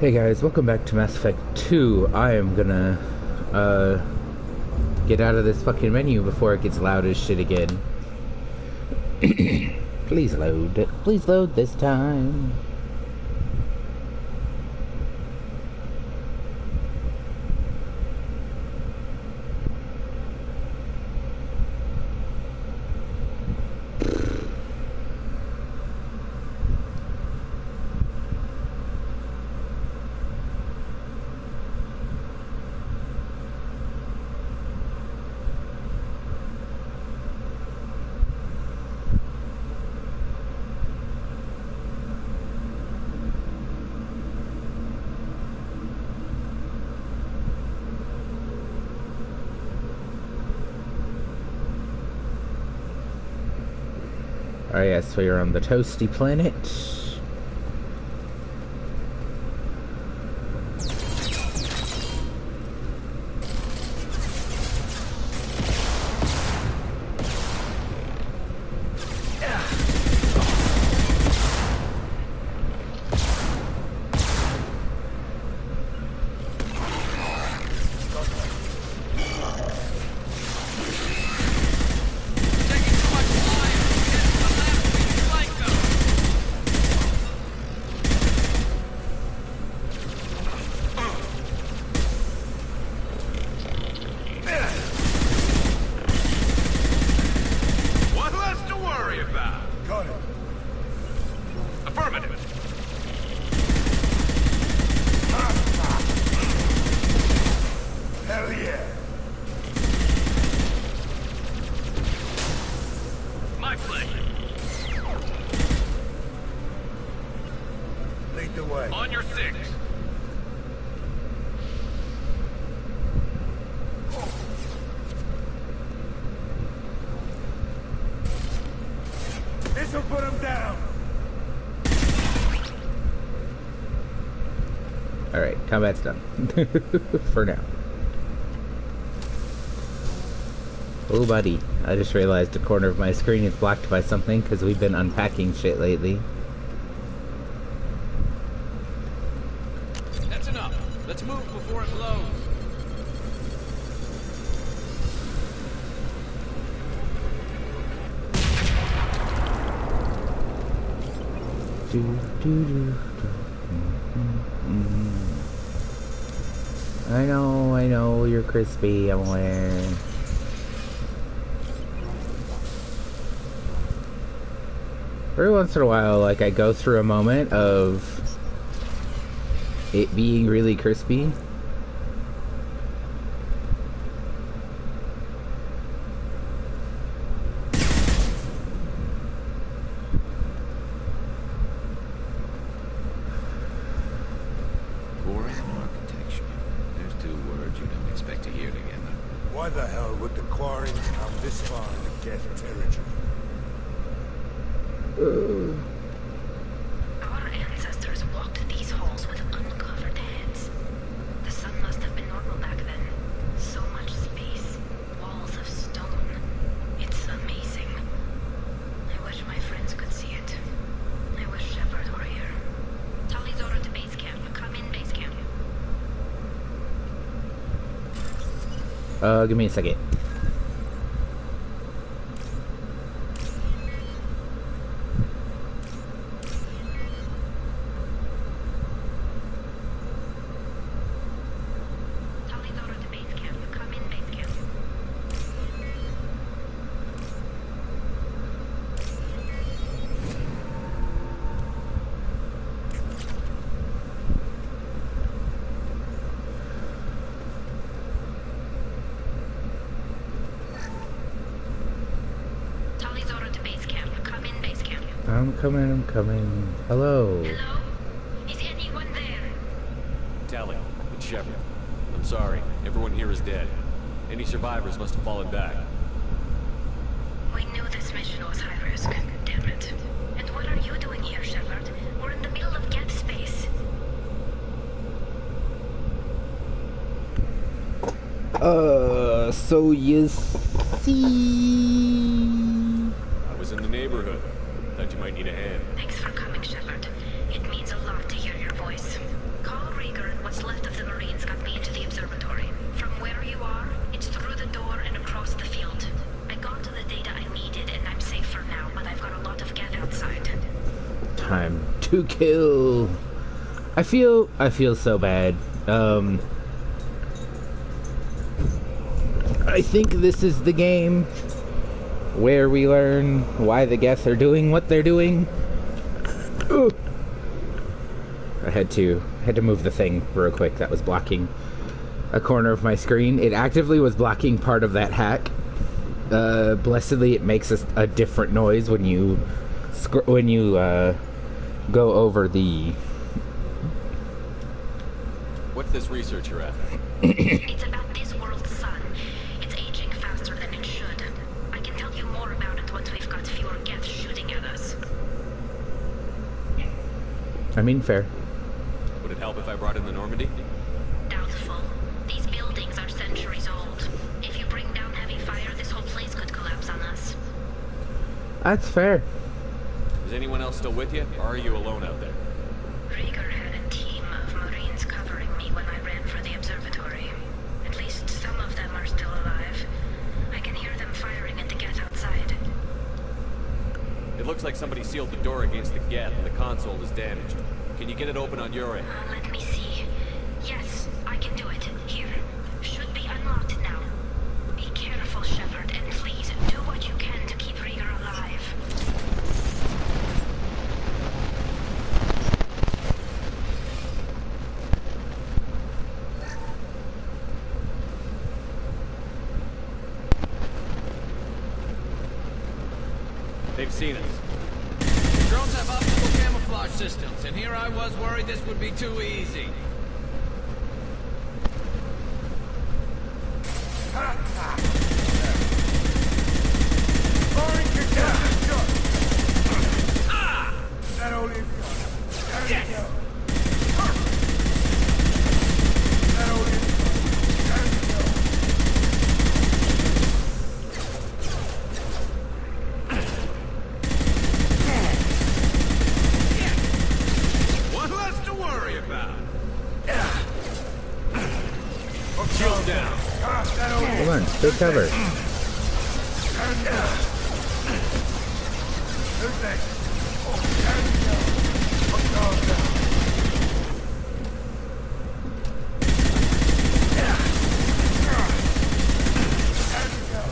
Hey guys, welcome back to Mass Effect 2. I am gonna, get out of this fucking menu before it gets loud as shit again. Please load. Please load this time. Oh yes, so you're on the Toasty Planet. Alright, combat's done. For now. Oh, buddy. I just realized a corner of my screen is blocked by something because we've been unpacking shit lately. That's enough. Let's move before it blows. I know, you're crispy, I'm aware. Every once in a while, like, I go through a moment of it being really crispy. Why the hell would the Quarren come this far into Geth territory? Our ancestors walked these halls with uncovered heads. The sun must have been normal back then. So much space, walls of stone. It's amazing. I wish my friends could see it. I wish Shepard were here. Tali's order to base camp. Come in, base camp. Give me a second. Tali's order to base camp. Come in, base camp. Tali's order to base camp. Come in, base camp. I'm coming. Hello. Hello? Is anyone there? Tali, it's Shepard. I'm sorry. Everyone here is dead. Any survivors must have fallen back. We knew this mission was high risk. Damn it. And what are you doing here, Shepard? We're in the middle of Geth space. So you see... I was in the neighborhood. Thought you might need a hand. Thanks for coming, Shepard. It means a lot to hear your voice. Call Rieger and what's left of the Marines got me into the observatory. From where you are, it's through the door and across the field. I got to the data I needed and I'm safe for now, but I've got a lot of gas outside. Time to kill. I feel so bad. I think this is the game where we learn why the Geth are doing what they're doing. Ugh. I had to move the thing real quick. That was blocking a corner of my screen. It actively was blocking part of that hack. Blessedly, it makes a different noise when you go over the. What's this research you're after? It's about this world's sun. It's aging faster than it should. I can tell you more about it once we've got fewer Geth shooting at us. I mean, fair. Would it help if I brought in the Normandy? Doubtful. These buildings are centuries old. If you bring down heavy fire, this whole place could collapse on us. That's fair. Is anyone else still with you, or are you alone out there? Rieger had a team of Marines covering me when I ran for the observatory. At least some of them are still alive. I can hear them firing at the Geth outside. It looks like somebody sealed the door against the Geth, and the console is damaged. Can you get it open on your end? Let me see. Yes, I can do it. Here. Should be unlocked now. Be careful, Shepard, and please do what you can to keep Rieger alive. They've seen us. Drones have optical camouflage systems, and here I was worried this would be too easy. That only is gone. There we go. That only is gone. There we go. One less to worry about. Shield down. That only Hold on, take cover. Who's next? Oh, there we go. Calm down. There we go.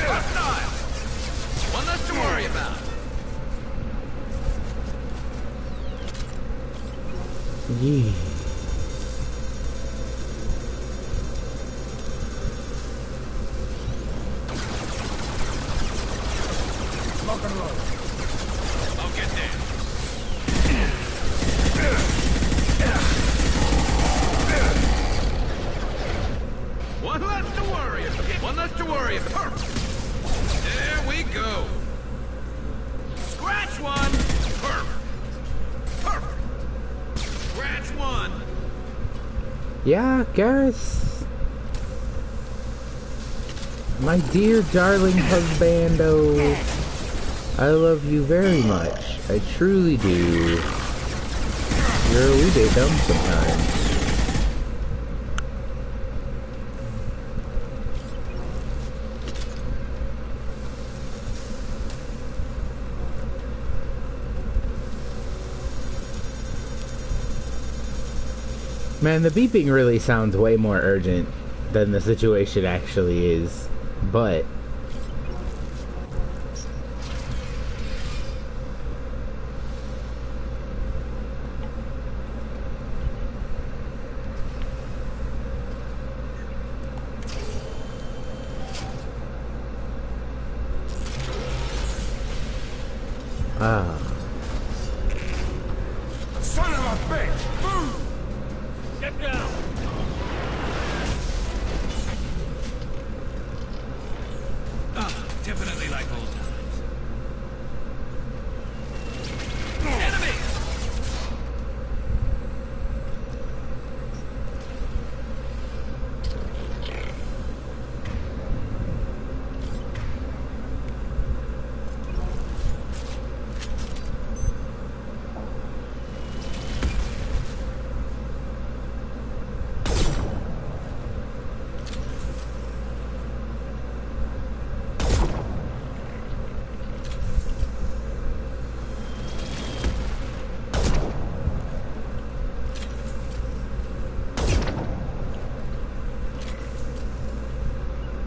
Hostile! One less to worry about. Yeah. Lock and load. I'll get there. One less to worry about. One less to worry about. There we go. Scratch one. Perfect. Perfect. Scratch one. Yeah, Garrus. My dear darling husbando. I love you very much. I truly do. You're a wee bit dumb sometimes. Man, the beeping really sounds way more urgent than the situation actually is, but Son of a bitch! Move! Get down! Ah, definitely like old times. Enemy!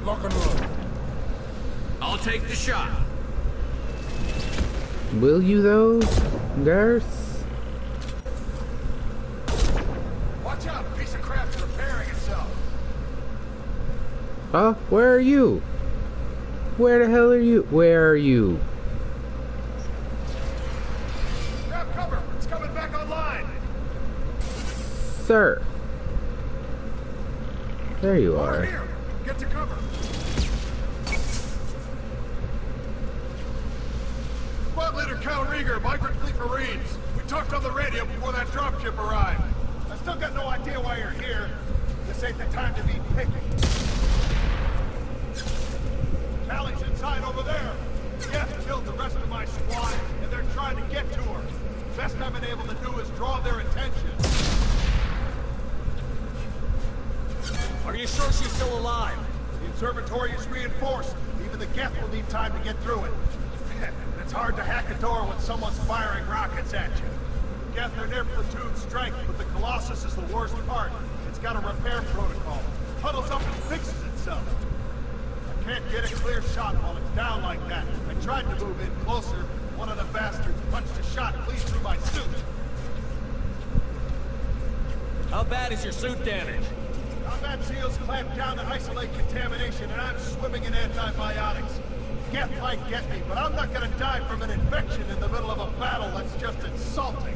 Lock and load. I'll take the shot. Will you though, Garth? Watch out, a piece of crap's repairing itself. Where are you? Where the hell are you? Where are you? Grab cover, it's coming back online. Sir. There you Over are. here, get to cover. Squad leader Cal Rieger, Migrant Fleet Marines. We talked on the radio before that dropship arrived. I still got no idea why you're here. This ain't the time to be picky. Callie's inside over there. Jeff killed the rest of my squad, and they're trying to get to her. Best I've been able to do is draw their attention. Are you sure she's still alive? The observatory is reinforced. Even the Geth will need time to get through it. It's hard to hack a door when someone's firing rockets at you. Geth are near platoon strength, but the Colossus is the worst part. It's got a repair protocol. Huddles up and fixes itself. I can't get a clear shot while it's down like that. I tried to move in closer. One of the bastards punched a shot clean through my suit. How bad is your suit damaged? Combat SEALs clamped down to isolate contamination, and I'm swimming in antibiotics. Geth might get me, but I'm not gonna die from an infection in the middle of a battle. That's just insulting.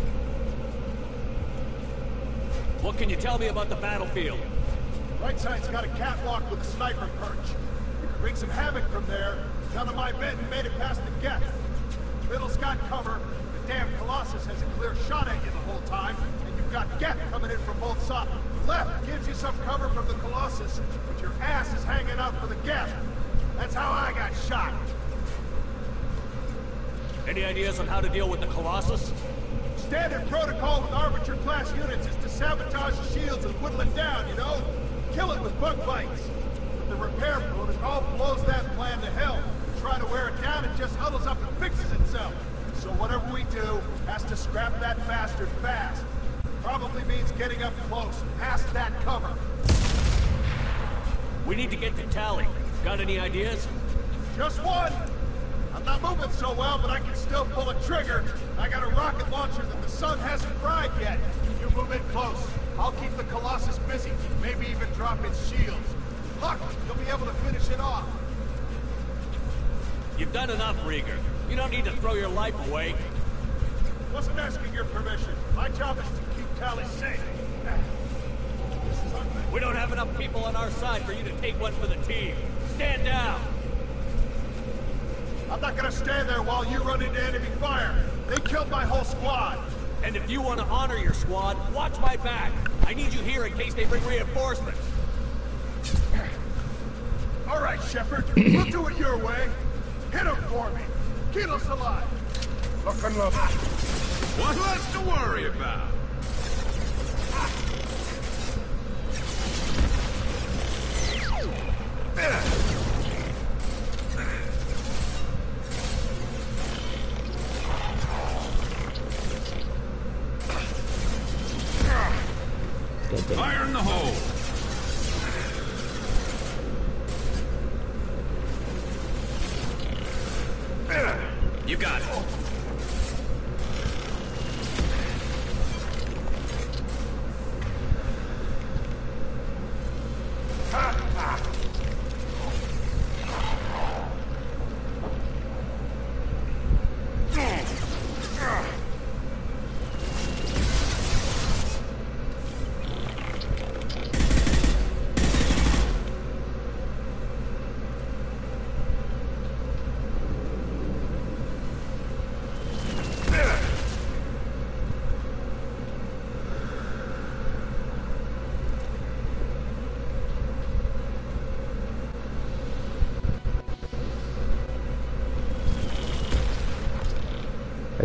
What can you tell me about the battlefield? Right side's got a catwalk with a sniper perch. You can wreak some havoc from there. None of my men made it past the Geth. Middle's got cover. The damn Colossus has a clear shot at you the whole time, and you've got Geth coming in from both sides. Left gives you some cover from the Colossus, but your ass is hanging out for the Geth. That's how I got shot. Any ideas on how to deal with the Colossus? Standard protocol with Arbiter-class units is to sabotage the shields and whittle it down, you know? Kill it with bug bites. But the repair protocol blows that plan to hell. You try to wear it down, it just huddles up and fixes itself. So whatever we do has to scrap that bastard fast. Probably means getting up close, past that cover. We need to get to Tally. Got any ideas? Just one! I'm not moving so well, but I can still pull a trigger. I got a rocket launcher that the sun hasn't fried yet. You move in close. I'll keep the Colossus busy, maybe even drop its shields. Luck, you'll be able to finish it off. You've done enough, Rieger. You don't need to throw your life away. Wasn't asking your permission. My job is to keep Tally safe. This is ugly. We don't have enough people on our side for you to take one for the team. Stand down! I'm not gonna stand there while you run into enemy fire. They killed my whole squad. And if you want to honor your squad, watch my back. I need you here in case they bring reinforcements. All right, Shepard. We'll do it your way. Hit him for me. Keep us alive. Lock and load. What's less to worry about? Fire in the hole! You got it.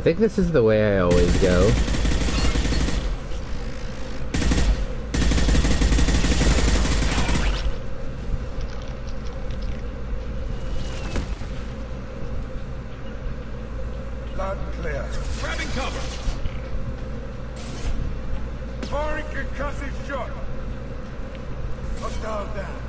think this is the way I always go. Loud and clear. Grabbing cover. Firing concussive shot. Hostile down.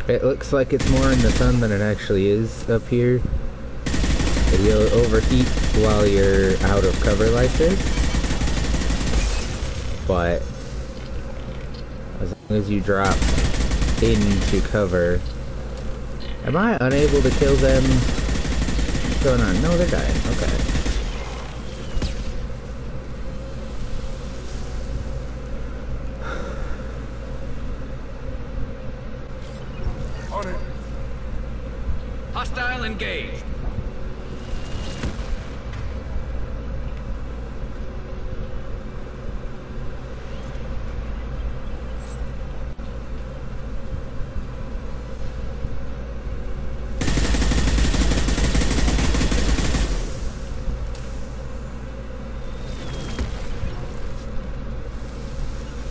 It looks like it's more in the sun than it actually is up here. But you'll overheat while you're out of cover like this. But as long as you drop into cover. Am I unable to kill them? What's going on? No, they're dying. Okay. On it. Hostile engaged.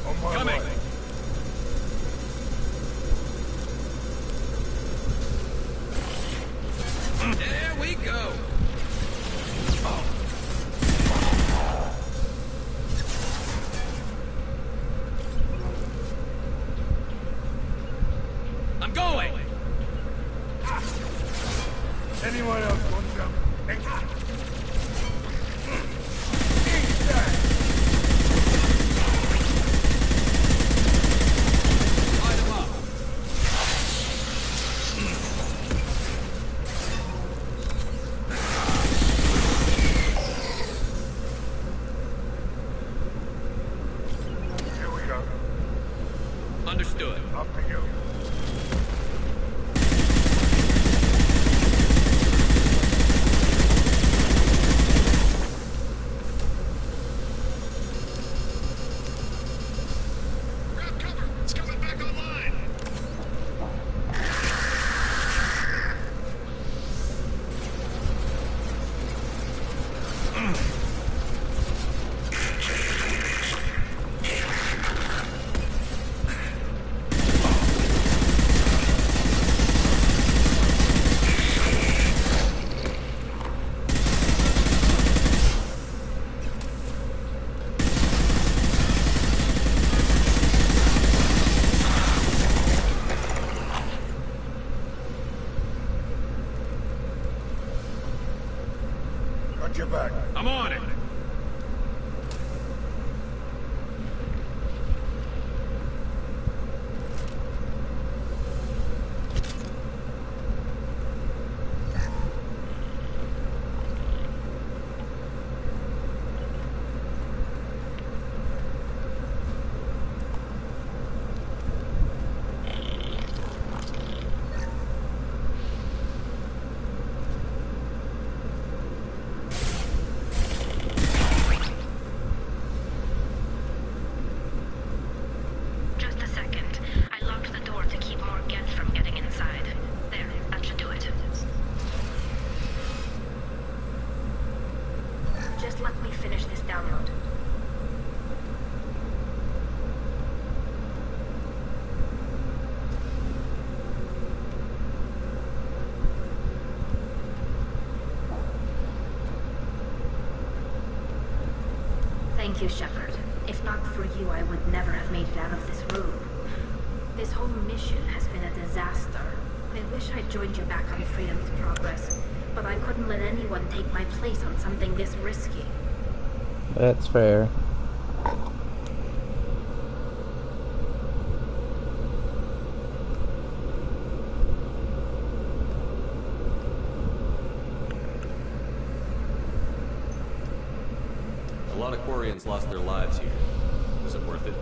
On my Coming. way. There we go. I'm going. Anyone else want some? Light 'em up. Here we go. Understood. Up to you. Grab cover. It's coming back online. Got your back. I'm on it. Just a second. I locked the door to keep more Geth from getting inside. There, that should do it. Just let me finish this download. Thank you, Shepard. If not for you, I would never have made it out of this room. This whole mission has been a disaster. I wish I'd joined you back on Freedom's Progress, but I couldn't let anyone take my place on something this risky. That's fair. A lot of Quarians lost their lives here. Was it worth it?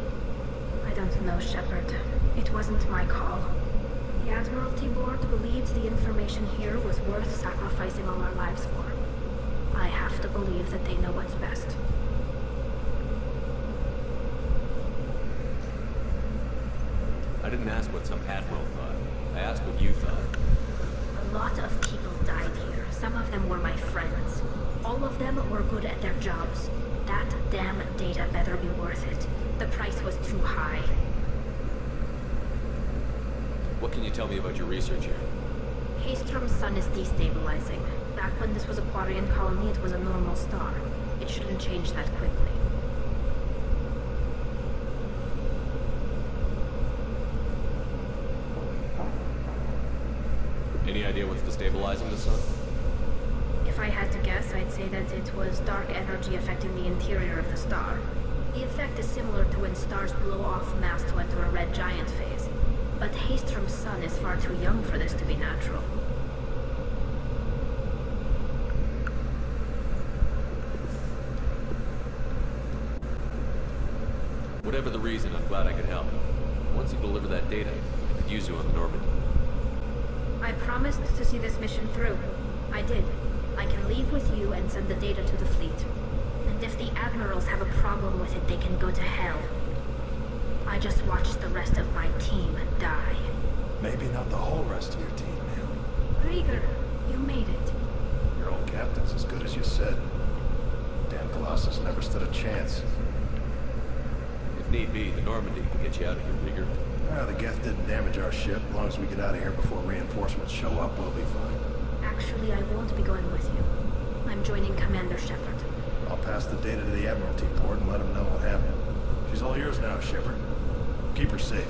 I don't know, Shepard. It wasn't my call. The Admiralty Board believed the information here was worth sacrificing all our lives for. I have to believe that they know what's best. I didn't ask what some admiral thought. I asked what you thought. A lot of people died here. Some of them were my friends. All of them were good at their jobs. That damn data better be worth it. The price was too high. What can you tell me about your research here? Haystrom's sun is destabilizing. Back when this was a Quarian colony, it was a normal star. It shouldn't change that quickly. Any idea what's destabilizing the sun? If I had to guess, I'd say that it was dark energy affecting the interior of the star. The effect is similar to when stars blow off mass to enter a red giant phase. But Haystrom's sun is far too young for this to be natural. Whatever the reason, I'm glad I could help. Once you deliver that data, I could use you on the Normandy. I promised to see this mission through. I did. I can leave with you and send the data to the fleet. And if the admirals have a problem with it, they can go to hell. I just watched the rest of my team die. Maybe not the whole rest of your team, man. Rieger, you made it. Your old captain's as good as you said. Damn Colossus never stood a chance. If need be, the Normandy can get you out of here, Rieger. The Geth didn't damage our ship. As long as we get out of here before reinforcements show up, we'll be fine. Actually, I won't be going with you. I'm joining Commander Shepard. I'll pass the data to the Admiralty port and let them know what happened. She's all yours now, Shepard. Keep her safe.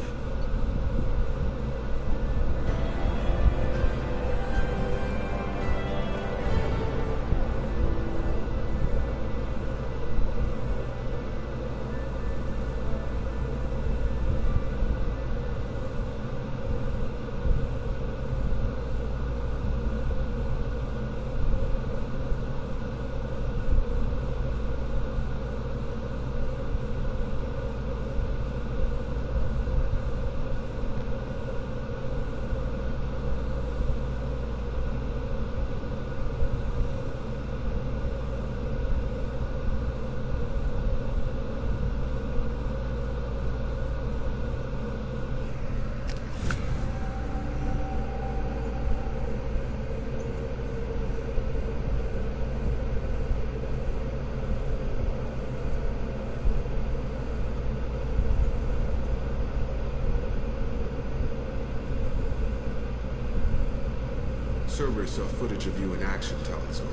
Cerberus saw footage of you in action, Tali'Zorah.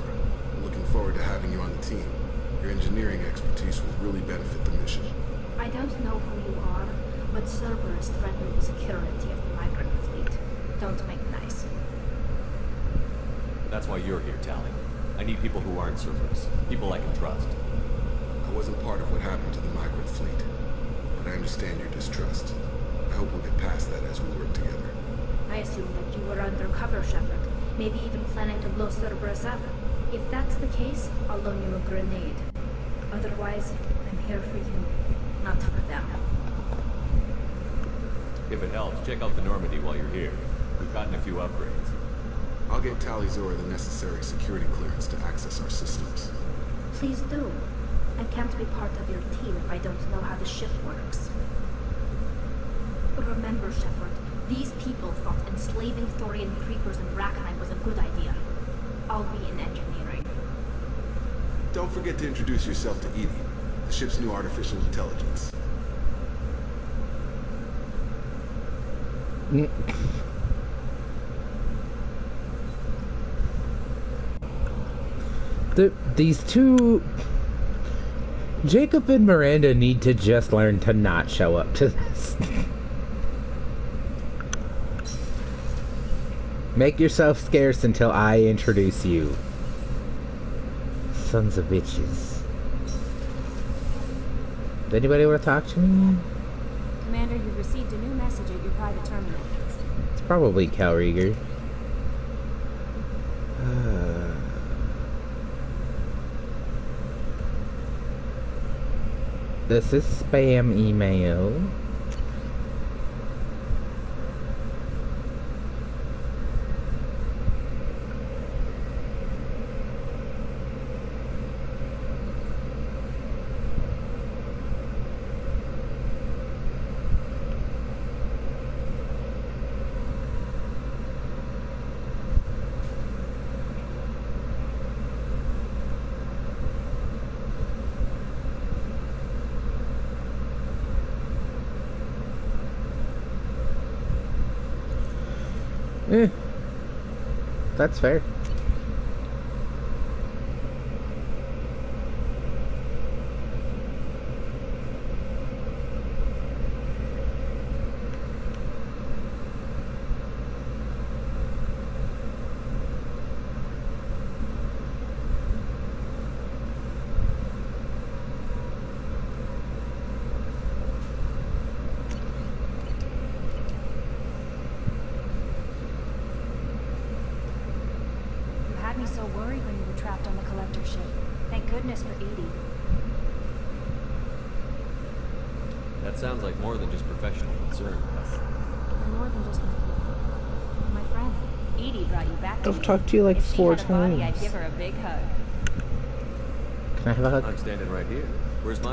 I'm looking forward to having you on the team. Your engineering expertise will really benefit the mission. I don't know who you are, but Cerberus threatened the security of the migrant fleet. Don't make nice. That's why you're here, Tali. I need people who aren't Cerberus. People I can trust. I wasn't part of what happened to the migrant fleet, but I understand your distrust. I hope we'll get past that as we work together. I assume that you were undercover, Shepard. Maybe even planning to blow Cerberus up. If that's the case, I'll loan you a grenade. Otherwise, I'm here for you, not for them. If it helps, check out the Normandy while you're here. We've gotten a few upgrades. I'll get Tali'Zorah the necessary security clearance to access our systems. Please do. I can't be part of your team if I don't know how the ship works. Remember, Shepard, these people thought enslaving Thorian creepers in Rachni was a good idea. I'll be in engineering. Don't forget to introduce yourself to Edie, the ship's new artificial intelligence. These two... Jacob and Miranda need to just learn to not show up to this. Make yourself scarce until I introduce you. Sons of bitches. Does anybody want to talk to me? Commander, you've received a new message at your private terminal. It's probably Cal Rieger. This is spam email. That's fair. You had me so worried when you were trapped on the collector ship. Thank goodness for Edie. That sounds like more than just professional concern. You're more than just my friend. Edie brought you back to me. I've talked to you like If she 4 had a body, I'd times. give her a big hug. Can I have a hug? I'm standing right here. Where's my...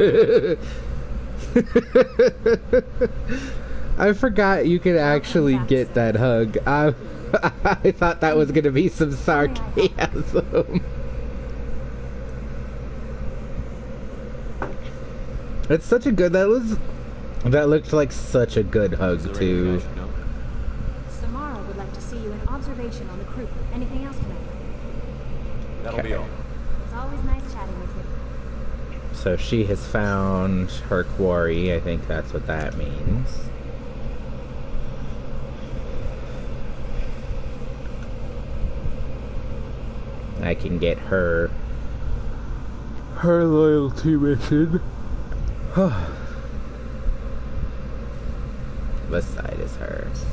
I forgot you could actually get that hug. I thought that was gonna be some sarcasm. It's such a good. That looked like such a good hug Is there anything I too. should know? Samara would like to see you in observation on the crew. Anything else, Commander? That'll be all. It's always nice chatting with you. So she has found her quarry. I think that's what that means. I can get her loyalty mission. This side is hers.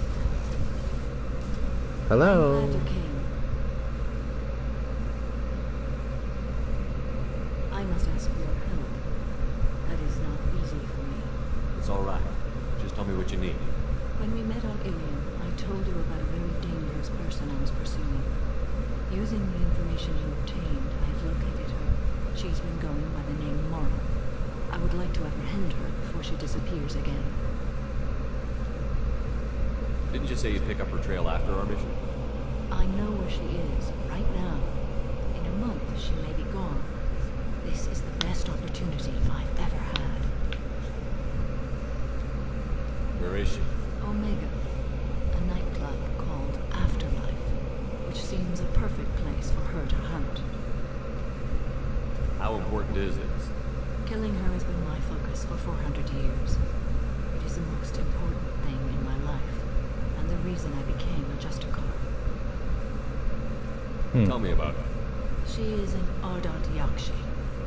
Hello. I'm glad you came. I must ask for your help. That is not easy for me. It's all right. Just tell me what you need. When we met on Ilium, I told you about a very dangerous person I was pursuing. Using the information you obtained, I have located her. She's been going by the name Mara. I would like to apprehend her before she disappears again. Didn't you say you'd pick up her trail after our mission? I know where she is, right now. In a month, she may be gone. This is the best opportunity I've ever had. Where is she? Omega, a nightclub called Afterlife, which seems a perfect place for her to hunt. How important is this? Killing her has been my focus for 400 years. It is the most important thing in my life, and the reason I became a Justicar. Tell me about her. She is an Ardat Yakshi.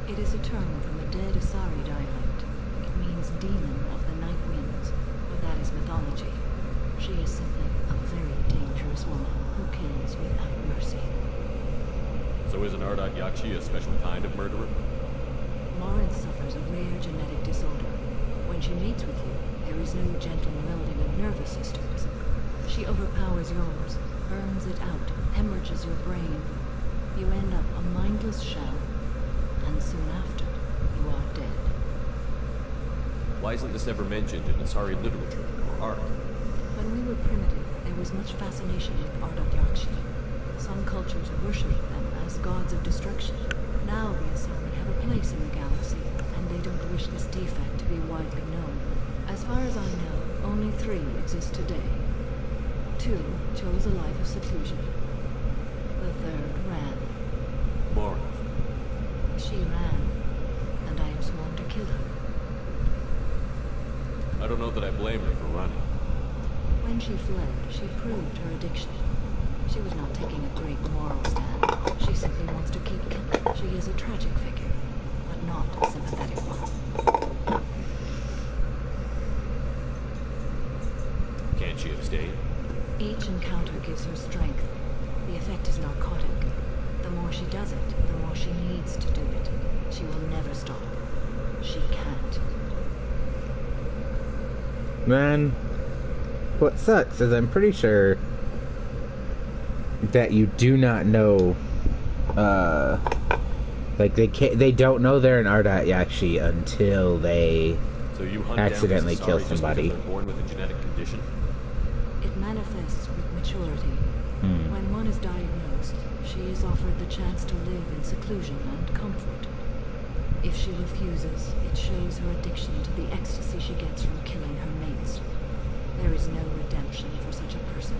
It is a term from the dead Asari dialect. It means demon of the night winds, but that is mythology. She is simply a very dangerous woman who kills without mercy. So is an Ardat Yakshi a special kind of murderer? Morin suffers a rare genetic disorder. When she mates with you, there is no gentle melding of nervous systems. She overpowers yours, burns it out, hemorrhages your brain. You end up a mindless shell, and soon after, you are dead. Why isn't this ever mentioned in Asari literature or art? When we were primitive, there was much fascination with Ardat Yakshi. Some cultures worship them as gods of destruction. Now the Asari have a place in the galaxy, and they don't wish this defect to be widely known. As far as I know, only 3 exist today. 2 chose a life of seclusion. The 3rd ran. Mara. She ran, and I am sworn to kill her. I don't know that I blame her for running. When she fled, she proved her addiction. She was not taking a great moral stand. She simply wants to keep killing. She is a tragic figure, but not a sympathetic one. Can't she abstain? Each encounter gives her strength. The effect is narcotic. The more she does it, the more she needs to do it. She will never stop. She can't. Man, what sucks is I'm pretty sure that you do not know, like they don't know they're an Ardat Yakshi until they So you hunt accidentally down kill these Asari just somebody. because they're born with a genetic condition? It manifests with maturity. When one is diagnosed, she is offered the chance to live in seclusion and comfort. If she refuses, it shows her addiction to the ecstasy she gets from killing her mates. There is no redemption for such a person.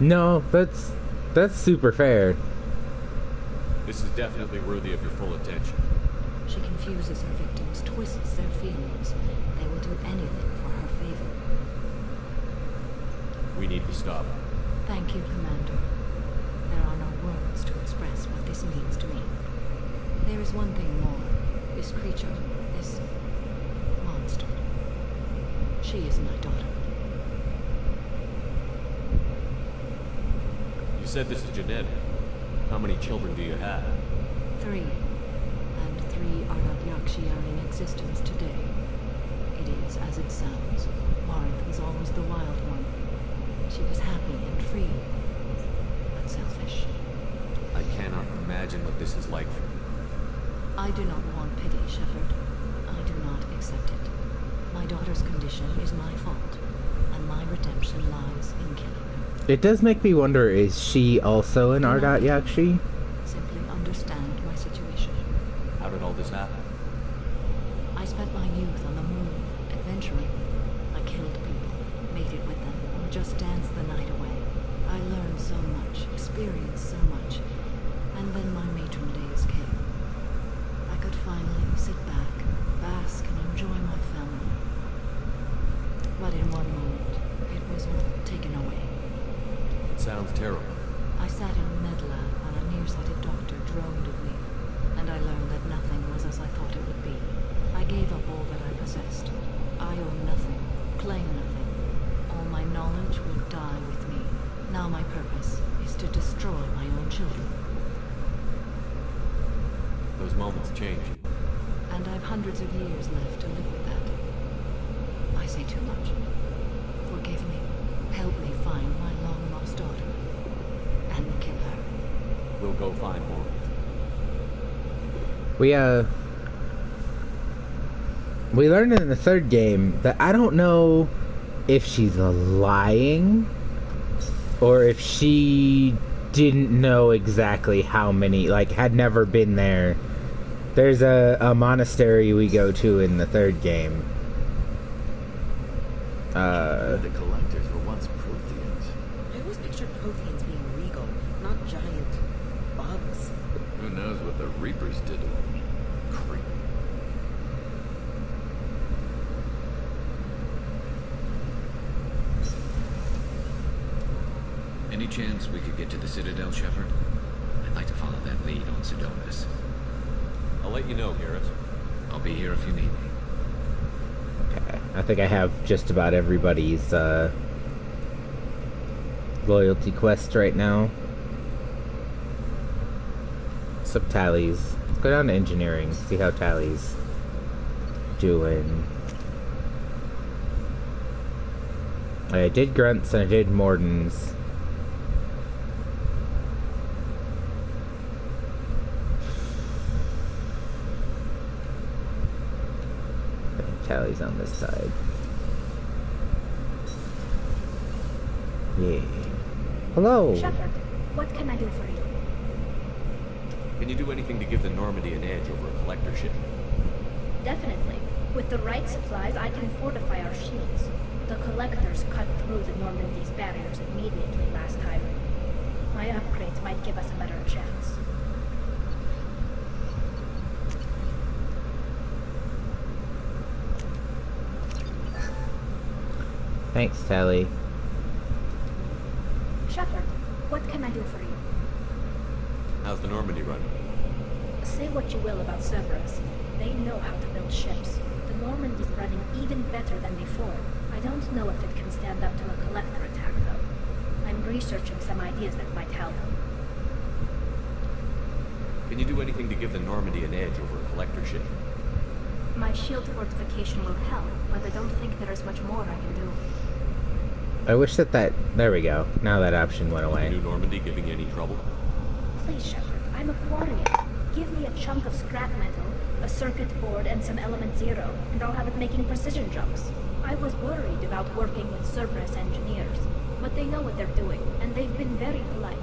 No, that's super fair. This is definitely worthy of your full attention. She confuses her victims, twists their feelings. They will do anything for her favor. We need to stop. Thank you, Commander. There are no words to express what this means to me. There is one thing more. This creature, this monster. She is my daughter. You said this is genetic. How many children do you have? 3. And 3 Ardat Yakshi are in existence today. It is as it sounds. Marith was always the wild one. She was happy and free, but selfish. I cannot imagine what this is like for you. I do not want pity, Shepard. I do not accept it. My daughter's condition is my fault, and my redemption lies in killing her. It does make me wonder, is she also an Ardat Yakshi? Simply understand my situation. How did all this happen? I spent my youth on the moon, adventuring. I killed people, mated with them, or just danced the night away. I learned so much, experienced so much, and then my matron days came. I could finally sit back, bask, and enjoy my family. But in one moment, it was all taken away. It sounds terrible. I sat in a med lab while a nearsighted doctor droned at me, and I learned that nothing was as I thought it would be. I gave up all that I possessed. I own nothing, claim nothing. All my knowledge will die with me. Now my purpose is to destroy my own children. Those moments change you. And I've hundreds of years left to live with that. I say too much. Forgive me. Help me find my long-lost daughter. And kill her. We'll go find more. We learned in the third game that I don't know if she's lying or if she didn't know exactly how many, like, had never been there. There's a monastery we go to in the third game. The collectors were once Protheans. I always pictured Protheans being regal, not giant bugs. Who knows what the Reapers did to them? Creep. Any chance we could get to the Citadel, Shepard? I'd like to follow that lead on Sidonis. I'll let you know, Garrett. I'll be here if you need me. Okay, I think I have just about everybody's loyalty quest right now. What's up, Tally's? Let's go down to engineering, see how Tally's doing. I did Grunts and I did Mordens. Tally's on this side. Yeah. Hello. Shepard, what can I do for you? Can you do anything to give the Normandy an edge over a collector ship? Definitely. With the right supplies, I can fortify our shields. The collectors cut through the Normandy's barriers immediately last time. My upgrades might give us a better chance. Thanks, Tally. Shepard, what can I do for you? How's the Normandy running? Say what you will about Cerberus. They know how to build ships. The Normandy's running even better than before. I don't know if it can stand up to a collector attack, though. I'm researching some ideas that might help. Can you do anything to give the Normandy an edge over a collector ship? My shield fortification will help, but I don't think there is much more I can do. I wish that there we go. Now that option went Is away. the new Normandy giving you any trouble? Please, Shepard, I'm a Quarian. Give me a chunk of scrap metal, a circuit board, and some element zero, and I'll have it making precision jumps. I was worried about working with Cerberus engineers, but they know what they're doing, and they've been very polite.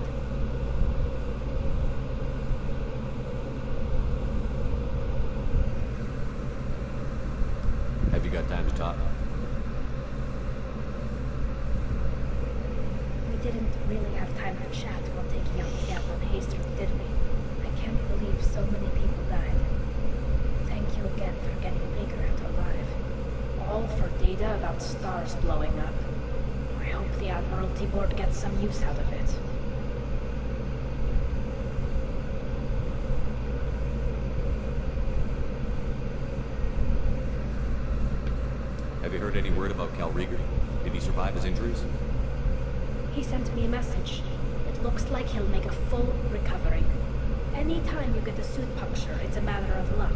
Have you got time to talk? We didn't really have time to chat while taking out the gap on Hastings, did we? I can't believe so many people died. Thank you again for getting Baker out alive. All for data about stars blowing up. I hope the Admiralty Board gets some use out of it. Have you heard any word about Cal Rieger? Did he survive his injuries? He sent me a message. It looks like he'll make a full recovery. Anytime you get a suit puncture, it's a matter of luck.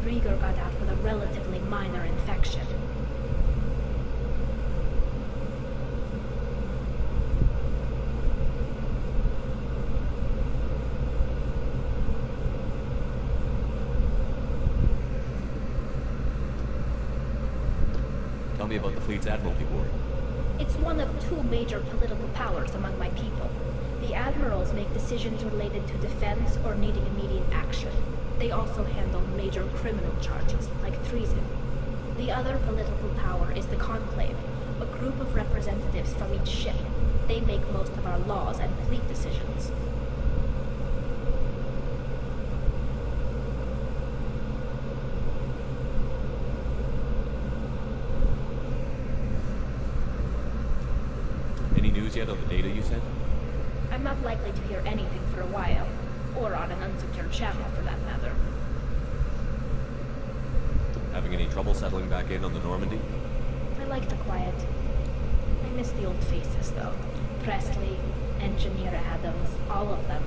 Rieger got out with a relatively minor infection. Tell me about the fleet's Admiralty Board. It's one of two major political powers among my people. The admirals make decisions related to defense or needing immediate action. They also handle major criminal charges, like treason. The other political power is the Conclave, a group of representatives from each ship. They make most of our laws and fleet decisions. Any news yet on the data you sent? I'm not likely to hear anything for a while, or on an unsecured channel for that matter. Having any trouble settling back in on the Normandy? I like the quiet. I miss the old faces, though. Presley, Engineer Adams, all of them.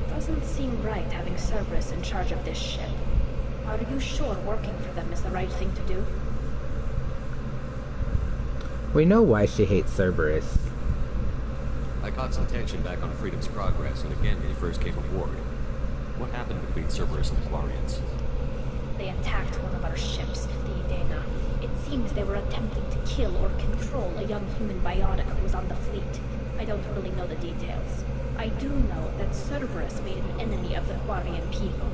Doesn't seem right having Cerberus in charge of this ship. Are you sure working for them is the right thing to do? We know why she hates Cerberus. I caught some tension back on Freedom's Progress, and again when he first came aboard. What happened between Cerberus and the Quarians? They attacked one of our ships, the Edena. It seems they were attempting to kill or control a young human biotic who was on the fleet. I don't really know the details. I do know that Cerberus made an enemy of the Quarian people.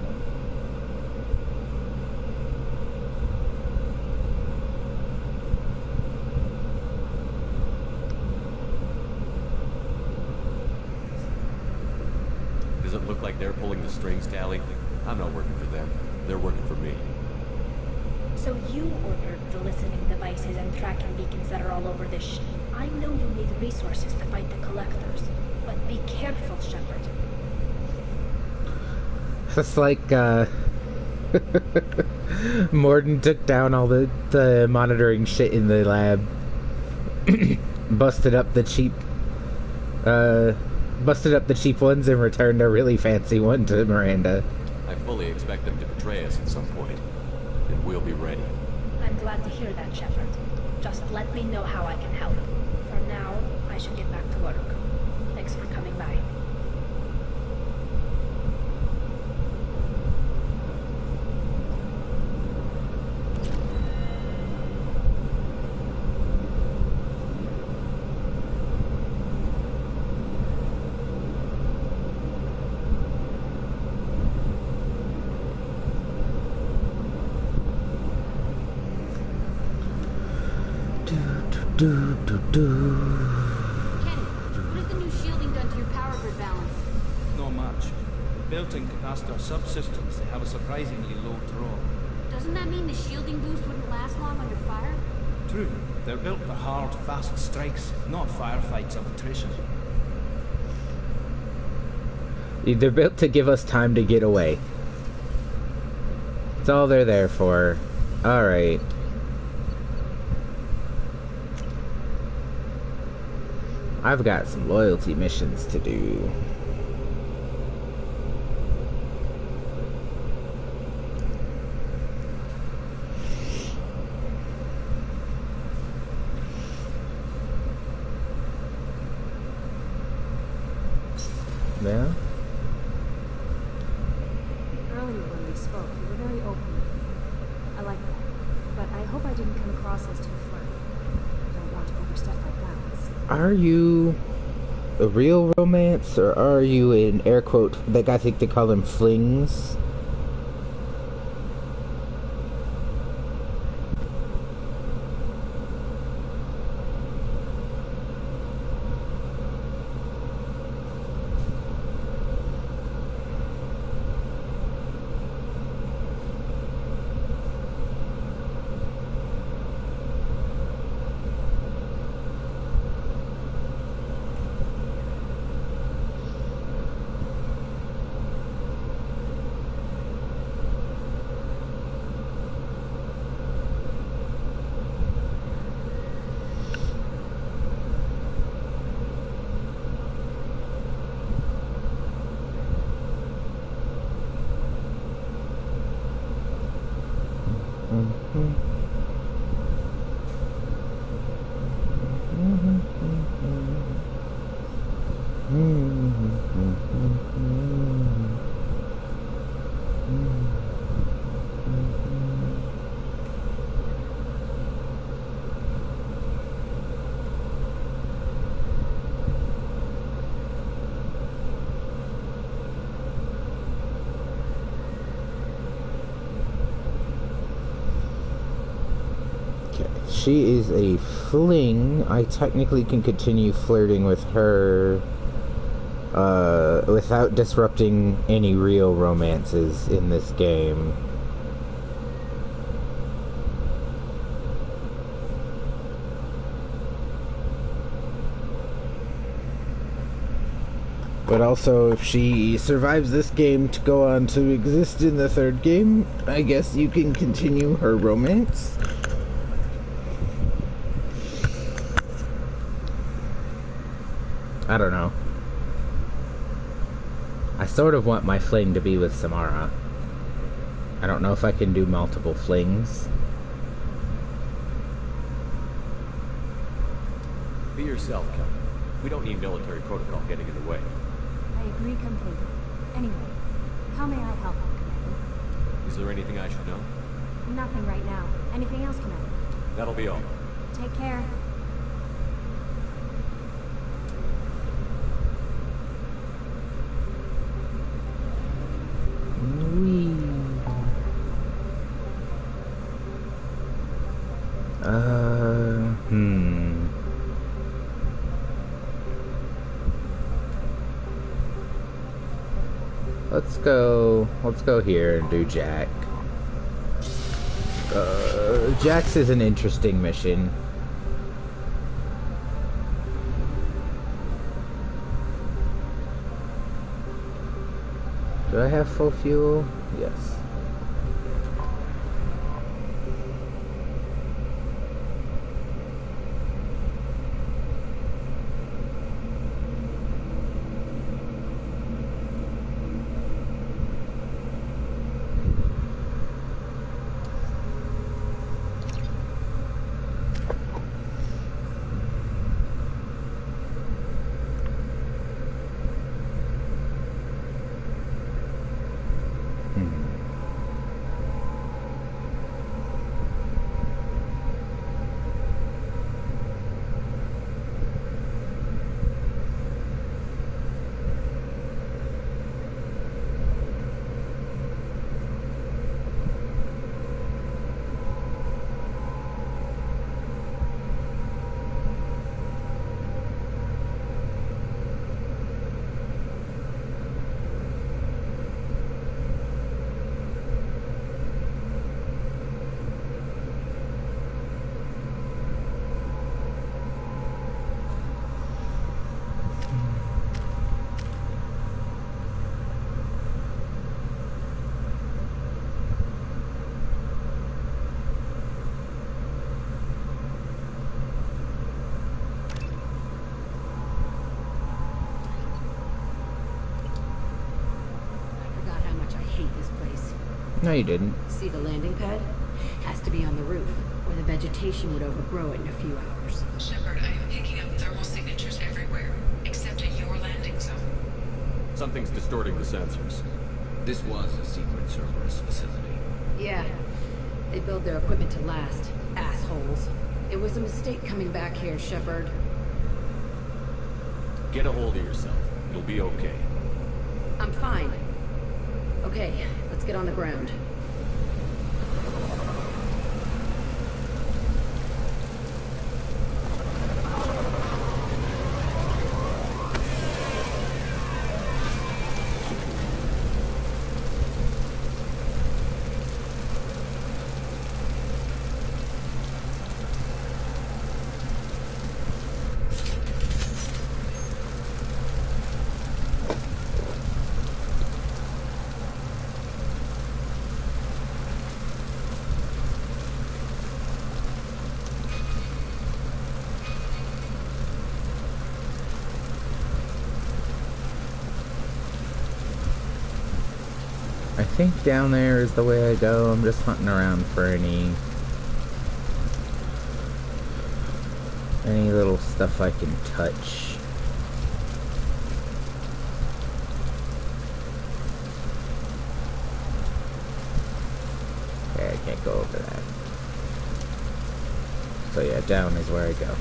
Does it look like they're pulling the strings, Tally? I'm not working for them. They're working for me. So you ordered the listening devices and tracking beacons that are all over this ship. I know you need resources to fight the Collectors, but be careful, Shepard. Just like, Morden took down all the monitoring shit in the lab. Busted up the cheap ones and returned a really fancy one to Miranda. I fully expect them to betray us at some point, and we'll be ready. I'm glad to hear that, Shepard. Just let me know how I can help. For now, I should get back to work. Thanks for coming by. Kenny, what has the new shielding done to your power grid balance? Not much. Built-in capacitor subsystems, they have a surprisingly low draw. Doesn't that mean the shielding boost wouldn't last long under fire? True. They're built for hard, fast strikes, not firefights of attrition. They're built to give us time to get away. That's all they're there for. Alright. I've got some loyalty missions to do. Yeah? Earlier when we spoke, you were very open. I like that. But I hope I didn't come across as too flirty. I don't want to overstep my bounds. Are you a real romance, or are you in air quote, like I think they call them flings? She is a fling. I technically can continue flirting with her without disrupting any real romances in this game. But also, if she survives this game to go on to exist in the third game, I guess you can continue her romance. I don't know. I sort of want my fling to be with Samara. I don't know if I can do multiple flings. Be yourself, Kelly. We don't need military protocol getting in the way. I agree completely. Anyway, how may I help, Commander? Is there anything I should know? Nothing right now. Anything else, Commander? That'll be all. Take care. Let's go here and do Jack. Jack's is an interesting mission. Do I have full fuel? Yes. No, you didn't. See the landing pad? Has to be on the roof, or the vegetation would overgrow it in a few hours. Shepard, I am picking up thermal signatures everywhere, except at your landing zone. Something's distorting the sensors. This was a secret Cerberus facility. Yeah. They build their equipment to last. Assholes. It was a mistake coming back here, Shepard. Get a hold of yourself. You'll be okay. I'm fine. Okay, let's get on the ground. I think down there is the way I go. I'm just hunting around for any little stuff I can touch. that down is where I go.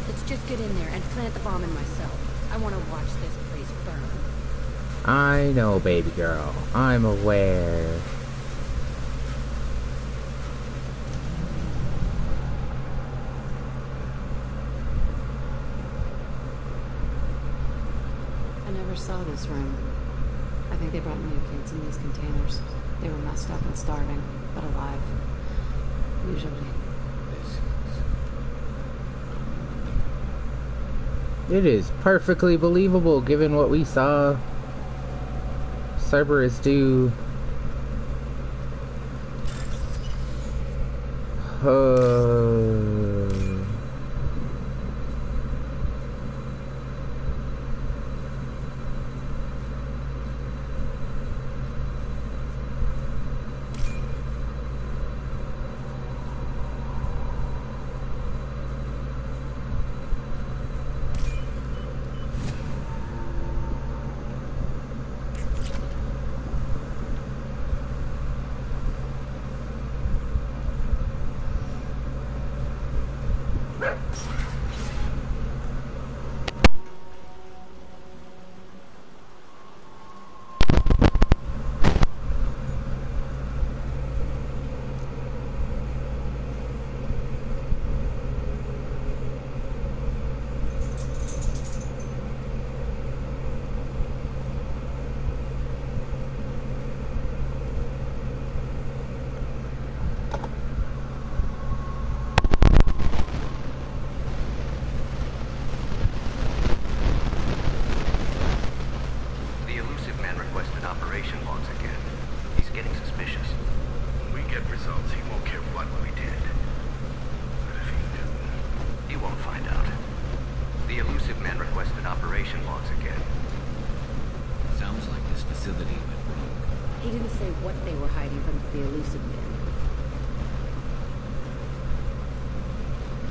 Let's just get in there and plant the bomb in myself. I want to watch this place burn. I know, baby girl. I'm aware. I never saw this room. I think they brought new kids in these containers. They were messed up and starving, but alive. Usually. It is perfectly believable given what we saw Cerberus do.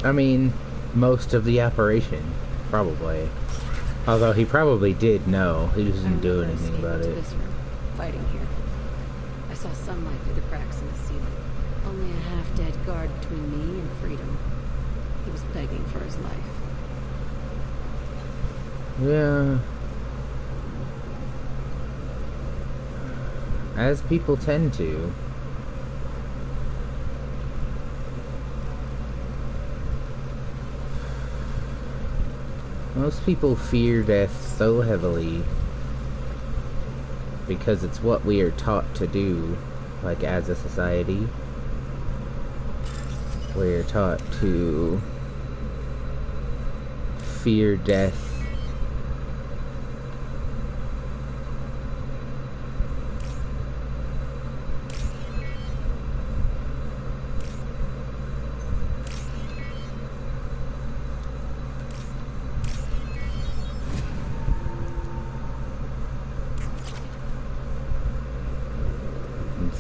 I mean, most of the operation, probably. Although he probably did know. He just didn't do anything about it. This room, fighting here. I saw sunlight through the cracks in the ceiling. Only a half-dead guard between me and freedom. He was begging for his life. Yeah. As people tend to. Most people fear death so heavily because it's what we are taught to do, like as a society. We are taught to fear death.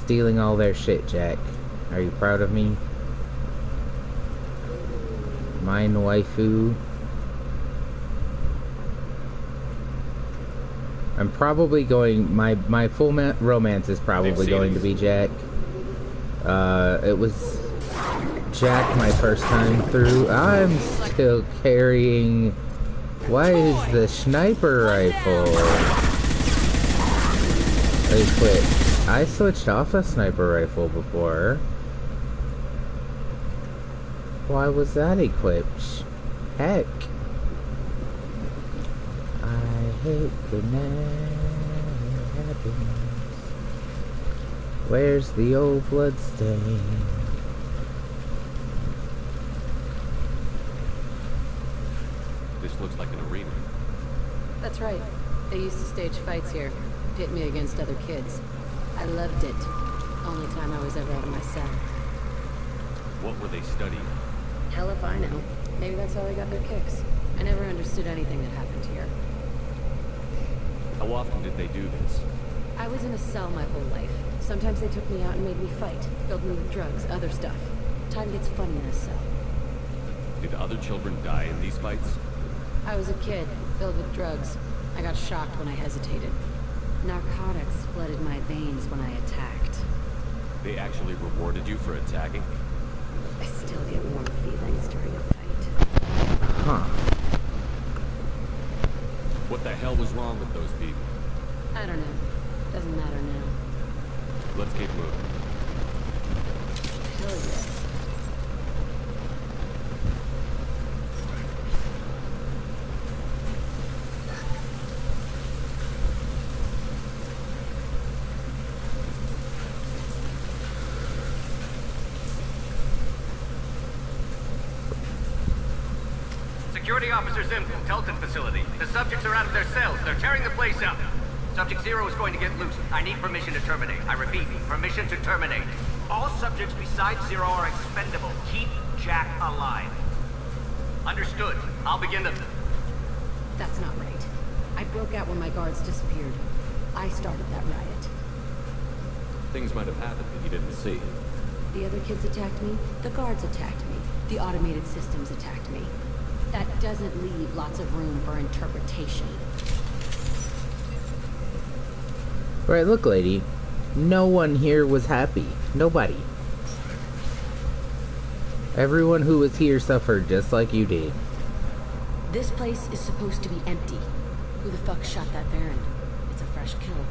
Stealing all their shit, Jack. Are you proud of me? Mine waifu. I'm probably going... My full romance is probably going to be Jack. It was Jack my first time through. I'm still carrying... Why is the sniper rifle equipped? I switched off a sniper rifle before. Why was that equipped? Heck. I hate the happiness. Where's the old blood stain? This looks like an arena. That's right. They used to stage fights here. Pit me against other kids. I loved it. Only time I was ever out of my cell. What were they studying? Hell if I know. Maybe that's how they got their kicks. I never understood anything that happened here. How often did they do this? I was in a cell my whole life. Sometimes they took me out and made me fight. Filled me with drugs, other stuff. Time gets funny in a cell. Did other children die in these fights? I was a kid, filled with drugs. I got shocked when I hesitated. Narcotics flooded my veins when I attacked. They actually rewarded you for attacking? I still get warm feelings during a fight. Huh. What the hell was wrong with those people? I don't know. Doesn't matter now. Let's keep moving. Hell yeah. Security officers in from Telton facility. The subjects are out of their cells. They're tearing the place up. Subject 0 is going to get loose. I need permission to terminate. I repeat, permission to terminate. All subjects besides 0 are expendable. Keep Jack alive. Understood. I'll begin the... That's not right. I broke out when my guards disappeared. I started that riot. Things might have happened that you didn't see. The other kids attacked me. The guards attacked me. The automated systems attacked me. That doesn't leave lots of room for interpretation. Right, look, lady. No one here was happy. Nobody. Everyone who was here suffered just like you did. This place is supposed to be empty. Who the fuck shot that Baron? It's a fresh kill.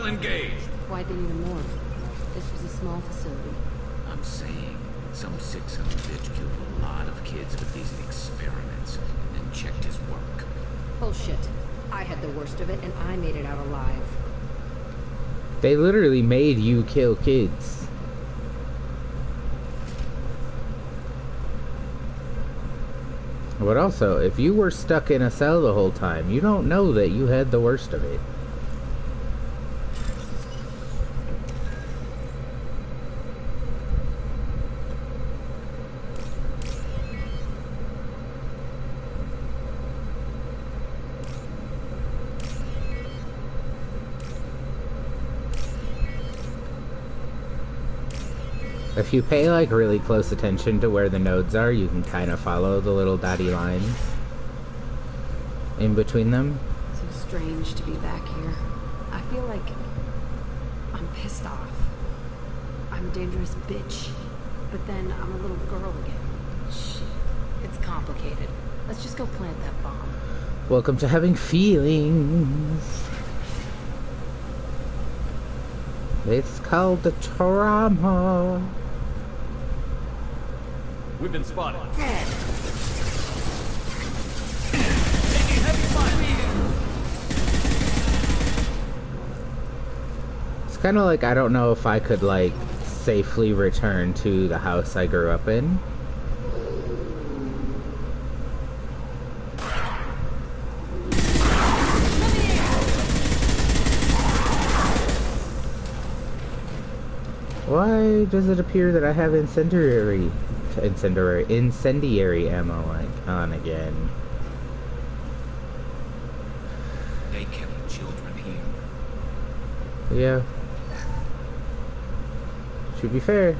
Engaged. Why'd they need a morgue? This was a small facility. I'm saying, some sick son of a bitch killed a lot of kids with these experiments and checked his work. Bullshit. I had the worst of it and I made it out alive. They literally made you kill kids. But also, if you were stuck in a cell the whole time, you don't know that you had the worst of it. If you pay like really close attention to where the nodes are, you can kind of follow the little dotty lines in between them. So strange to be back here. I feel like I'm pissed off. I'm a dangerous bitch, but then I'm a little girl again. Shit, it's complicated. Let's just go plant that bomb. Welcome to having feelings. It's called the trauma. We've been spotted. It's kind of like I don't know if I could like safely return to the house I grew up in. Why does it appear that I have incendiary ammo like on again? They kept children here. Yeah. To be fair,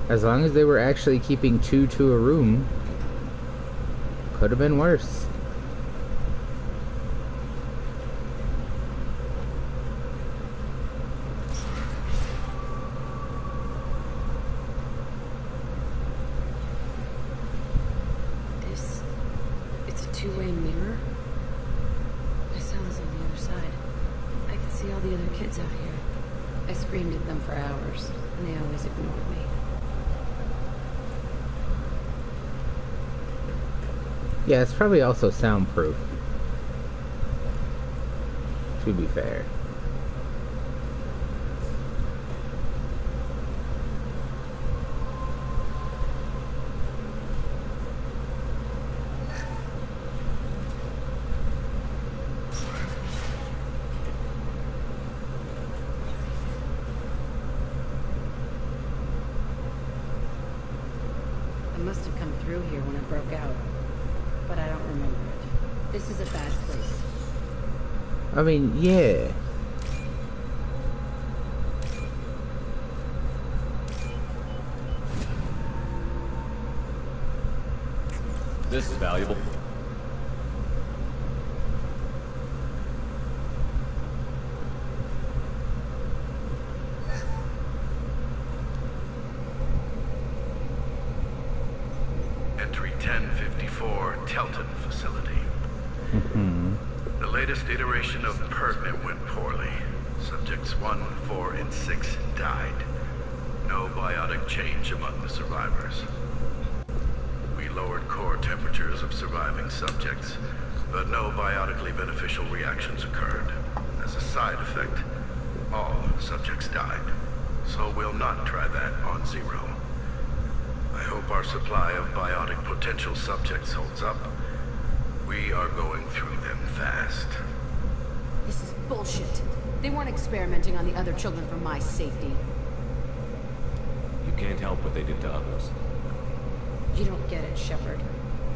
as long as they were actually keeping 2 to a room, Could have been worse. It's a two-way mirror? My cell is on the other side. I can see all the other kids out here. I screamed at them for hours, and they always ignored me. Yeah, it's probably also soundproof. To be fair. I must have come through here when it broke out, but I don't remember it. This is a bad place. I mean, yeah. This is valuable. Entry 1054, Telton facility. The latest iteration of Pertinent went poorly. Subjects 1, 4, and 6 died. No biotic change among the survivors. We lowered core temperatures of surviving subjects, but no biotically beneficial reactions occurred. As a side effect, all subjects died. So we'll not try that on Zero. I hope our supply of biotic potential subjects holds up. We are going through them fast. This is bullshit. They weren't experimenting on the other children for my safety. You can't help what they did to others. You don't get it, Shepard.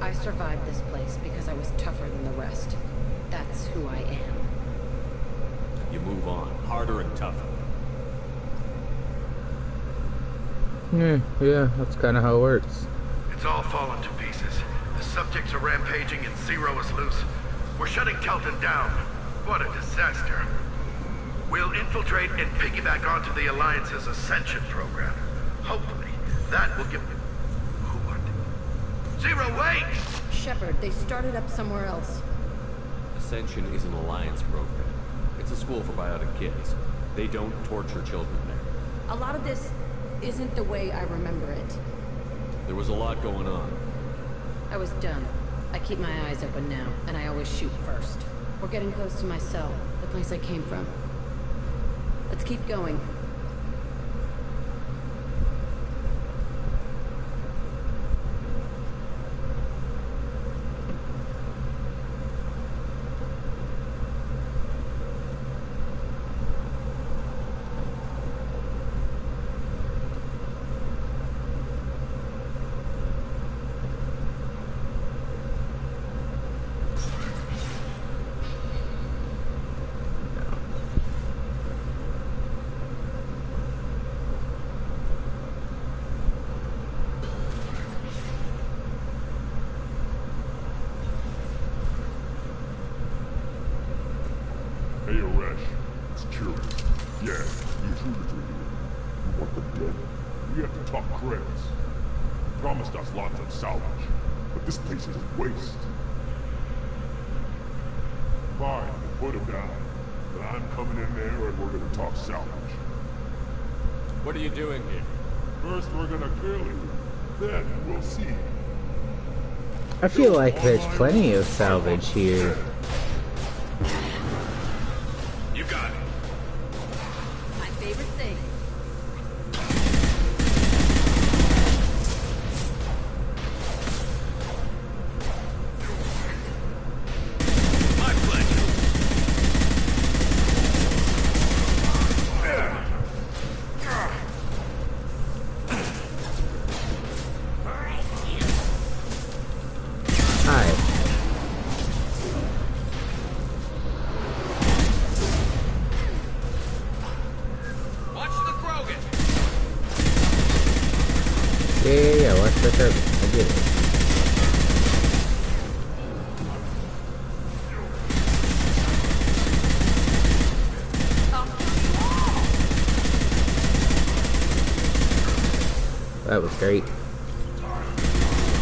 I survived this place because I was tougher than the rest. That's who I am. You move on, harder and tougher. Yeah, that's kind of how it works. It's all fallen to pieces. The subjects are rampaging and Zero is loose. We're shutting Telton down. What a disaster. We'll infiltrate and piggyback onto the Alliance's Ascension program. Hopefully, that will give... What? Zero, wait! Shepard, they started up somewhere else. Ascension is an Alliance program. It's a school for biotic kids. They don't torture children there. A lot of this isn't the way I remember it. There was a lot going on. I was done. I keep my eyes open now, and I always shoot first. We're getting close to my cell, the place I came from. Let's keep going. Hey, Aresh. It's Curie. Yeah, the intruders are here. You want them dead? We have to talk credits. Promised us lots of salvage, but this place is a waste. Fine, we'll put them down. But I'm coming in there and we're gonna talk salvage. What are you doing here? First we're gonna kill you. Then we'll see. I feel like there's plenty of salvage here. You got it. My favorite thing. My pleasure. Hi. Watch the Krogan. Yeah, watch the turtle. I get it. That was great.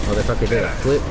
Motherfucker did a flip.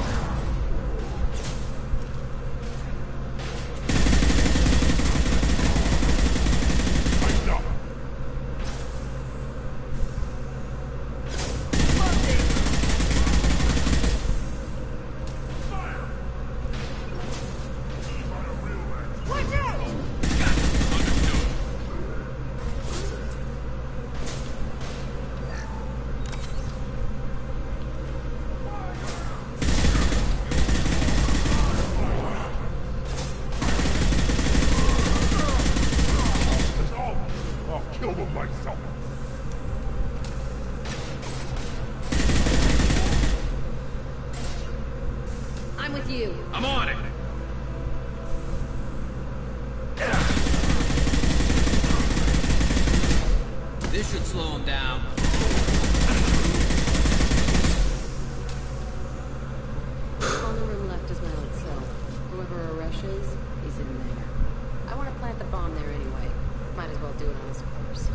I'm with you. I'm on it. This should slow him down. On the room left is my old cell. Whoever Arash is, he's in there. I want to plant the bomb there anyway. Might as well do it on his corpse.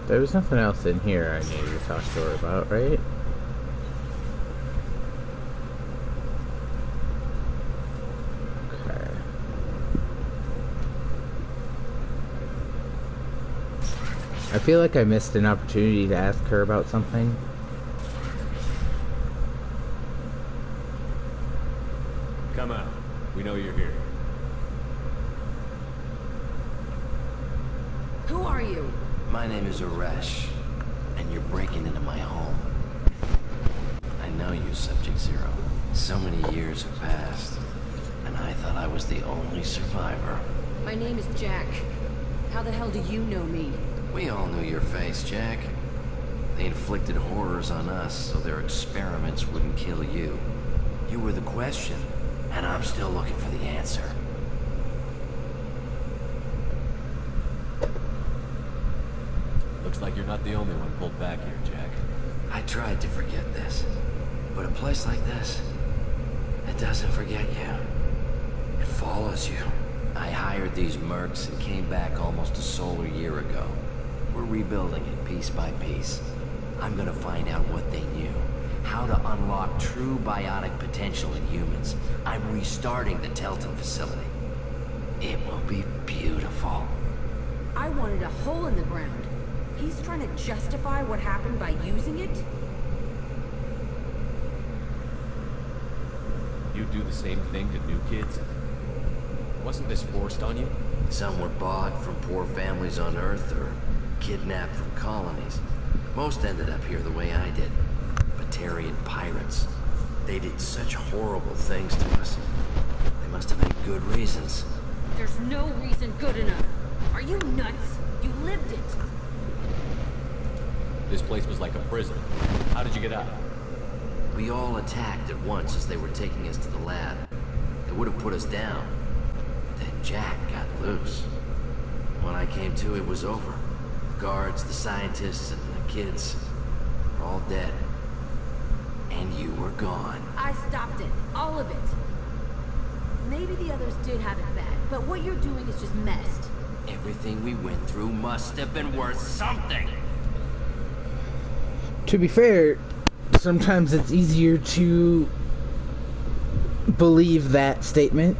There was nothing else in here I needed to talk to her about, right? Okay. I feel like I missed an opportunity to ask her about something. Come out. We know you're here. Who are you? My name is Arash, and you're breaking into my home. I know you, Subject Zero. So many years have passed, and I thought I was the only survivor. My name is Jack. How the hell do you know me? We all knew your face, Jack. They inflicted horrors on us so their experiments wouldn't kill you. You were the question, and I'm still looking for the answer. Looks like you're not the only one pulled back here, Jack. I tried to forget this, but a place like this, it doesn't forget you. It follows you. I hired these mercs and came back almost a solar year ago. We're rebuilding it piece by piece. I'm gonna find out what they knew. How to unlock true bionic potential in humans. I'm restarting the Telton facility. It will be beautiful. I wanted a hole in the ground. He's trying to justify what happened by using it? You do the same thing to new kids? Wasn't this forced on you? Some were bought from poor families on Earth or kidnapped from colonies. Most ended up here the way I did. Batarian pirates. They did such horrible things to us. They must have had good reasons. There's no reason good enough. Are you nuts? You lived it. This place was like a prison. How did you get out? We all attacked at once as they were taking us to the lab. They would have put us down. But then Jack got loose. When I came to, it was over. The guards, the scientists, and the kids were all dead. And you were gone. I stopped it. All of it. Maybe the others did have it bad, but what you're doing is just messed. Everything we went through must have been worth something. To be fair, sometimes it's easier to believe that statement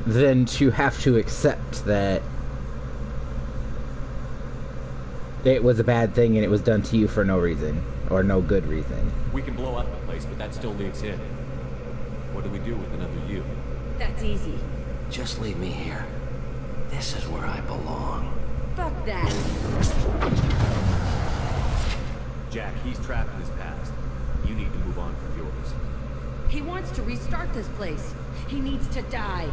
than to have to accept that it was a bad thing and it was done to you for no reason, or no good reason. We can blow up the place, but that still leaves him. What do we do with another you? That's easy. Just leave me here. This is where I belong. Fuck that. Jack, he's trapped in his past. You need to move on from yours. He wants to restart this place. He needs to die.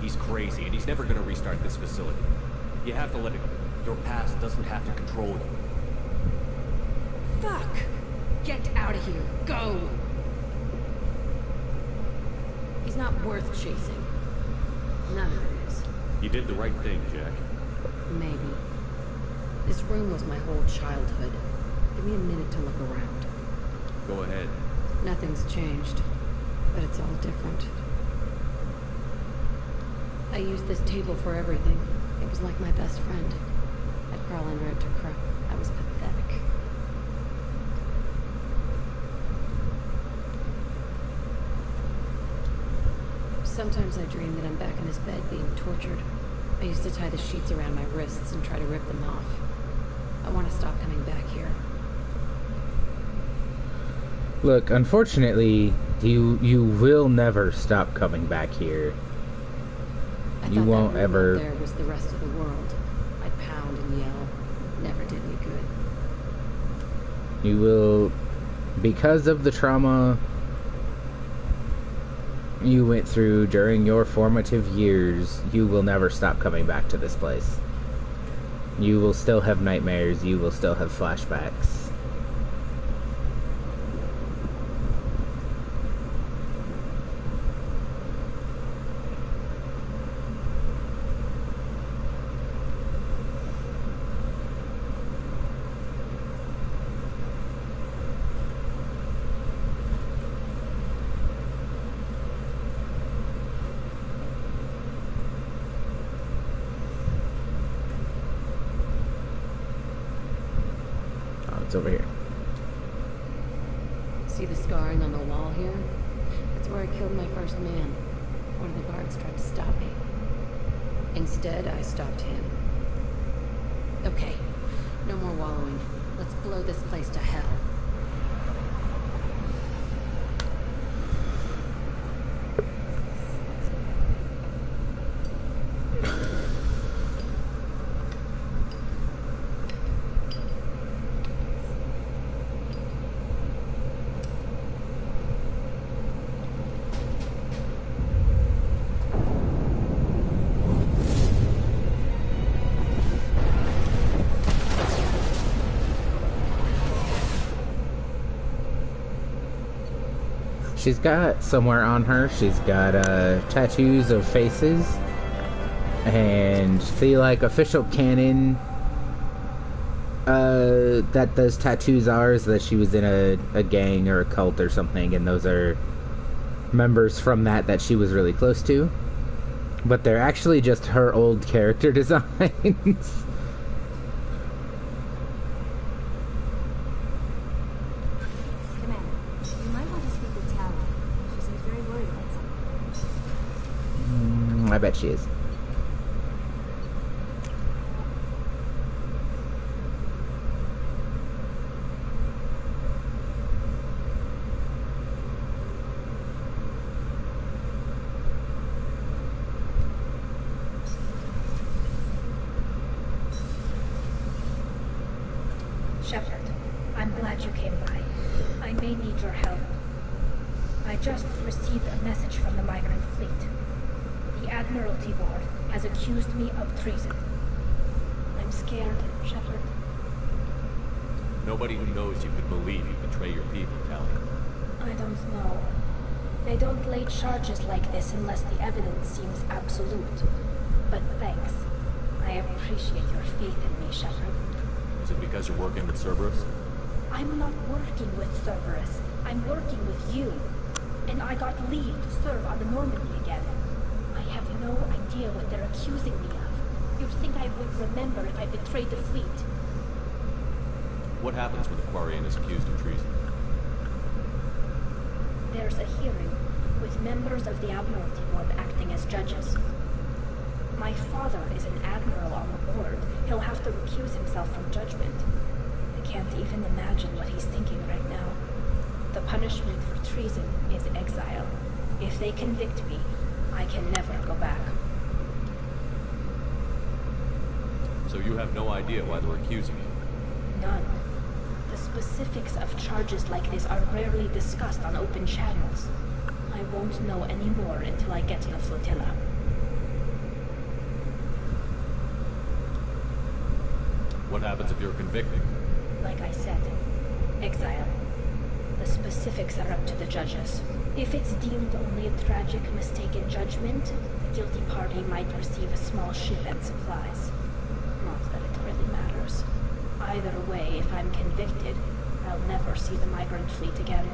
He's crazy, and he's never gonna restart this facility. You have to let it go. Your past doesn't have to control you. Fuck! Get out of here. Go! He's not worth chasing. None of it is. You did the right thing, Jack. Maybe. This room was my whole childhood. Give me a minute to look around. Go ahead. Nothing's changed, but it's all different. I used this table for everything. It was like my best friend. I'd crawl under it to cry. I was pathetic. Sometimes I dream that I'm back in this bed being tortured. I used to tie the sheets around my wrists and try to rip them off. I want to stop coming back here. Look, unfortunately, you will never stop coming back here. You won't ever. There was the rest of the world. I'd pound and yell. Never did me good. You will, because of the trauma you went through during your formative years, you will never stop coming back to this place. You will still have nightmares. You will still have flashbacks. It's over here. See the scarring on the wall here? That's where I killed my first man. One of the guards tried to stop me. Instead, I stopped him. Okay, no more wallowing. Let's blow this place to hell. She's got somewhere on her, she's got tattoos of faces, and see, like, official canon that those tattoos are is that she was in a gang or a cult or something, and those are members from that she was really close to, but they're actually just her old character designs. I bet she is. Shepard, I'm glad you came by. I may need your help. I just received a message from the migrant fleet. The Admiralty Board has accused me of treason. I'm scared, Shepard. Nobody who knows you could believe you betray your people, Tali. I don't know. They don't lay charges like this unless the evidence seems absolute. But thanks. I appreciate your faith in me, Shepard. Is it because you're working with Cerberus? I'm not working with Cerberus. I'm working with you. And I got leave to serve on the Normandy again. I have no idea what they're accusing me of. You'd think I would remember if I betrayed the fleet. What happens when the Quarian is accused of treason? There's a hearing, with members of the Admiralty Board acting as judges. My father is an admiral on the board. He'll have to recuse himself from judgment. I can't even imagine what he's thinking right now. The punishment for treason is exile. If they convict me, I can never go back. So you have no idea why they're accusing you? None. The specifics of charges like this are rarely discussed on open channels. I won't know any more until I get to the flotilla. What happens if you're convicted? Like I said, exile. The specifics are up to the judges. If it's deemed only a tragic mistake in judgment, the guilty party might receive a small ship and supplies. Not that it really matters. Either way, if I'm convicted, I'll never see the migrant fleet again.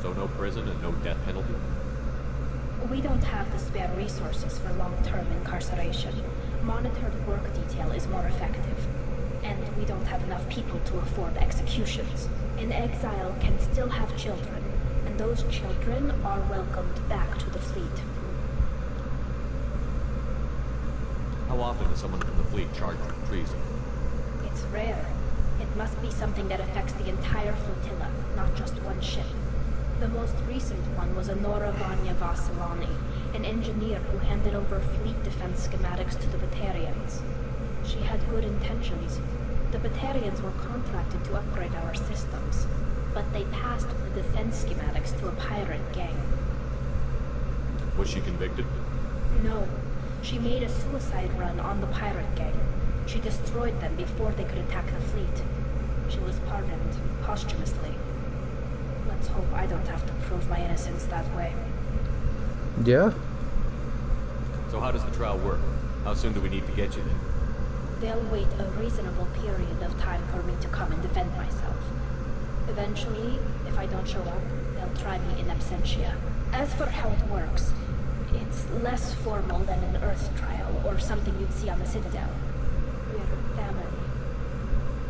So no prison and no death penalty? We don't have the spare resources for long-term incarceration. Monitored work detail is more effective. And we don't have enough people to afford executions. An exile can still have children, and those children are welcomed back to the fleet. How often is someone from the fleet charged with treason? It's rare. It must be something that affects the entire flotilla, not just one ship. The most recent one was Anora Vanya Vasilani, an engineer who handed over fleet defense schematics to the Batarians. She had good intentions. The Batarians were contracted to upgrade our systems, but they passed the defense schematics to a pirate gang. Was she convicted? No. She made a suicide run on the pirate gang. She destroyed them before they could attack the fleet. She was pardoned posthumously. Let's hope I don't have to prove my innocence that way. Yeah? So how does the trial work? How soon do we need to get you there? They'll wait a reasonable period of time for me to come and defend myself. Eventually, if I don't show up, they'll try me in absentia. As for how it works, it's less formal than an Earth trial or something you'd see on the Citadel. We're family.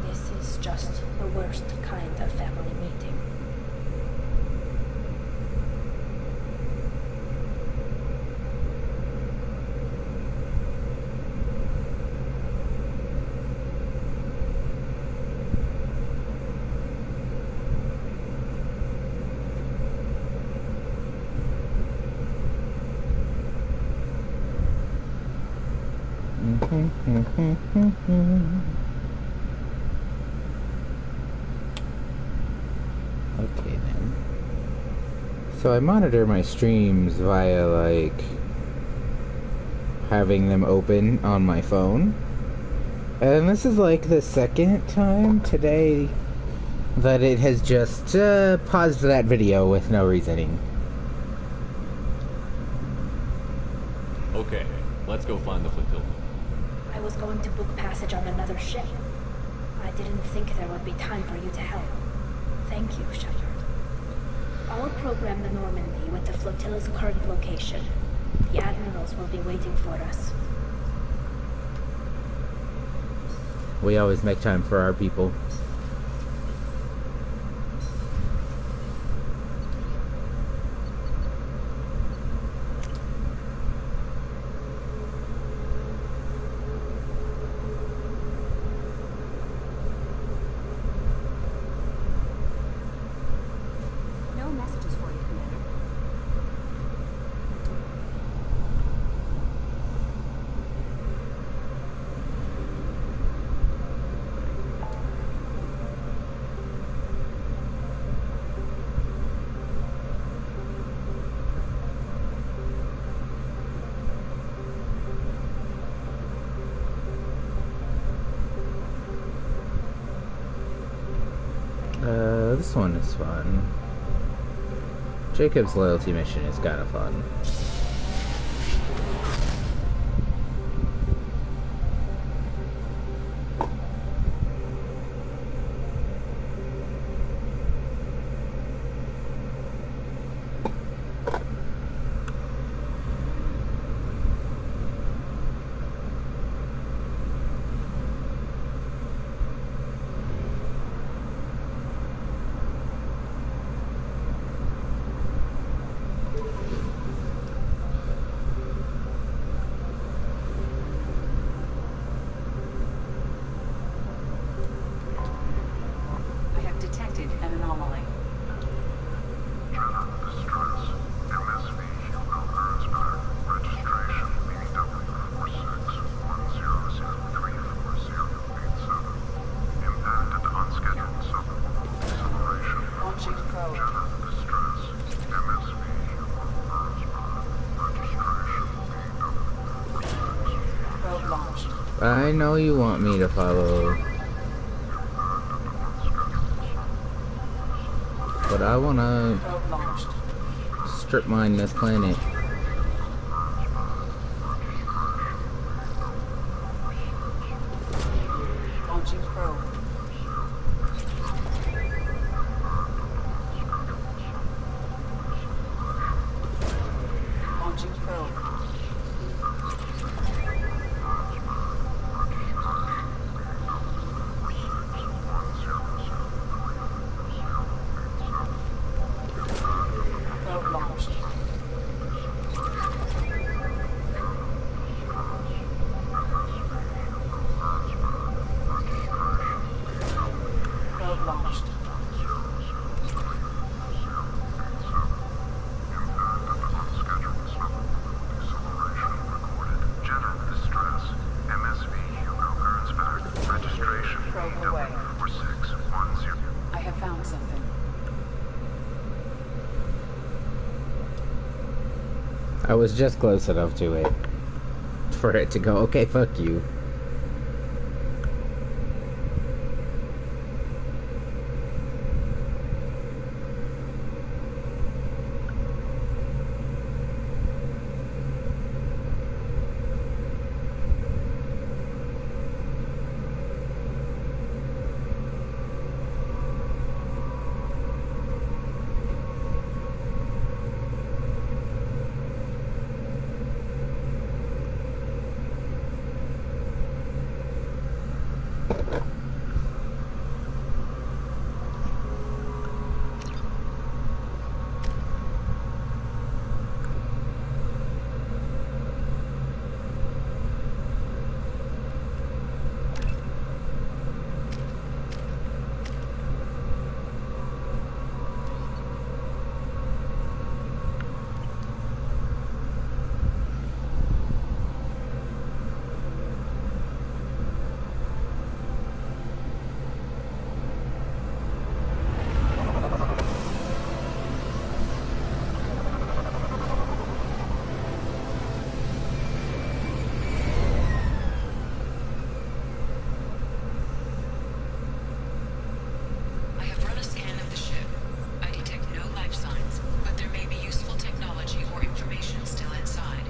This is just the worst kind of family meeting. Okay then. So I monitor my streams via like having them open on my phone. And this is like the second time today that it has just paused that video with no reasoning. Okay, let's go find the flotilla. I was going to book passage on another ship. I didn't think there would be time for you to help. Thank you, Shepard. I'll program the Normandy with the flotilla's current location. The admirals will be waiting for us. We always make time for our people. No messages for you, Commander. This one is fun. Jacob's loyalty mission is kind of fun. I know you want me to follow. But I wanna strip mine this planet. Launching probe. Launching probe. Probe launched. Probe launched. General distress. MSV Hugo Gernsback. Registration. Probe away. 4610. I have found something. I was just close enough to it for it to go, okay, fuck you. I have run a scan of the ship. I detect no life signs, but there may be useful technology or information still inside.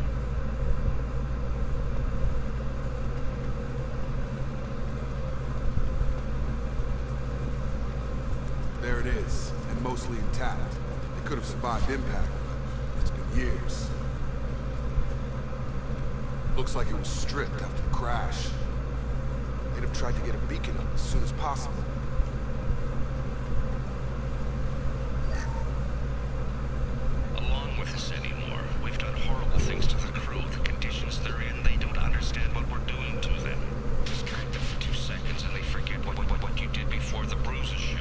There it is, and mostly intact. It could have survived impact. It's been years. Looks like it was stripped after the crash. They'd have tried to get a beacon up as soon as possible. Along with this anymore, we've done horrible things to the crew. The conditions they're in, they don't understand what we're doing to them. Distract them for 2 seconds and they forget what you did before the bruises show.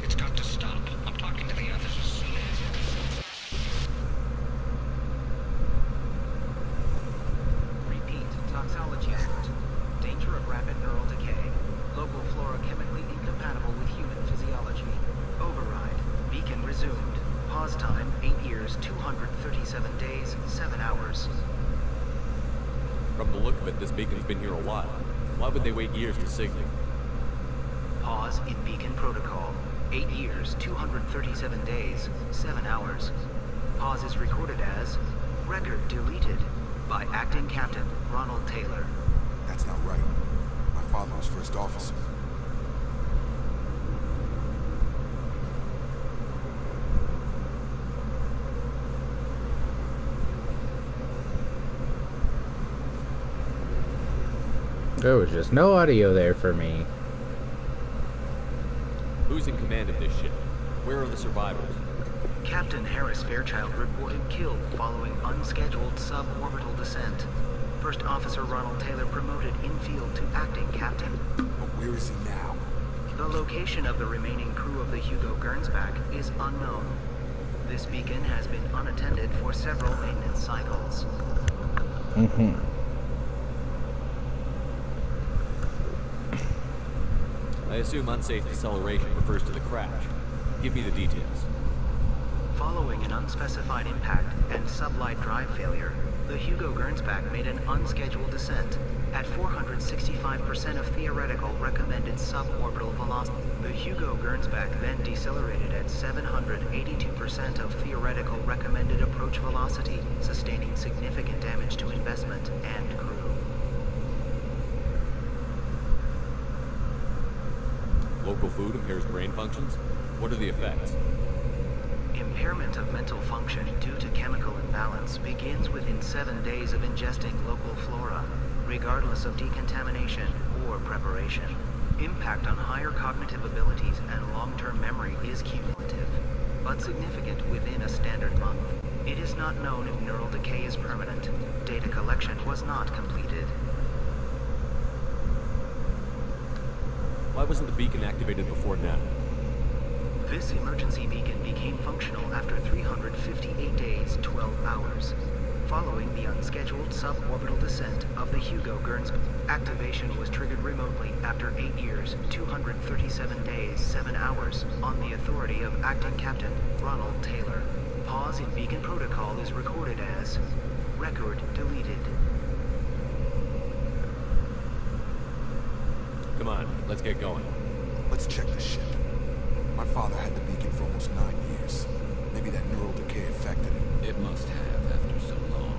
It's got to stop. I'm talking to the others as soon as... Repeat, toxology alert. Danger of rapid neural decay. Local flora chemically incompatible with human physiology. Override. Beacon resumed. Pause time, 8 years, 237 days, 7 hours. From the look of it, this beacon's been here a while. Why would they wait years to signal? Pause in beacon protocol. 8 years, 237 days, 7 hours. Pause is recorded as record deleted by Acting Captain Ronald Taylor. That's not right. My father was first officer. There was just no audio there for me. Who's in command of this ship? Where are the survivors? Captain Harris Fairchild reported killed following unscheduled suborbital descent. First Officer Ronald Taylor promoted in-field to acting captain. But where is he now? The location of the remaining crew of the Hugo Gernsback is unknown. This beacon has been unattended for several maintenance cycles. I assume unsafe deceleration refers to the crash. Give me the details. Following an unspecified impact and sublight drive failure, the Hugo Gernsback made an unscheduled descent at 465% of theoretical recommended suborbital velocity. The Hugo Gernsback then decelerated at 782% of theoretical recommended approach velocity, sustaining significant damage to investment and crew. Local food impairs brain functions? What are the effects? Impairment of mental function due to chemical imbalance begins within 7 days of ingesting local flora, regardless of decontamination or preparation. Impact on higher cognitive abilities and long-term memory is cumulative, but significant within a standard month. It is not known if neural decay is permanent. Data collection was not completed. Why wasn't the beacon activated before now? This emergency beacon became functional after 358 days, 12 hours, following the unscheduled suborbital descent of the Hugo Gernsback. Activation was triggered remotely after 8 years, 237 days, 7 hours, on the authority of Acting Captain Ronald Taylor. Pause in beacon protocol is recorded as record deleted. Come on, let's get going. Let's check the ship. My father had the beacon for almost 9 years. Maybe that neural decay affected it. It must have after so long.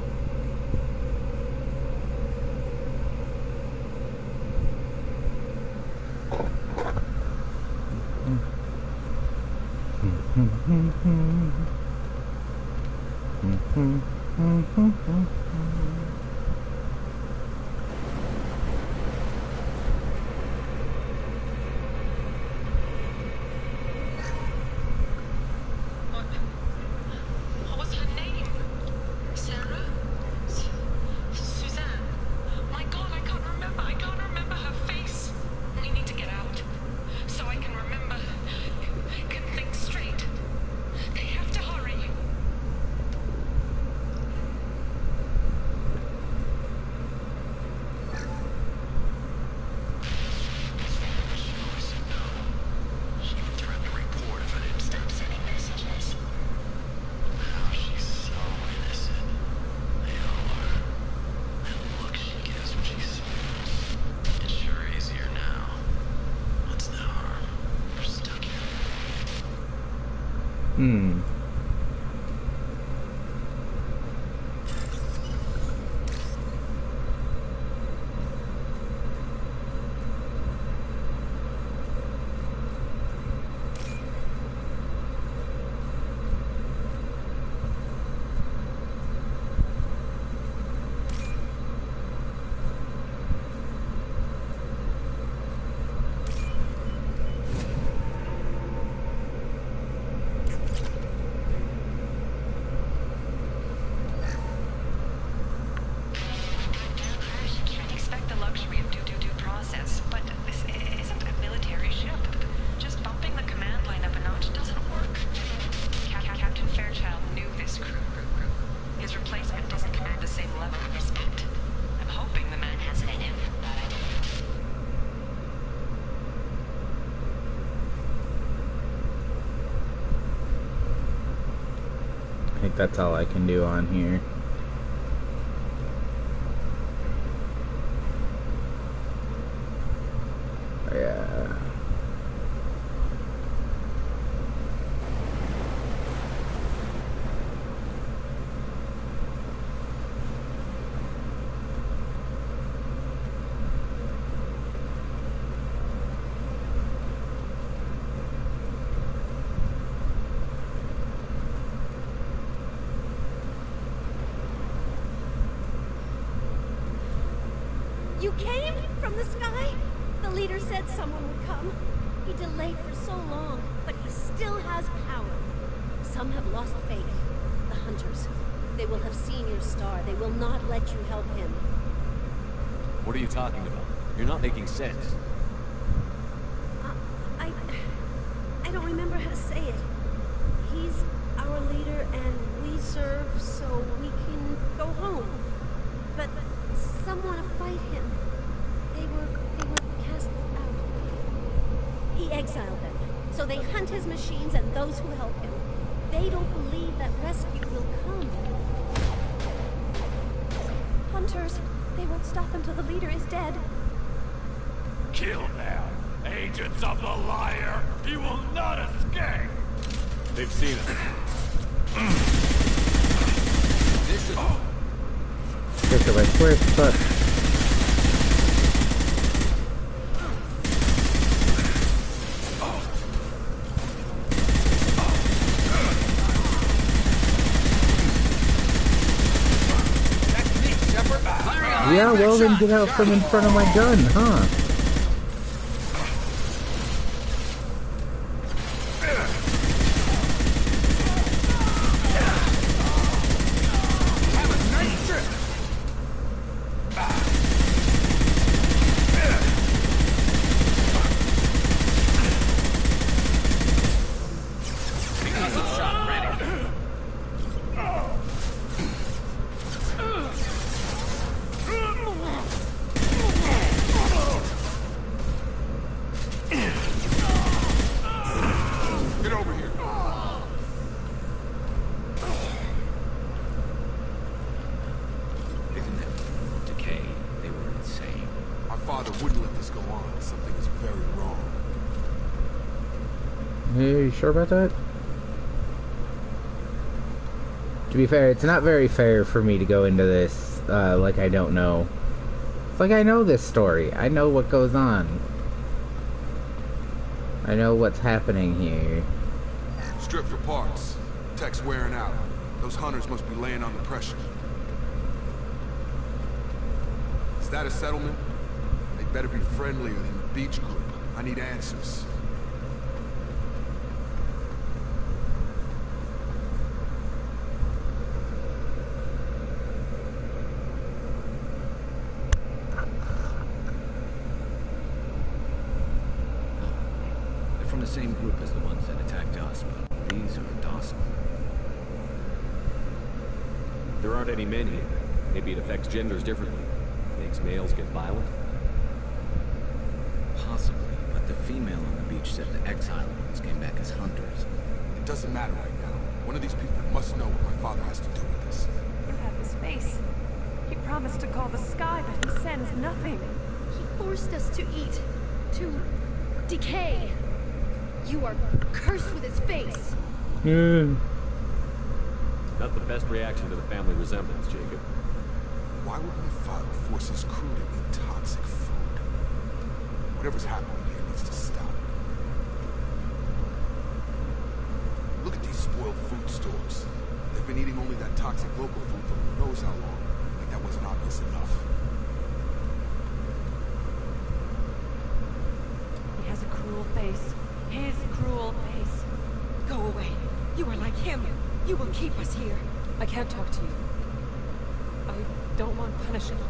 What was her name? Sarah? Suzanne? My God, I can't remember. I can't remember her face. We need to get out. So I can remember. Can think straight. They have to hurry. She even threatened to report if I didn't stop sending messages. Now she's so innocent. They all are. That look she gives when she smiles. It's sure easier now. What's the harm? We're stuck here. Can't expect the luxury of due process, but this isn't a military ship. Just bumping the command line up a notch doesn't work. Captain Fairchild knew this crew. His replacement doesn't command the same level of respect. I'm hoping the man has it in him. I think that's all I can do on here. Yeah. You came from the sky? The leader said someone would come. He delayed for so long, but he still has power. Some have lost faith. The hunters. They will have seen your star. They will not let you help him. What are you talking about? You're not making sense. I don't remember how to say it. He's our leader and we serve so we can go home. But some want to fight him. They were cast out. He exiled them. So they hunt his machines and those who help him. They don't believe that rescue will come. hunters. They won't stop until the leader is dead. Kill them! Agents of the liar! He will not escape! They've seen it. Jacob, I swear it's fuck. Yeah, well then get out from in front of my gun, huh? Sure about that? To be fair, it's not very fair for me to go into this like I don't know. It's like I know this story. I know what goes on. I know what's happening here. Strip for parts. Tech's wearing out. Those hunters must be laying under pressure. Is that a settlement? They better be friendlier than the beach group. I need answers. From the same group as the ones that attacked us, but these are docile. There aren't any men here. Maybe it affects genders differently. Makes males get violent? Possibly, but the female on the beach said the exiled ones came back as hunters. It doesn't matter right now. One of these people must know what my father has to do with this. You have his face. He promised to call the sky, but he sends nothing. He forced us to eat. To decay. You are cursed with his face. Not the best reaction to the family resemblance, Jacob. Why would my father force his crew to eat toxic food? Whatever's happening here needs to stop. Look at these spoiled food stores. They've been eating only that toxic local food for who knows how long. Like that wasn't obvious enough. He has a cruel face. His cruel face. Go away. You are like him. You will keep us here. I can't talk to you. I don't want punishment.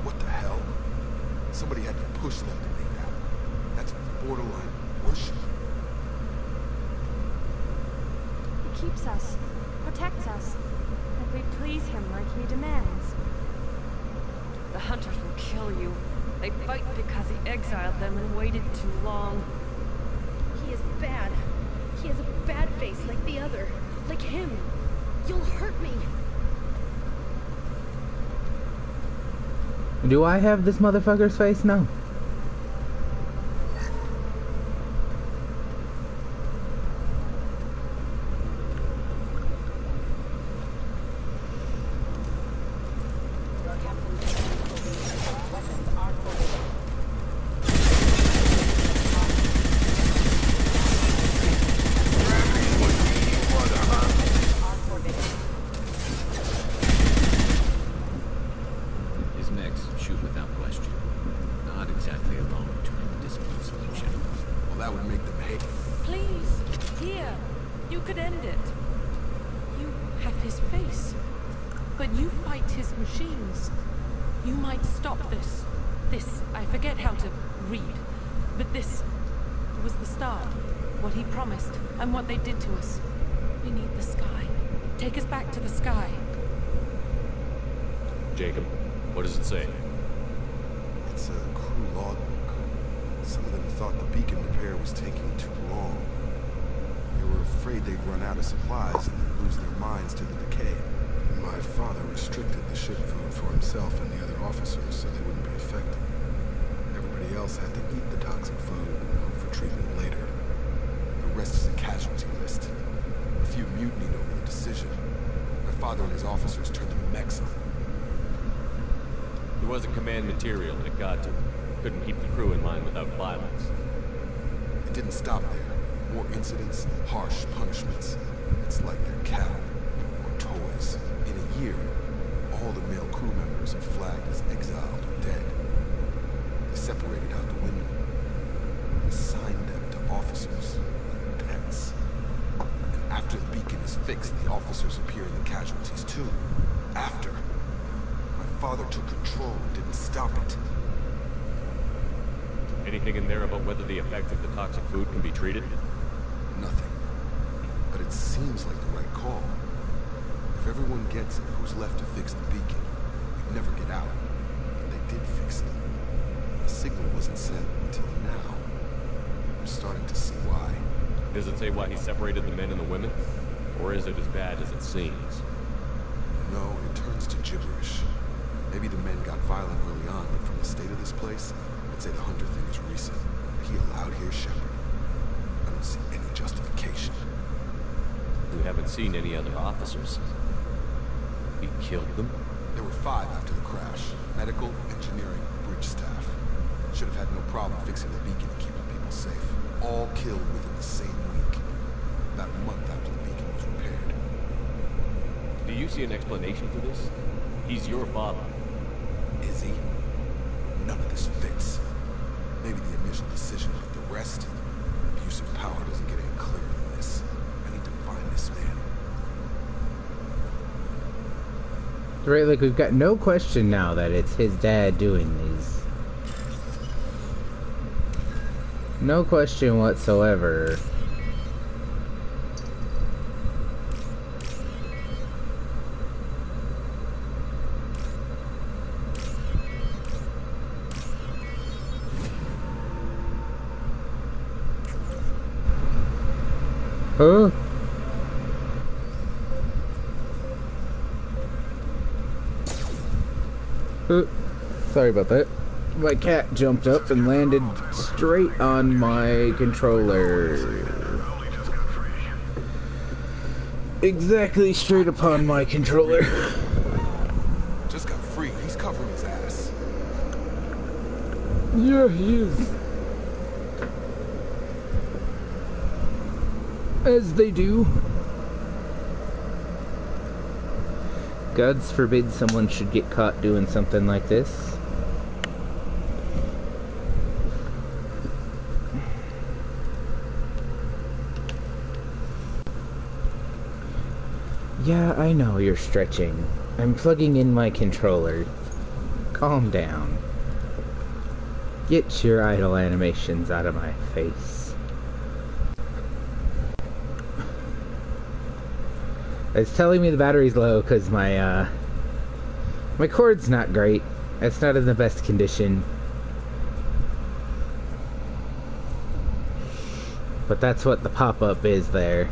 What the hell? Somebody had to push them to make that. That's borderline worship. He keeps us, protects us, and we please him like he demands. The hunters will kill you. They fight because he exiled them and waited too long. He is bad. He has a bad face like the other. Like him. You'll hurt me. Do I have this motherfucker's face? No. Jacob, what does it say? It's a crew logbook. Some of them thought the beacon repair was taking too long. They were were afraid they'd run out of supplies and then lose their minds to the decay. My father restricted the ship food for himself and the other officers so they wouldn't be affected. Everybody else had to eat the toxic food and hope for treatment later. The rest is a casualty list. A few mutinied over the decision. My father and his officers turned the mechs on. It wasn't command material and it got to him. Couldn't keep the crew in line without violence. It didn't stop there. More incidents, harsh punishments. It's like they're cattle or toys. In a year, all the male crew members are flagged as exiled or dead. They separated out the women. Assigned them to officers like pets. And after the beacon is fixed, the officers appear in the casualties too. After. My father took control and didn't stop it. Anything in there about whether the effect of the toxic food can be treated? Nothing. But it seems like the right call. If everyone gets it, who's left to fix the beacon? We'd never get out. And they did fix it. The signal wasn't sent until now. I'm starting to see why. Does it say why he separated the men and the women? Or is it as bad as it seems? No, it turns to gibberish. Maybe the men got violent early on, but from the state of this place, I'd say the Hunter thing is recent. He allowed here Shepard. I don't see any justification. We haven't seen any other officers. He killed them? There were 5 after the crash. Medical, engineering, bridge staff. Should have had no problem fixing the beacon and keeping people safe. All killed within the same week. About a month after the beacon was repaired. Do you see an explanation for this? He's your father. Is he? None of this fits. Maybe the initial decision, but the rest? Abuse of power doesn't get any clearer than this. I need to find this man. Right, like we've got no question now that it's his dad doing these. No question whatsoever. Huh? Sorry about that. My cat jumped up and landed straight on my controller. Exactly straight upon my controller. Just got free. He's covering his ass. Yeah, he is. As they do. Gods forbid someone should get caught doing something like this. Yeah, I know you're stretching. I'm plugging in my controller. Calm down. Get your idle animations out of my face. It's telling me the battery's low because my cord's not great. It's not in the best condition. But that's what the pop-up is there.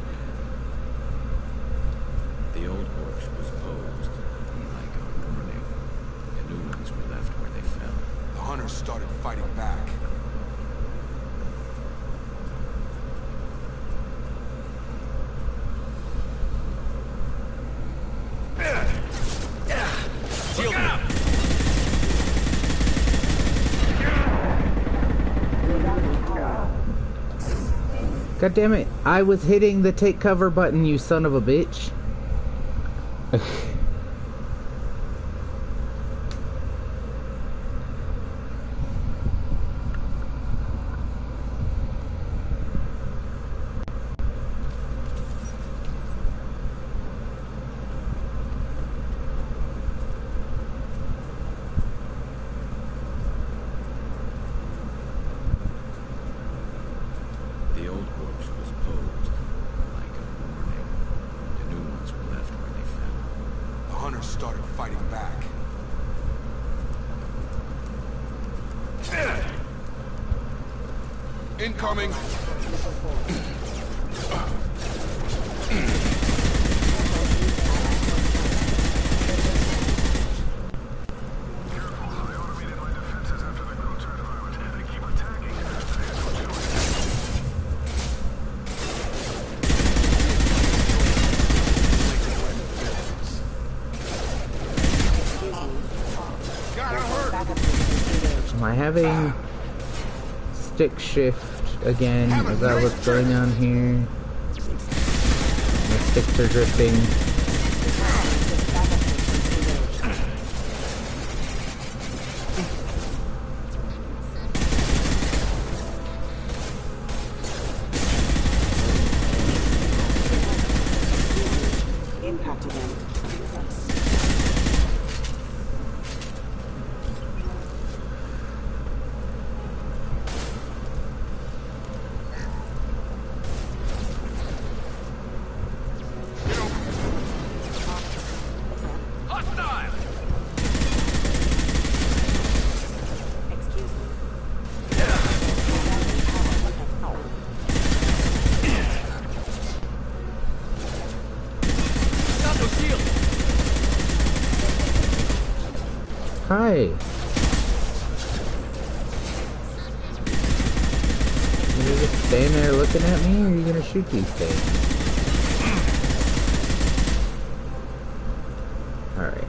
The old corpse was posed like a warning. The new ones were left where they fell. The hunters started fighting back. God damn it, I was hitting the take cover button, you son of a bitch. Incoming! Am I having stick shift again? Is that what's going on here? My sticks are drifting. Impact event. Hi. You just staying there looking at me, or are you gonna shoot these things? Alright.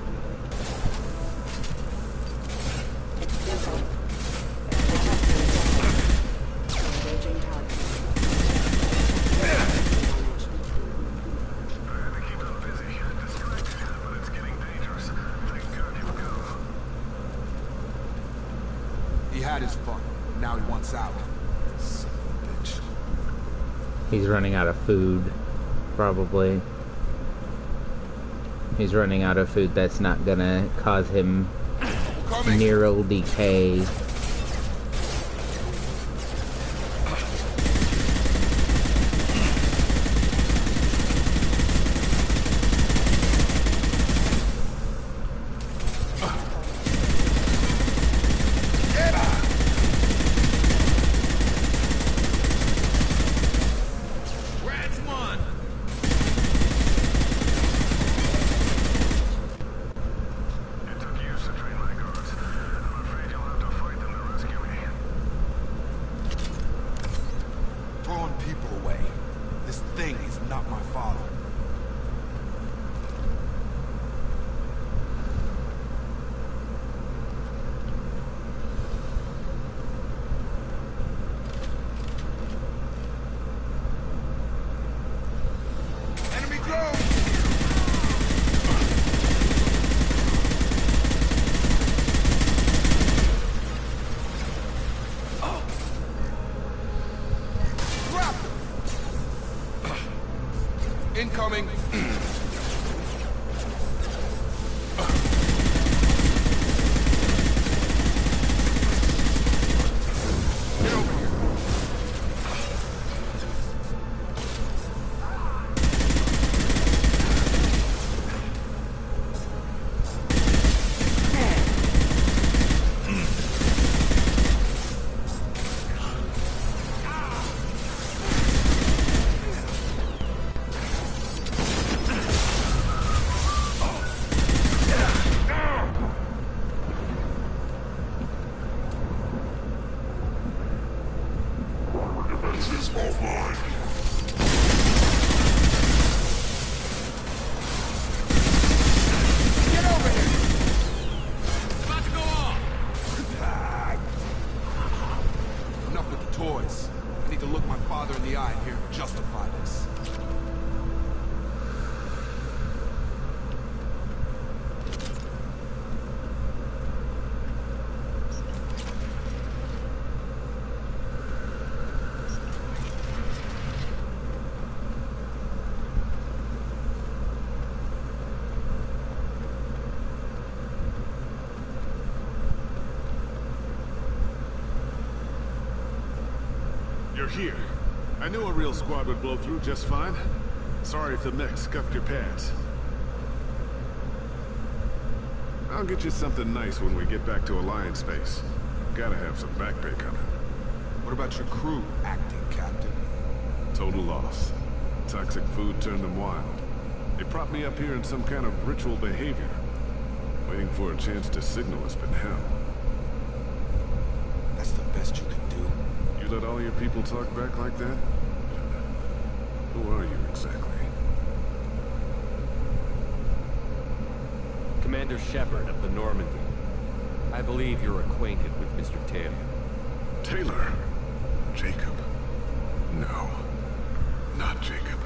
He had his fun. Now he wants out. Son of a bitch. He's running out of food, probably. He's running out of food that's not gonna cause him neural decay. Throwing people away. This thing is not my father. Enemy drone! Incoming. Get over here. Defenses offline. Get over here. About to go off. Enough with the toys. I need to look my father in the eye here and justify this. You're here. I knew a real squad would blow through just fine. Sorry if the mech scuffed your pants. I'll get you something nice when we get back to Alliance Base. Gotta have some back pay coming. What about your crew, acting captain? Total loss. toxic food turned them wild. They propped me up here in some kind of ritual behavior. Waiting for a chance to signal has been hell. That's the best you can do? You let all your people talk back like that? Who are you exactly? Commander Shepard of the Normandy. I believe you're acquainted with Mr. Taylor. Taylor? Jacob? No. Not Jacob.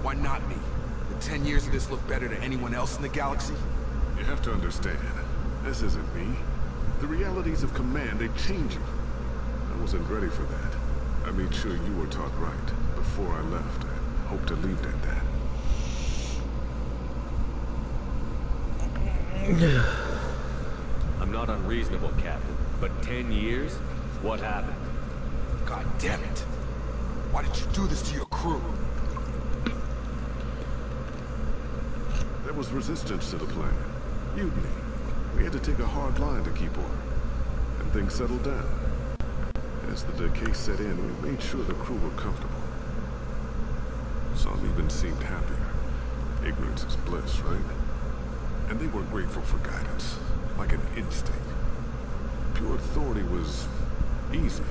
Why not me? Would 10 years of this look better to anyone else in the galaxy? You have to understand, this isn't me. The realities of command, they change you. I wasn't ready for that. I made sure you were taught right before I left. I hope to leave it at that. I'm not unreasonable, Captain, but 10 years? What happened? God damn it. Why did you do this to your crew? There was resistance to the plan. Mutiny. We had to take a hard line to keep order. And things settled down. As the decay set in, we made sure the crew were comfortable. Some even seemed happier. Ignorance is bliss, right? And they were grateful for guidance, like an instinct. Pure authority was easy,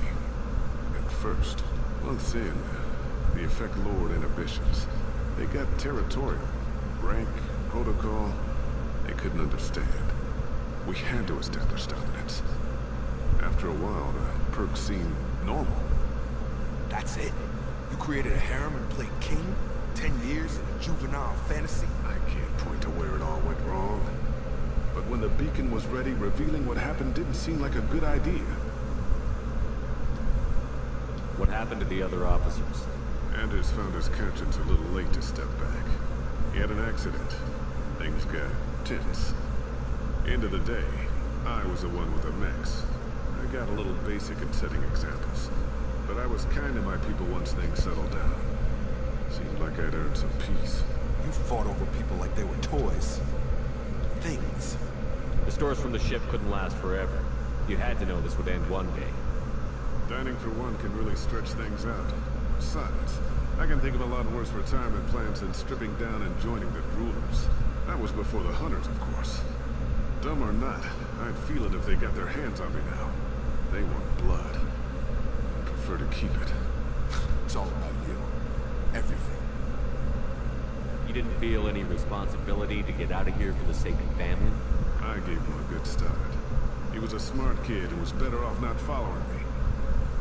at first. Months in, the effect lowered inhibitions. They got territorial. Rank, protocol, they couldn't understand. We had to establish dominance. After a while, the perks seemed normal. That's it? You created a harem and played king? 10 years in a juvenile fantasy? I can't point to where it all went wrong. But when the beacon was ready, revealing what happened didn't seem like a good idea. What happened to the other officers? Anders found his conscience a little late to step back. He had an accident. Things got tense. End of the day, I was the one with the mechs. I got a little basic at setting examples. But I was kind to my people once things settled down. Seemed like I'd earned some peace. You fought over people like they were toys. Things. The stores from the ship couldn't last forever. You had to know this would end one day. Dining for one can really stretch things out. Besides, I can think of a lot worse retirement plans than stripping down and joining the rulers. That was before the hunters, of course. Dumb or not, I'd feel it if they got their hands on me now. They want blood. I'd prefer to keep it. It's all about you. Everything. You didn't feel any responsibility to get out of here for the sake of family? I gave him a good start. He was a smart kid and was better off not following me.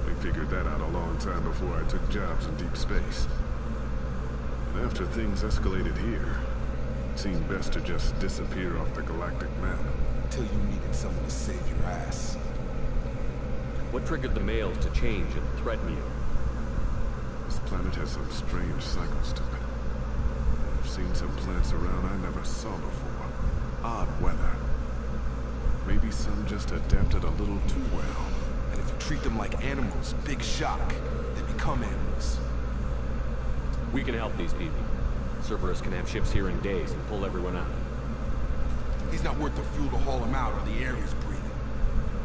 We figured that out a long time before I took jobs in deep space. And after things escalated here, it seemed best to just disappear off the galactic map. Till you needed someone to save your ass. What triggered the males to change and threaten you? This planet has some strange cycles to it. I've seen some plants around I never saw before. Odd weather. Maybe some just adapted a little too well. And if you treat them like animals, big shock, they become animals. We can help these people. Cerberus can have ships here in days and pull everyone out. He's not worth the fuel to haul him out or the air he's breathing.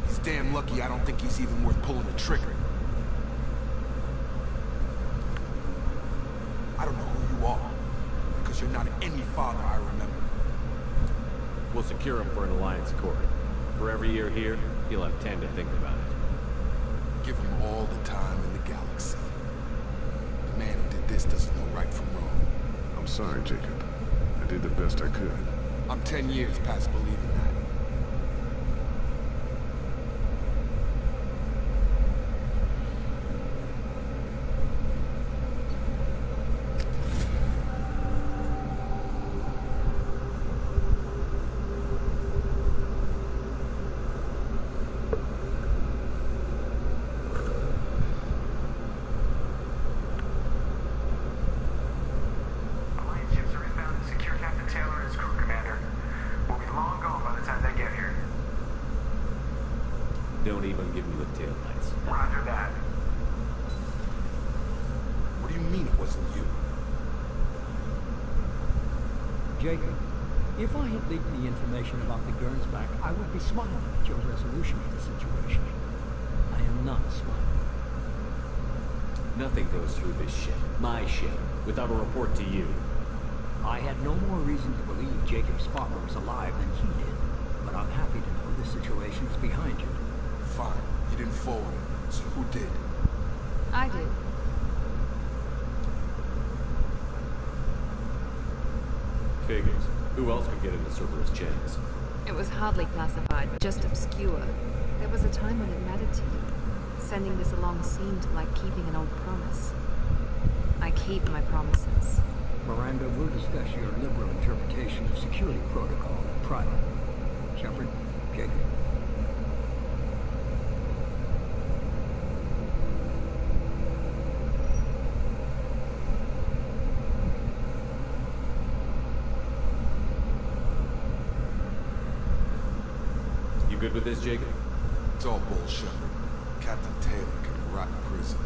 He's damn lucky I don't think he's even worth pulling the trigger. I don't know who you are, because you're not any father I remember. We'll secure him for an Alliance Accord. For every year here, he'll have 10 to think about it. Give him all the time in the galaxy. The man who did this doesn't know right from wrong. I'm sorry, Jacob. I did the best I could. I'm 10 years past believing that. Don't even give me the taillights. Roger that. What do you mean it wasn't you? Jacob, if I had leaked the information about the Gernsback, I would be smiling at your resolution of the situation. I am not smiling. Nothing goes through this ship, my ship, without a report to you. I had no more reason to believe Jacob's father was alive than he did, but I'm happy to know the situation is behind you. Fine. You didn't forward it, so who did? I did. Figures. Who else could get into Cerberus channels? It was hardly classified, just obscure. There was a time when it mattered to you. Sending this along seemed like keeping an old promise. I keep my promises. Miranda, we'll discuss your liberal interpretation of security protocol in private. Shepard, Jacob. You good with this, Jacob? It's all bullshit. Captain Taylor can rot in prison.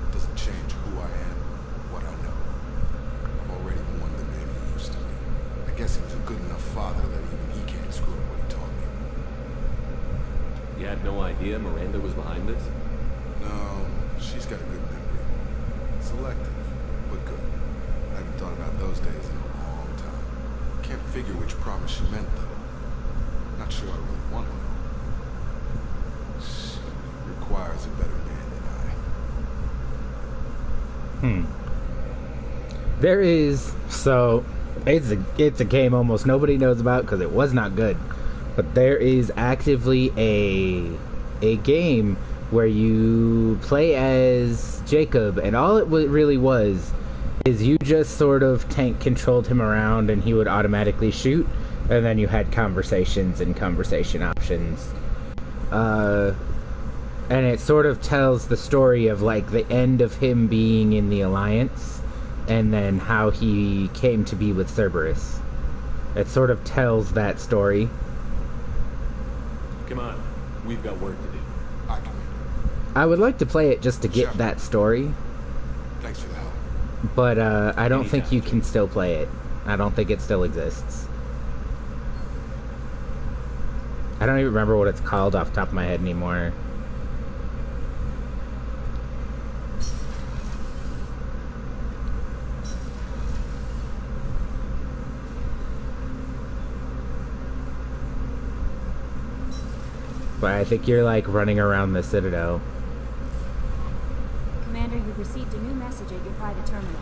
It doesn't change who I am, what I know. I'm already more than the man he used to be. I guess he was a good enough father that even he can't screw up what he taught me. You had no idea Miranda was behind this? No, she's got a good memory. Selective, but good. I haven't thought about those days in a long time. Can't figure which promise she meant, though. Not sure I really want to know. She requires a better man than I. There is, so it's a game almost nobody knows about because it was not good, but there is actively a game where you play as Jacob, and all it really was is you just sort of tank controlled him around and he would automatically shoot, and then you had conversations and conversation options. And it sort of tells the story of like the end of him being in the Alliance and then how he came to be with Cerberus. It sort of tells that story. Come on, we've got work to do. I would like to play it just to get that story. Thanks for the help. But I don't think you can still play it. I don't think it still exists. I don't even remember what it's called off the top of my head anymore. But I think you're like running around the Citadel. Commander, you've received a new message at your private terminal.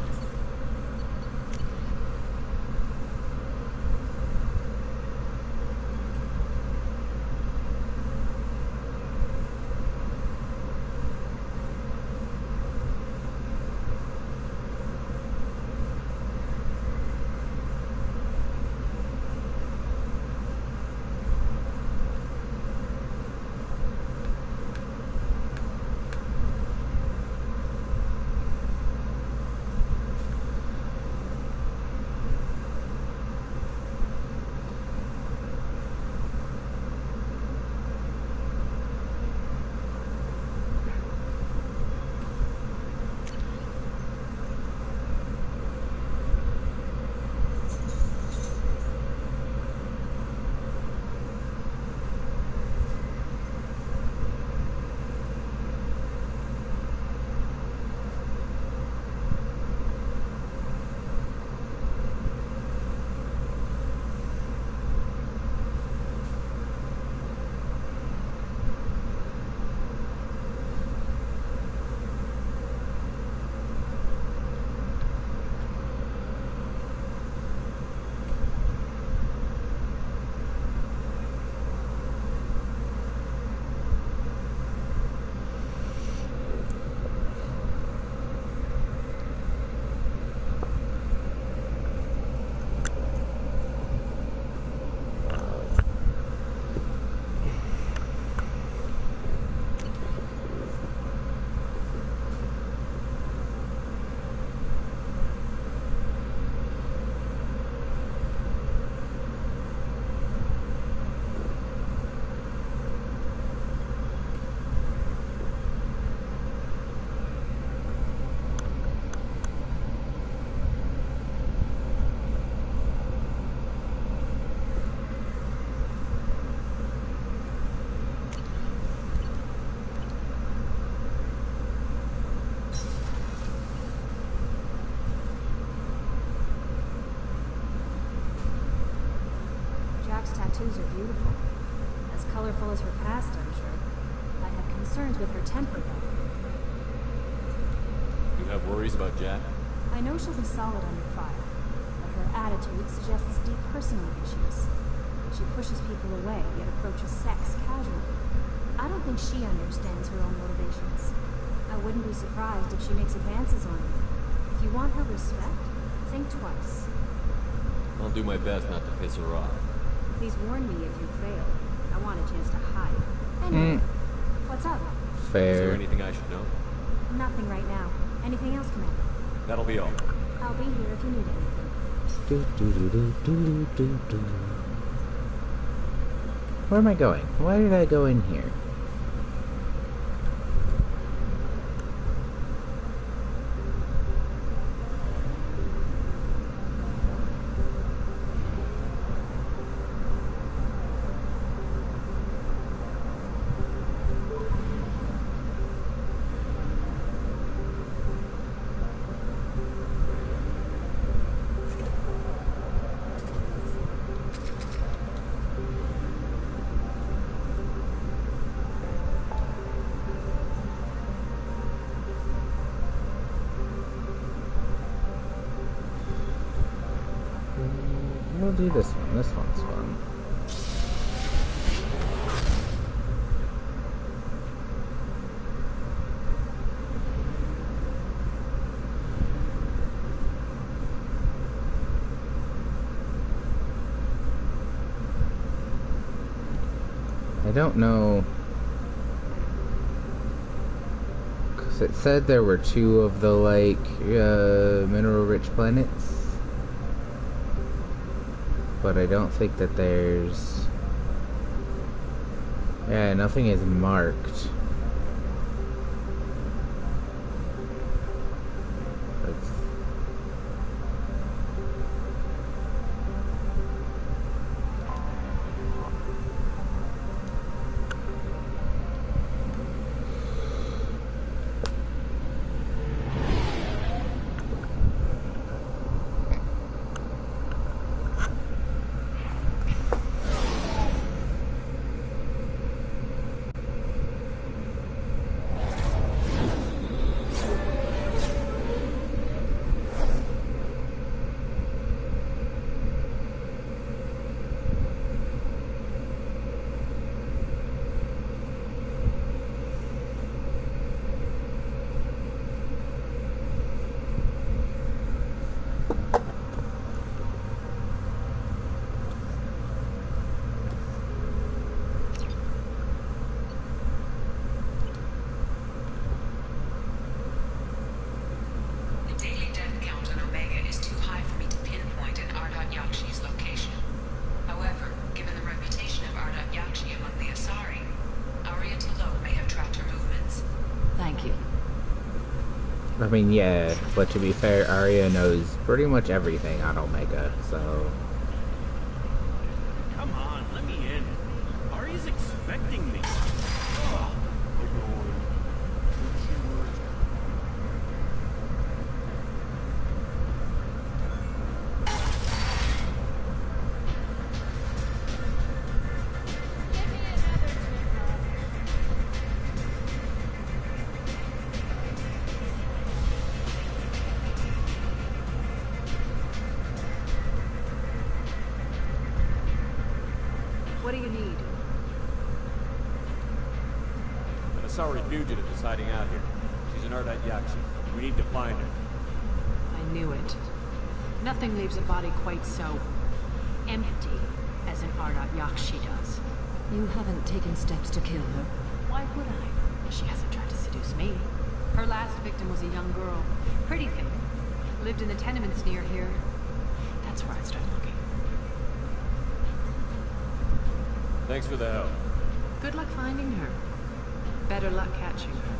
tattoos are beautiful. As colorful as her past, I'm sure. I have concerns with her temper, though. You have worries about Jack? I know she'll be solid under fire, but her attitude suggests deep personal issues. She pushes people away, yet approaches sex casually. I don't think she understands her own motivations. I wouldn't be surprised if she makes advances on you. If you want her respect, think twice. I'll do my best not to piss her off. Please warn me if you fail. I want a chance to hide. Anyway, what's up? Is there anything I should know? Nothing right now. Anything else, Commander? That'll be all. I'll be here if you need anything. Where am I going? Why did I go in here? We'll do this one. This one's fun. I don't know, because it said there were 2 of the, like, mineral-rich planets. But I don't think that there's... Yeah, nothing is marked. I mean, yeah, but to be fair, Arya knows pretty much everything on Omega, so... Come on, let me in. Arya's expecting me. What do you need? An Asari fugitive is hiding out here. She's an Ardat Yakshi. We need to find her. I knew it. Nothing leaves a body quite so empty as an Ardat Yakshi does. You haven't taken steps to kill her. Why would I? She hasn't tried to seduce me. Her last victim was a young girl. Pretty thing. Lived in the tenements near here. That's where I'd start looking. Thanks for the help. Good luck finding her. Better luck catching her.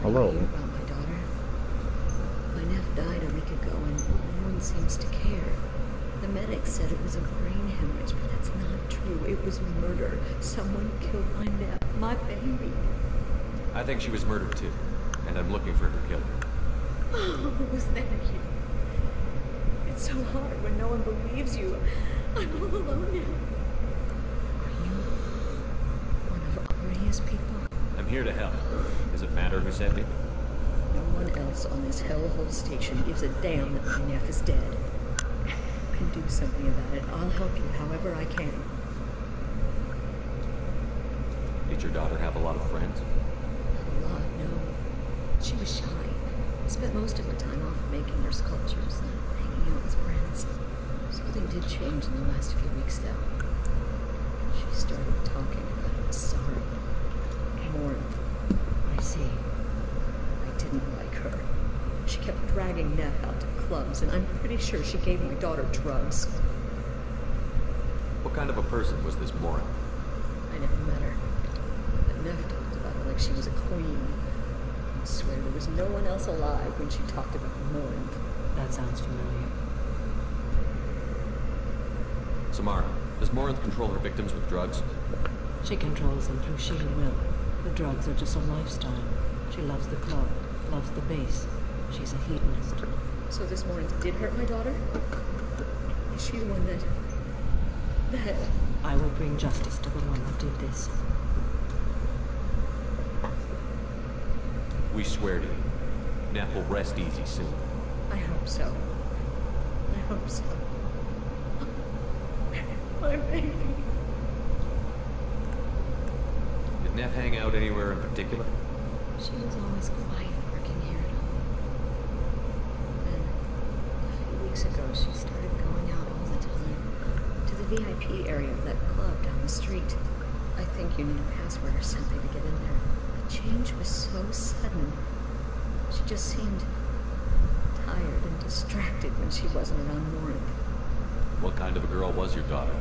Hello. About my daughter. My nephew died a week ago, and no one seems to care. The medics said it was a brain hemorrhage, but that's not true. It was murder. Someone killed my nephew, my baby. I think she was murdered too, and I'm looking for her killer. Oh, was that you? It's so hard when no one believes you. I'm all alone now. Are you one of Aria's people? I'm here to help. Does it matter who sent me? No one else on this hellhole station gives a damn that my nephew is dead. You can do something about it. I'll help you however I can. Did your daughter have a lot of friends? A lot, no. She was shy. Spent most of her time off making her sculptures and hanging out with friends. Something did change in the last few weeks, though. She started talking about sorry. Morinth. I see. I didn't like her. She kept dragging Neff out to clubs, and I'm pretty sure she gave my daughter drugs. What kind of a person was this Morinth? I never met her. But Neff talked about her like she was a queen. I swear there was no one else alive when she talked about Morinth. That sounds familiar. Samara, does Morinth control her victims with drugs? She controls them through sheer will. The drugs are just a lifestyle. She loves the club, loves the bass. She's a hedonist. So this Morinth did hurt my daughter? Is she the one that... I will bring justice to the one that did this. We swear to you. Neff will rest easy soon. I hope so. I hope so. My baby. Did Neff hang out anywhere in particular? She was always quiet working here at home. Then, a few weeks ago, she started going out all the time. To the VIP area of that club down the street. I think you need a password or something to get in there. The change was so sudden. She just seemed tired and distracted when she wasn't around Morinth. What kind of a girl was your daughter?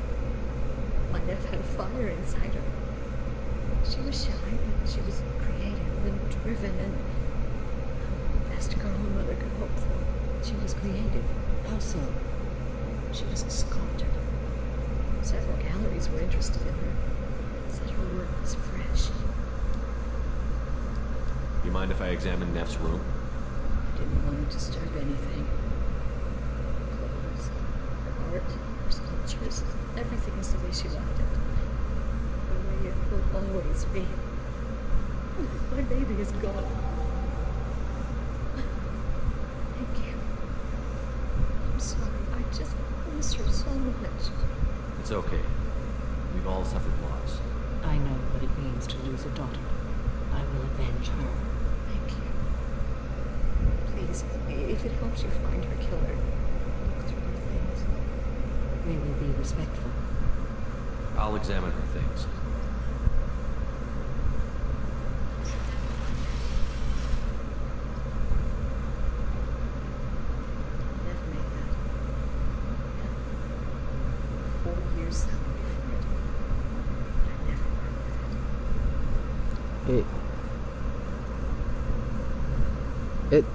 My nephew had fire inside her. She was shy, but she was creative and driven and the best girl a mother could hope for. She was creative. How so? She was a sculptor. Several galleries were interested in her. Said her work was fresh. You mind if I examine Neff's room? Didn't want to disturb anything. Clothes, her art, her sculptures, everything is the way she left it. The way it will always be. My baby is gone. Thank you. I'm sorry. I just miss her so much. It's okay. We've all suffered loss. I know what it means to lose a daughter. I will avenge her. Thank you. Please, if it helps you find her killer, look through her things. We will be respectful. I'll examine her things. Neff made that. 4 years salary for it. I never worked with it.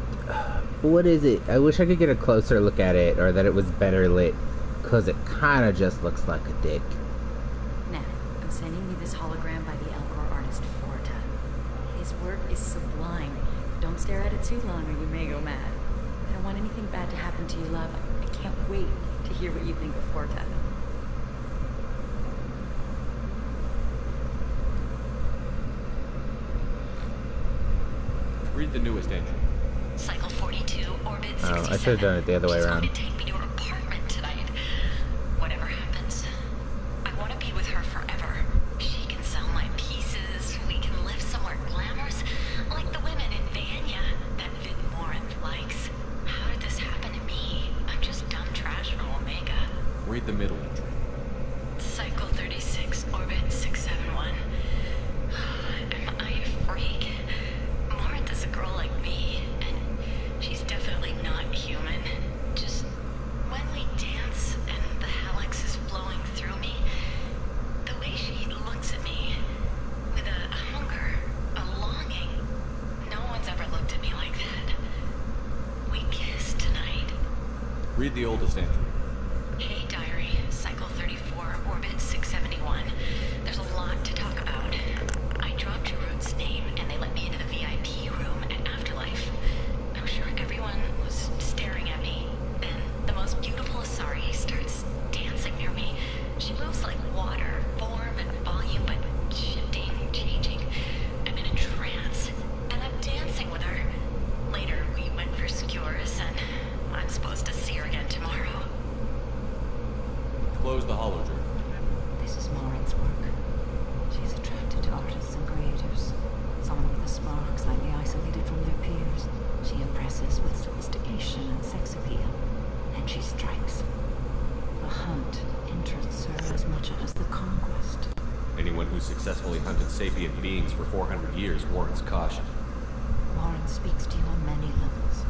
What is it? I wish I could get a closer look at it, or that it was better lit, because it kind of just looks like a dick. Neff, I'm sending you this hologram by the Elcor artist Forta. His work is sublime. Don't stare at it too long or you may go mad. I don't want anything bad to happen to you, love. I can't wait to hear what you think of Forta. Read the newest entry. Cycle 42, orbit 67. Oh, I should have done it the other way She's around. going to take me to her apartment tonight. Whatever happens, I want to be with her forever. She can sell my pieces. We can live somewhere glamorous, like the women in Vanya that Vid Morinth likes. How did this happen to me? I'm just dumb trash from Omega. Read the middle entry. Cycle 36, orbit 671. Am I a freak? Morinth is a girl like me, and she's definitely not human. Just when we dance and the helix is flowing through me, the way she looks at me with a hunger, a longing. No one's ever Read the oldest entry. Hey, Diary. Cycle 34, Orbit 671. There's a lot to talk about. I dropped Jarud's name, and they let me into the VIP room at Afterlife. I'm sure everyone was staring at me. Then the most beautiful Asari starts dancing near me. She moves like water, form and volume, but shifting, changing. I'm in a trance, and I'm dancing with her. Later, we went for skewers, and I'm supposed to see her again tomorrow. Close the hologram. This is Lauren's work. She's attracted to artists and creators. Someone with a spark, slightly isolated from their peers. She impresses with sophistication and sex appeal. And she strikes. The hunt interests her as much as the conquest. Anyone who's successfully hunted sapient beings for 400 years warrants caution. Lauren speaks to you on many levels.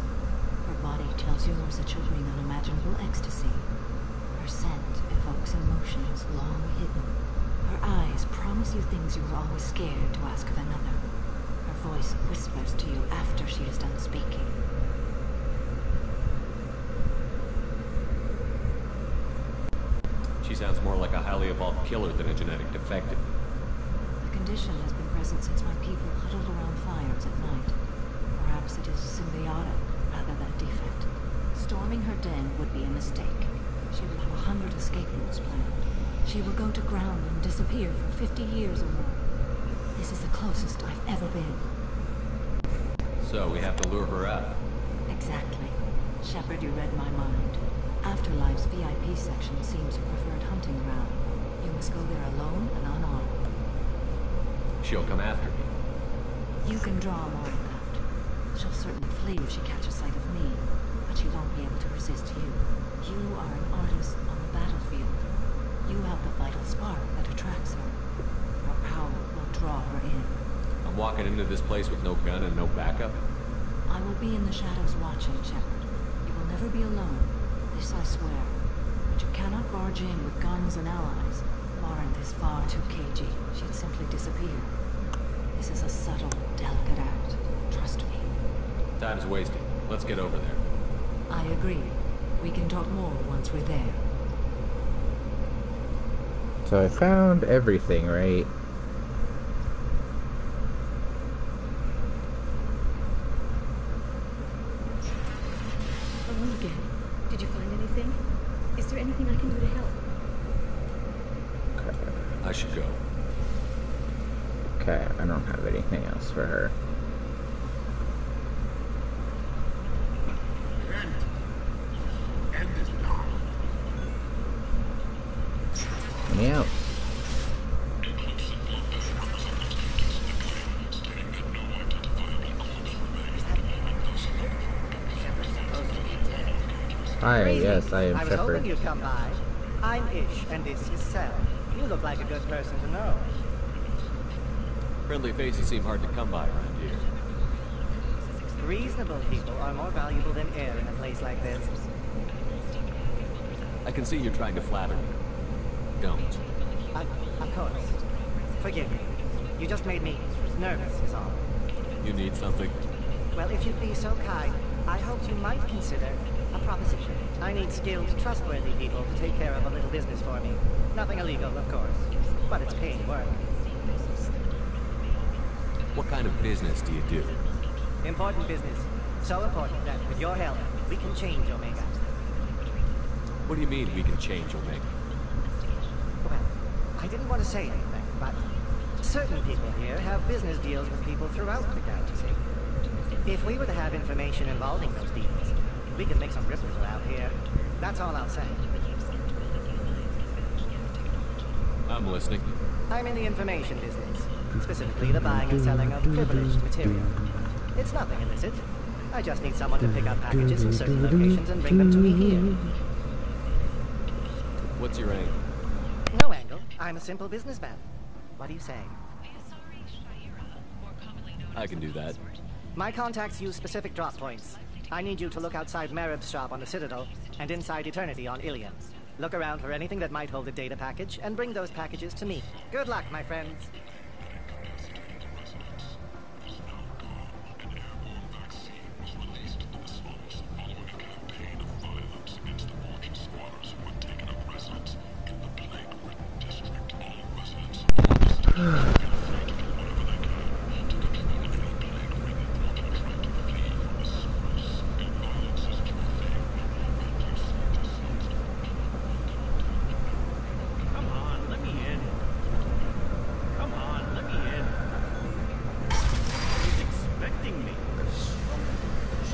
Her body tells yours that you'll bring unimaginable ecstasy. Her scent evokes emotions long hidden. Her eyes promise you things you were always scared to ask of another. Her voice whispers to you after she is done speaking. She sounds more like a highly evolved killer than a genetic defective. The condition has been present since my people huddled around fires at night. Perhaps it is symbiotic rather than a defect. Storming her den would be a mistake. She will have 100 escape routes planned. She will go to ground and disappear for 50 years or more. This is the closest I've ever been. So we have to lure her out. Exactly. Shepard, you read my mind. Afterlife's VIP section seems her preferred hunting ground. You must go there alone and unarmed. She'll come after me. You can draw Lauren out. She'll certainly flee if she catches sight of me, but she won't be able to resist you. You are an artist on the battlefield. You have the vital spark that attracts her. Her power will draw her in. I'm walking into this place with no gun and no backup? I will be in the shadows watching, Shepard. You will never be alone. This I swear. But you cannot barge in with guns and allies. Lauren is far too cagey. She'd simply disappear. This is a subtle, delicate act. Trust me. Time's wasted. Let's get over there. I agree. We can talk more once we're there. So I found everything, right? Hello again. Did you find anything? Is there anything I can do to help? I should go. Okay, I don't have anything else for her. End is now. Let me out. Hi, yes, I am I was hoping Shepard. you'd come by. I'm Ish, and this is Sel. You look like a good person to know. Friendly faces seem hard to come by around here. Reasonable people are more valuable than air in a place like this. I can see you're trying to flatter me. Don't. Of course. Forgive me. You just made me nervous, is all. You need something? Well, if you'd be so kind, I hoped you might consider a proposition. I need skilled, trustworthy people to take care of a little business for me. Nothing illegal, of course, but it's paying work. What kind of business do you do? Important business. So important that, with your help, we can change Omega. What do you mean we can change Omega? Well, I didn't want to say anything, but certain people here have business deals with people throughout the galaxy. If we were to have information involving those deals, we could make some ripples around here. That's all I'll say. I'm listening. I'm in the information business, specifically the buying and selling of privileged material. It's nothing illicit. I just need someone to pick up packages from certain locations and bring them to me here. What's your aim? No angle. I'm a simple businessman. What do you say? I can do that. My contacts use specific drop points. I need you to look outside Marib's shop on the Citadel and inside Eternity on Ilion. Look around for anything that might hold a data package and bring those packages to me. Good luck, my friends. An airborne vaccine was released in the smallest following a campaign of violence against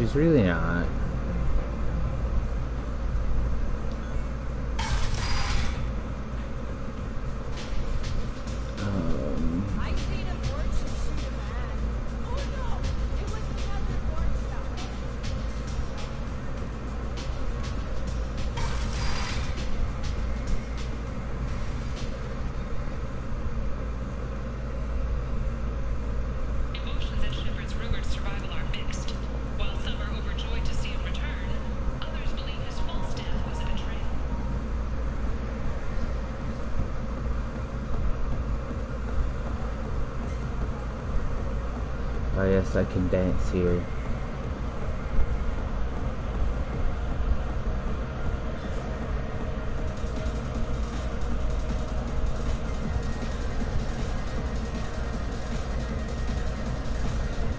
she's really not. Emotions at Shepard's rumored survival are mixed. While some are overjoyed to see him return, others believe his false death was a betrayal. Oh yes, I can dance here.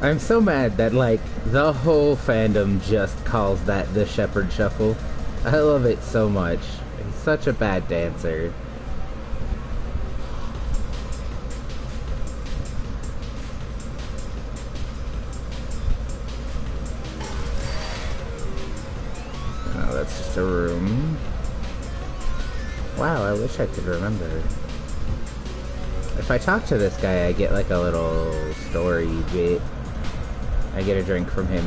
I'm so mad that, like, the whole fandom just calls that the Shepard Shuffle. I love it so much. He's such a bad dancer. Oh, that's just a room. Wow, I wish I could remember. If I talk to this guy, I get like a little story bit. I get a drink from him.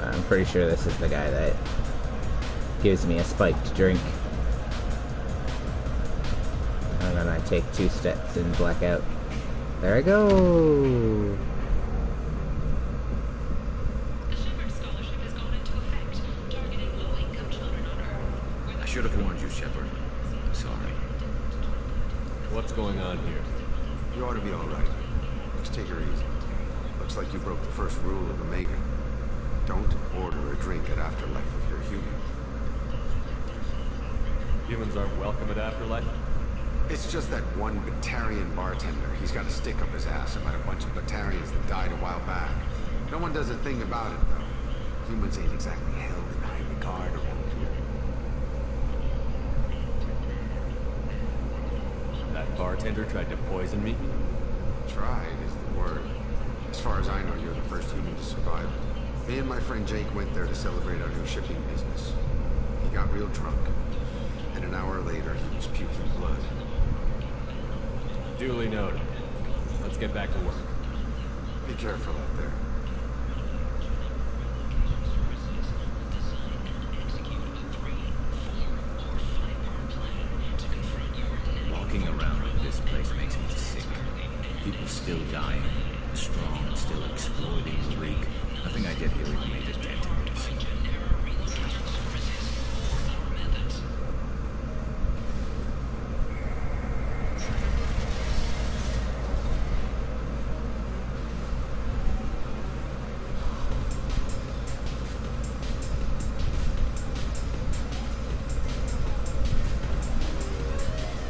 I'm pretty sure this is the guy that gives me a spiked drink. And then I take 2 steps and black out. There I go! I should have warned you, Shepard. I'm sorry. What's going on here? You ought to be all right. Just take her easy. Looks like you broke the first rule of Omega. Don't order a drink at Afterlife if you're human. Humans aren't welcome at Afterlife? It's just that one Batarian bartender. He's got a stick up his ass about a bunch of Batarians that died a while back. No one does a thing about it, though. Humans ain't exactly held in high regard around here. That bartender tried to poison me? Tried is the word. As far as I know, you're the first human to survive. Me and my friend Jake went there to celebrate our new shipping business. He got real drunk, and an hour later he was puking blood. Duly noted. Let's get back to work. Be careful out there. Walking around in this place makes me sick. People still dying. The strong still exploiting the weak. Nothing I did here even made a dent in this.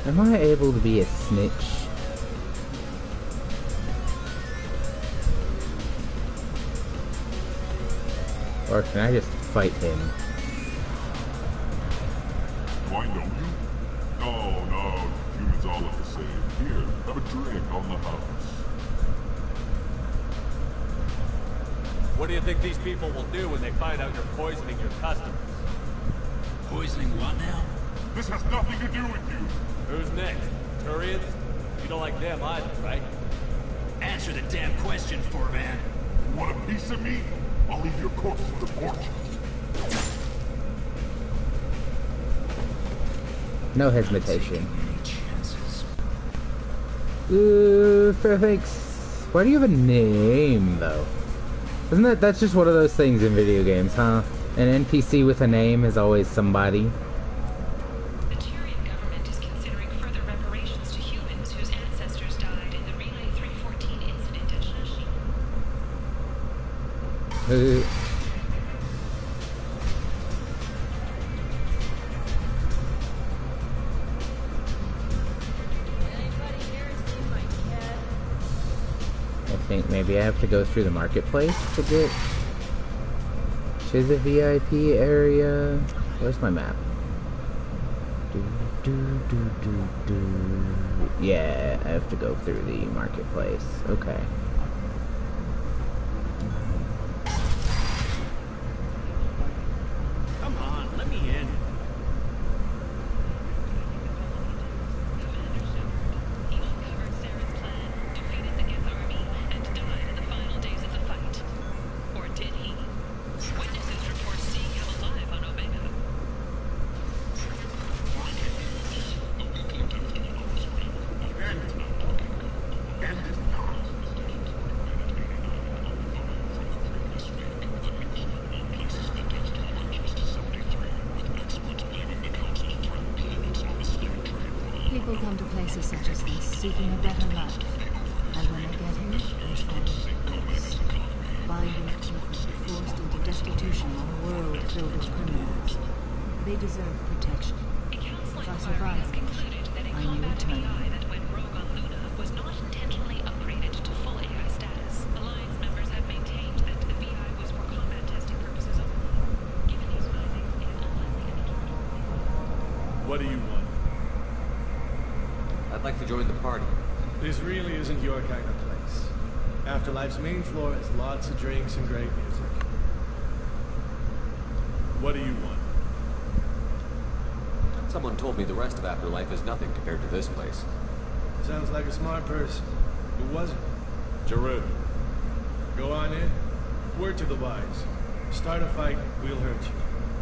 Am I able to be a snitch? Or can I just fight him? Do I know you? No, humans all look the same. Here, have a drink on the house. What do you think these people will do when they find out you're poisoning your customers? Poisoning what now? This has nothing to do with you. Who's next? Turians? You don't like them either, right? Answer the damn question, Forvan. Want a piece of me? I'll leave your corpse for the porch. No hesitation. Thanks. Why do you have a name, though? Isn't that's just one of those things in video games, huh? An NPC with a name is always somebody. The Turian government is considering further reparations to humans whose ancestors died in the Relay 314 incident at Shashi. I think maybe I have to go through the marketplace to get to the VIP area. Where's my map? Yeah, I have to go through the marketplace. Okay. Come on, let me in. People come to places such as this, seeking a better life. And when they get here, they find this. Violent people forced into destitution on a world filled with criminals. They deserve protection. If I survive them, I knew eternally. That when Rogue on Luna was not intentionally upgraded to full AI status, Alliance members have maintained that the VI was for combat testing purposes only. Given these findings, it unlikely any... What do you want? I'd like to join the party. This really isn't your kind of place. Afterlife's main floor has lots of drinks and great music. What do you want? Someone told me the rest of Afterlife is nothing compared to this place. Sounds like a smart person. Who was it? Giroux. Go on in. Word to the wise. Start a fight, we'll hurt you.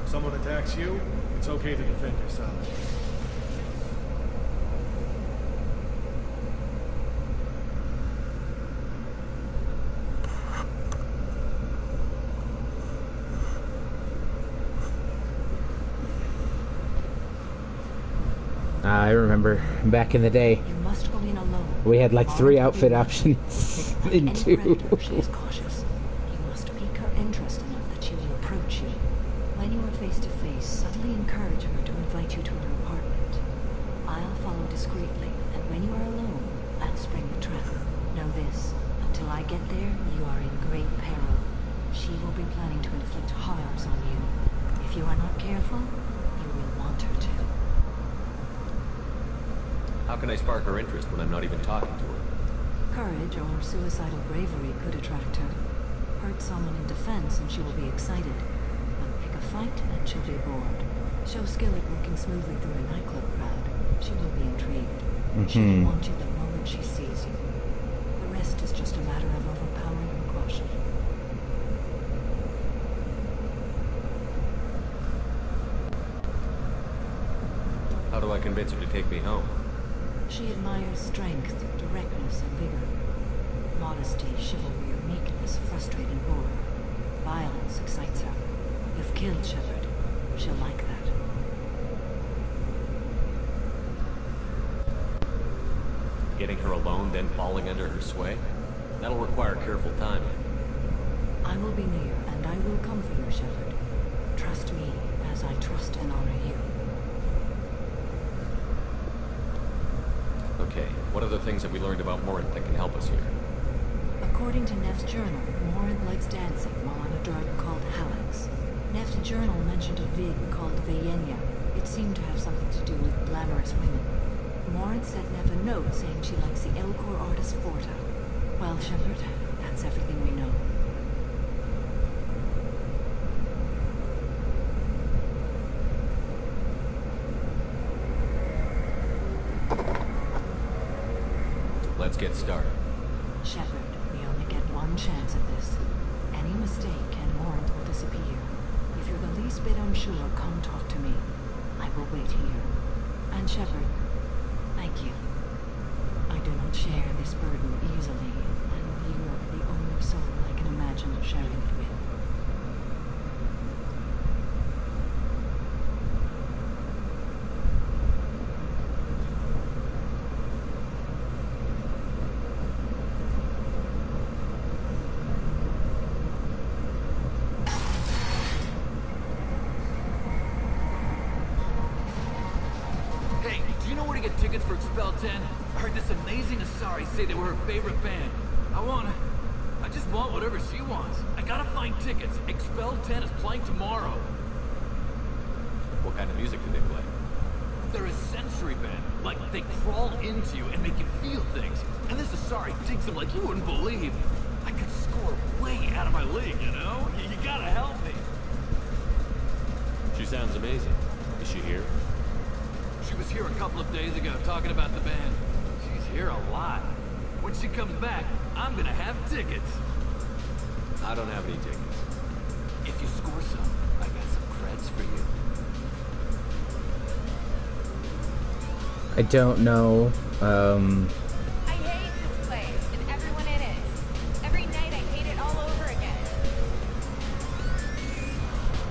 If someone attacks you, it's okay to defend yourself. I remember back in the day, You must go in alone. we had like 3 outfit options in Any 2. predator, she is cautious. You must pique her interest enough that she will approach you. When you are face to face, subtly encourage her to invite you to her apartment. I'll follow discreetly, and when you are alone, I'll spring the trap. Know this, until I get there, you are in great peril. She will be planning to inflict harms on you. If you are not careful, you will want her to. How can I spark her interest when I'm not even talking to her? Courage or suicidal bravery could attract her. Hurt someone in defense and she will be excited. But pick a fight and she'll be bored. Show skill at working smoothly through a nightclub crowd. She will be intrigued. She will want you the moment she sees you. The rest is just a matter of overpowering caution. How do I convince her to take me home? She admires strength, directness, and vigor. Modesty, chivalry, or meekness frustrate and bore her. Violence excites her. You've killed Shepard. She'll like that. Getting her alone, then falling under her sway? That'll require careful timing. I will be near, and I will come for you, Shepard. Trust me, as I trust and honor you. Okay, what other things have we learned about Morinth that can help us here? According to Neff's journal, Morinth likes dancing while on a drug called Halax. Neff's journal mentioned a Vig called Vayenya. It seemed to have something to do with glamorous women. Morinth sent Neff a note saying she likes the Elcor artist Forta. Well, Shepard, that's everything we know. Let's get started. Shepard, we only get one chance at this. Any mistake and Morinth will disappear. If you're the least bit unsure, come talk to me. I will wait here. And Shepard, thank you. I do not share this burden easily, and you are the only soul I can imagine sharing it with. Hey, do you know where to get tickets for Expel 10? I heard this amazing Asari say they were her favorite band. I just want whatever she wants. I gotta find tickets. Expel 10 is playing tomorrow. What kind of music do they play? They're a sensory band. Like, they crawl into you and make you feel things. And this Asari digs them like you wouldn't believe. I could score way out of my league, you know? You gotta help me. She sounds amazing. Is she here? She was here a couple of days ago talking about the band. She's here a lot. When she comes back, I'm gonna have tickets. I don't have any tickets. If you score some, I got some creds for you. I don't know. I hate this place and everyone in it. Every night I hate it all over again.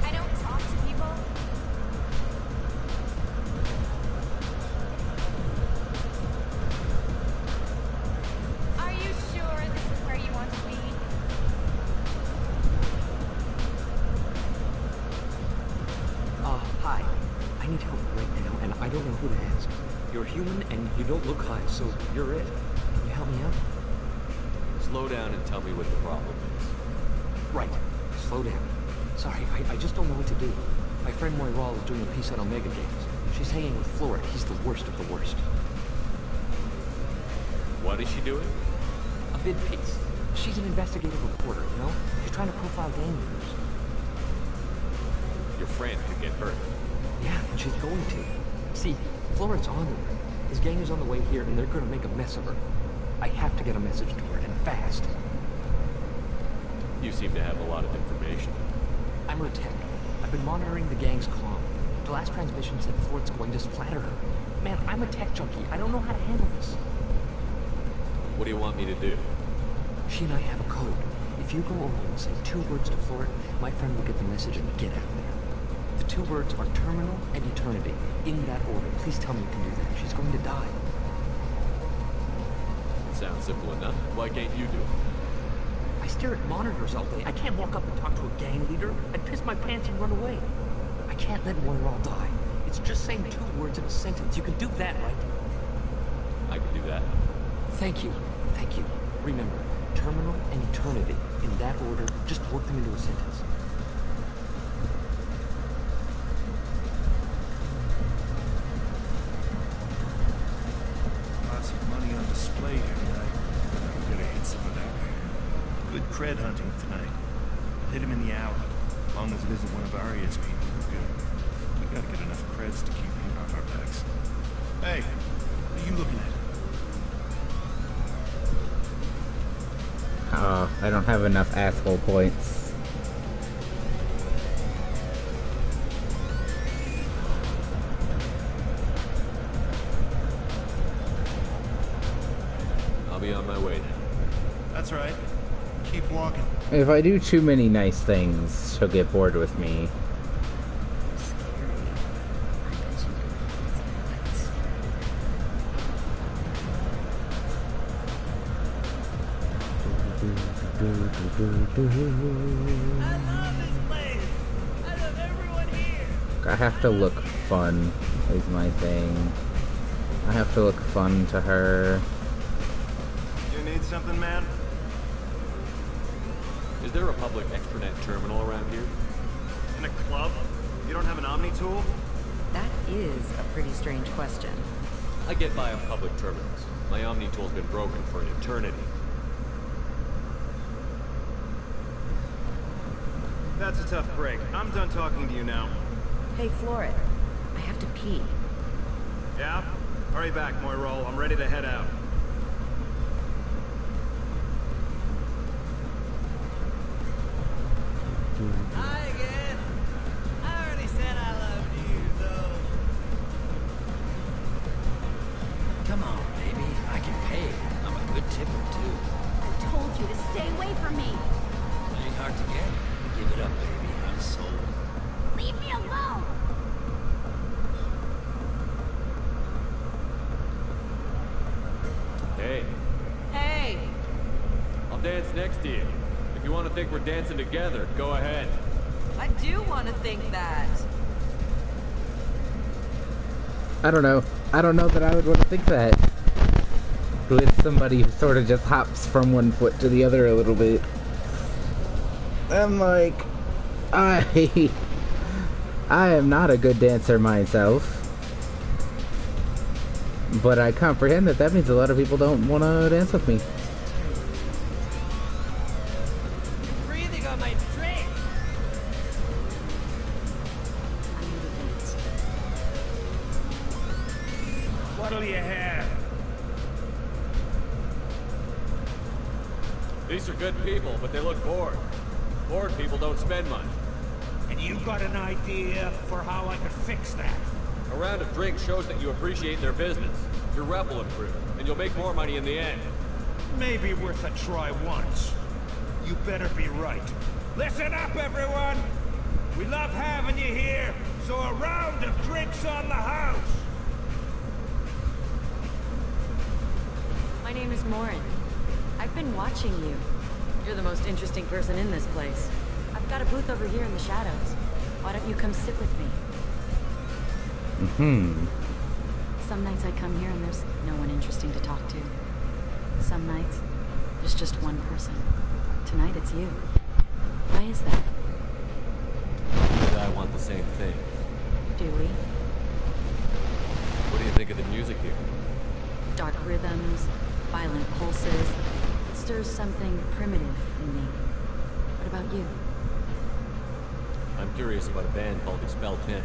I don't talk to people. Are you sure this is where you want to be? Hi. I need help right now, and I don't know who to ask. You're human, and you don't look high, so you're it. Can you help me out? Slow down and tell me what the problem is. Right. Slow down. Sorry, I just don't know what to do. My friend Moiral is doing a piece on Omega Games. She's hanging with Florid. He's the worst of the worst. What is she doing? A vid piece. She's an investigative reporter, you know? She's trying to profile gang leaders. Your friend could get hurt. Yeah, and she's going to. See, Florid's on her. His gang is on the way here, and they're gonna make a mess of her. I have to get a message to her, and fast. You seem to have a lot of information. I'm her tech. I've been monitoring the gang's comm. The last transmission said Florid's going to splatter her. Man, I'm a tech junkie. I don't know how to handle this. What do you want me to do? She and I have a code. If you go over and say 2 words to Florid, my friend will get the message and get out of there. The 2 words are terminal and eternity. In that order. Please tell me you can do that. She's going to die. It sounds simple enough. Why can't you do it? I stare at monitors all day. I can't walk up and talk to a gang leader. I'd piss my pants and run away. I can't let Moiral die. It's just saying 2 words in a sentence. You can do that, right? I can do that. Thank you. Thank you. Remember, terminal and eternity. In that order, just work them into a sentence. Lots of money on display here tonight. We're gonna hit some of that later. Good cred hunting tonight. Hit him in the alley. As long as it isn't one of Aria's people, we're good. We gotta get enough creds to keep him off our backs. Hey, what are you looking at? I don't have enough asshole points. I'll be on my way now. That's right. Keep walking. If I do too many nice things, she'll get bored with me. I love this place. I love everyone here. I have to look fun, is my thing. I have to look fun to her. You need something, man? Is there a public extranet terminal around here? In a club? You don't have an Omni tool? That is a pretty strange question. I get by on public terminals. My Omni tool's been broken for an eternity. That's a tough break. I'm done talking to you now. Hey, Florid. I have to pee. Yeah? Hurry back, Moiral. I'm ready to head out. Hi again. I already said I loved you, though. Come on, baby. I can pay. I'm a good tipper, too. I told you to stay away from me. Ain't hard to get. Give it up, baby. I'm sold. Leave me alone. Hey, Hey, I'll dance next to you. If you want to think we're dancing together, go ahead. I do want to think that. I don't know. I don't know that I would want to think that. With somebody who sort of just hops from one foot to the other a little bit. I'm like, I I am not a good dancer myself. But I comprehend that that means a lot of people don't want to dance with me. Breathing on my drink. What'll you have? These are good people, but they look bored. Bored people don't spend much. And you got an idea for how I could fix that? A round of drinks shows that you appreciate their business. Your rep will improve, and you'll make more money in the end. Maybe worth a try once. You better be right. Listen up, everyone! We love having you here, so a round of drinks on the house! My name is Morin. I've been watching you. You're the most interesting person in this place. I've got a booth over here in the shadows. Why don't you come sit with me? Some nights I come here and there's no one interesting to talk to. Some nights, there's just one person. Tonight it's you. Why is that? You and I want the same thing. Do we? What do you think of the music here? Dark rhythms, violent pulses. It stirs something primitive in me. What about you? I'm curious about a band called Expel 10.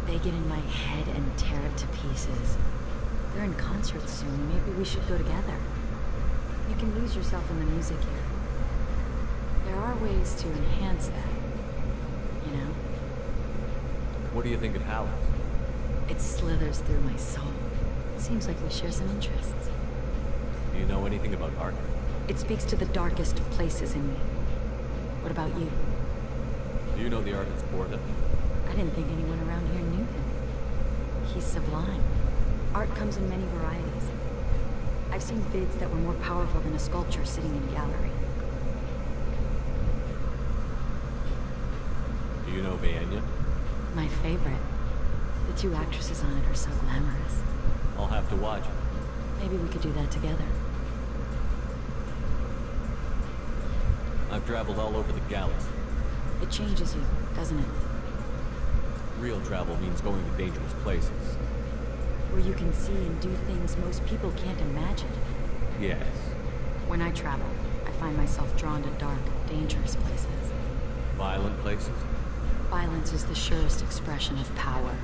They get in my head and tear it to pieces. They're in concert soon. Maybe we should go together. You can lose yourself in the music here. There are ways to enhance that, you know? What do you think of Howlett? It slithers through my soul. Seems like we share some interests. Do you know anything about art? It speaks to the darkest places in me. What about you? Do you know the artist Porta? I didn't think anyone around here knew him. He's sublime. Art comes in many varieties. I've seen vids that were more powerful than a sculpture sitting in a gallery. Do you know Vaenya? My favorite. The two actresses on it are so glamorous. I'll have to watch. Maybe we could do that together. I've traveled all over the galaxy. It changes you, doesn't it? Real travel means going to dangerous places. Where you can see and do things most people can't imagine. Yes. When I travel, I find myself drawn to dark, dangerous places. Violent places? Violence is the surest expression of power.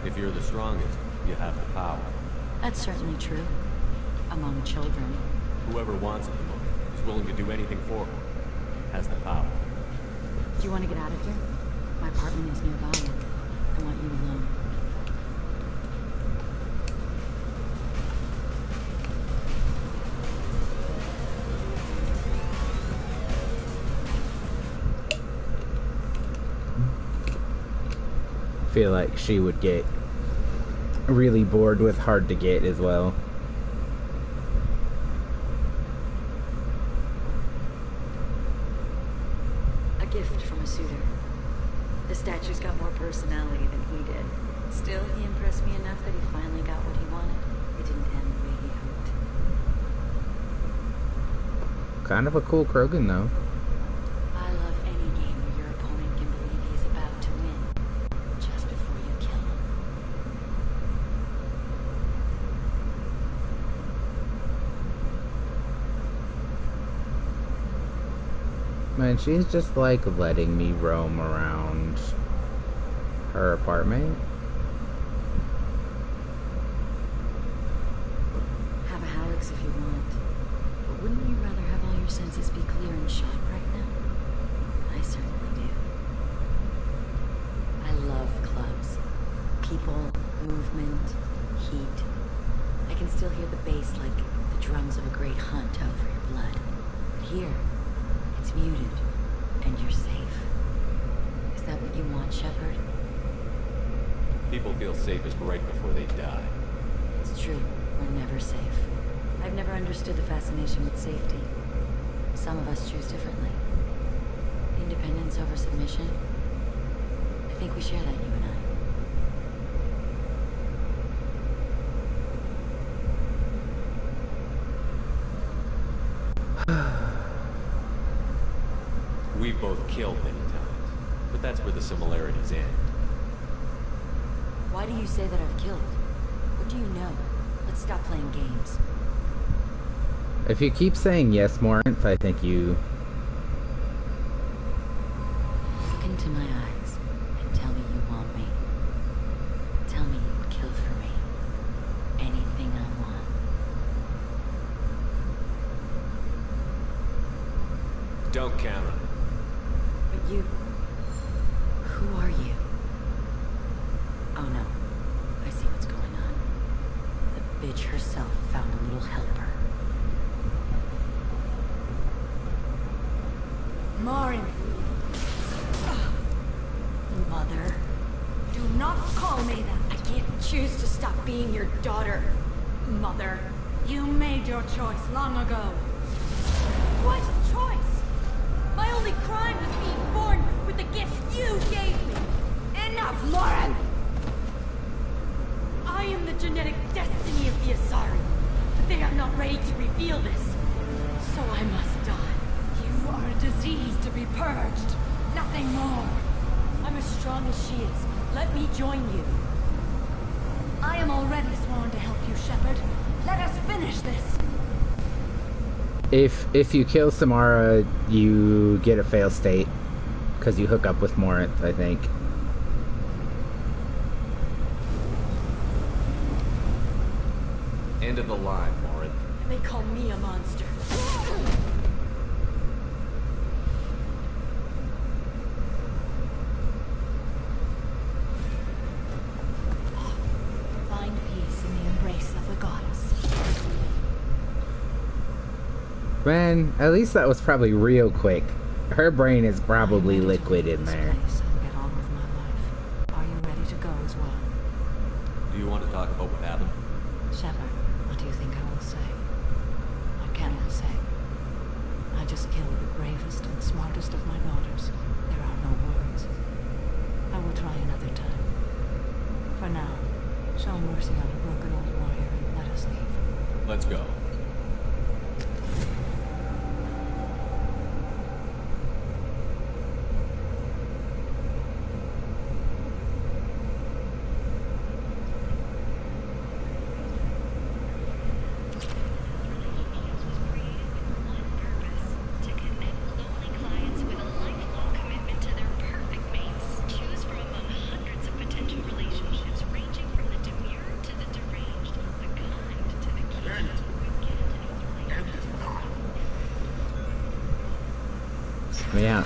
If you're the strongest, you have the power. That's certainly true. Among children. Whoever wants it the most, is willing to do anything for it, has the power. Do you want to get out of here? My apartment is nearby. I want you alone. I feel like she would get really bored with Hard to Get as well. A gift from a suitor. The statue's got more personality than he did. Still, he impressed me enough that he finally got what he wanted. It didn't end the way he hoped. Kind of a cool Krogan, though. I love any game where your opponent can believe he's about to win, just before you kill him. Man, she's just like letting me roam around her apartment. Have a Hallex if you want. But wouldn't you rather have all your senses be clear and sharp right now? I certainly do. I love clubs. People, movement, heat. I can still hear the bass like the drums of a great hunt out for your blood. But here, it's muted, and you're safe. Is that what you want, Shepard? People feel safest right before they die. It's true. We're never safe. I've never understood the fascination with safety. Some of us choose differently. Independence over submission. I think we share that, you and I. killed many times, but that's where the similarities end. Why do you say that I've killed? What do you know? Let's stop playing games. If you keep saying yes, Morinth, I think you... Look into my eyes and tell me you want me. Tell me you'd kill for me. Anything I want. Don't count on it. But you... Who are you? Oh no. I see what's going on. The bitch herself found a little helper. Morin. Mother. Do not call me that. I didn't choose to stop being your daughter. Mother. You made your choice long ago. What choice? My only crime was being born with the gifts you gave me. Enough, Morin! I am the genetic destiny of the Asari, but they are not ready to reveal this. So I must die. You are a disease to be purged. Nothing more. I'm as strong as she is. Let me join you. I am already sworn to help you, Shepard. Let us finish this. If you kill Samara, you get a fail state. Because you hook up with Morinth, I think. End of the line, Morinth. They call me a monster. Find peace in the embrace of the goddess. Man, at least that was probably real quick. Her brain is probably liquid in there. Get on with my life. Are you ready to go as well? Do you want to talk about what happened? Shepard, what do you think I will say? What can I say? I just killed the bravest and smartest of my daughters. There are no words. I will try another time. For now, show mercy on a broken old warrior and let us leave. Let's go. Yeah.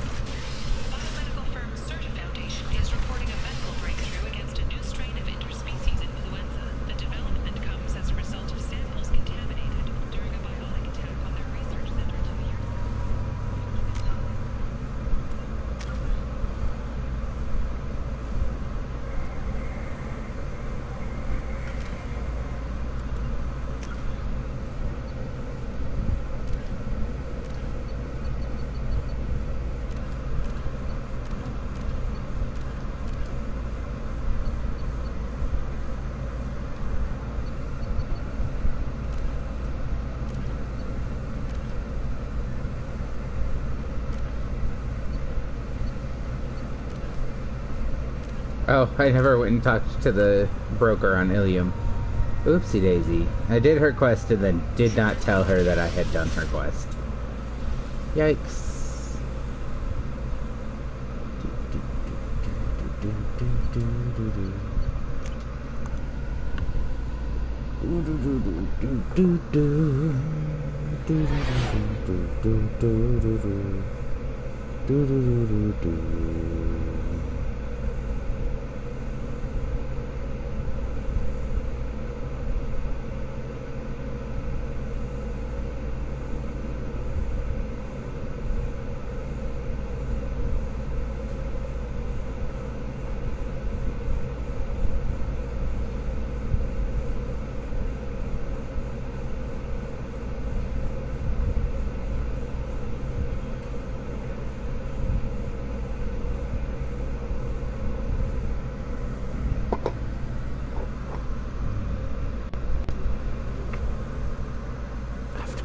Biomedical firm Certa Foundation is reporting a medical breakthrough against a new strain of interspecies influenza. The development comes as a result of samples contaminated during a biotic attack on their research center 2 years ago. Oh, I never went and talked to the broker on Ilium. Oopsie daisy. I did her quest and then did not tell her that I had done her quest. Yikes.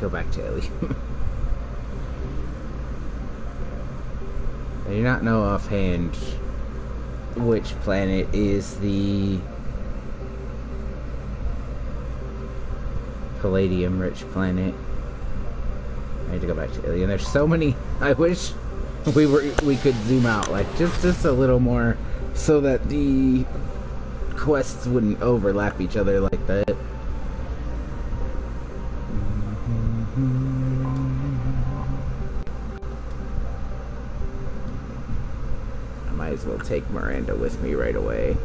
Go back to Ellie. I do not know offhand which planet is the palladium-rich planet. I need to go back to Ilion. There's so many. I wish we could zoom out like just a little more, so that the quests wouldn't overlap each other like that. I might as well take Miranda with me right away.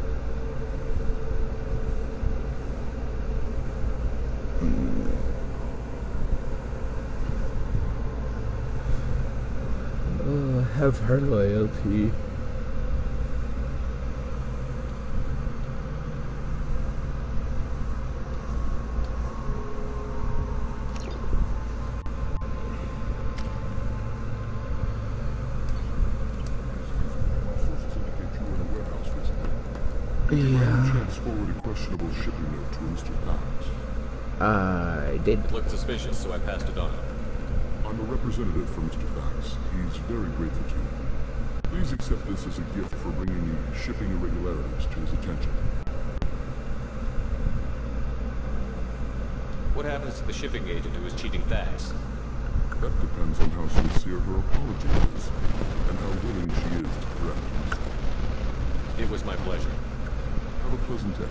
Oh, have her loyalty. Questionable shipping note to Mr. Pax. I did. It looked suspicious, so I passed it on. I'm a representative for Mr. Pax. He's very grateful to you. Please accept this as a gift for bringing the shipping irregularities to his attention. What happens to the shipping agent who was cheating Thax? That depends on how sincere her apology is, and how willing she is to correct. It was my pleasure. Have a pleasant day.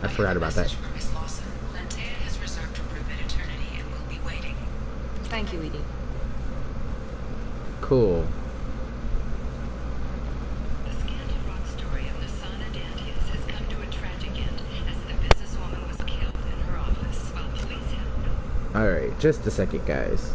I forgot about that. Miss Lawson, Lantea has reserved a room at Eternity and will be waiting. Thank you, Edie. Cool. The scandal-wrought story of Nasana Dantius has come to a tragic end as the businesswoman was killed in her office while police had... Alright, just a second, guys.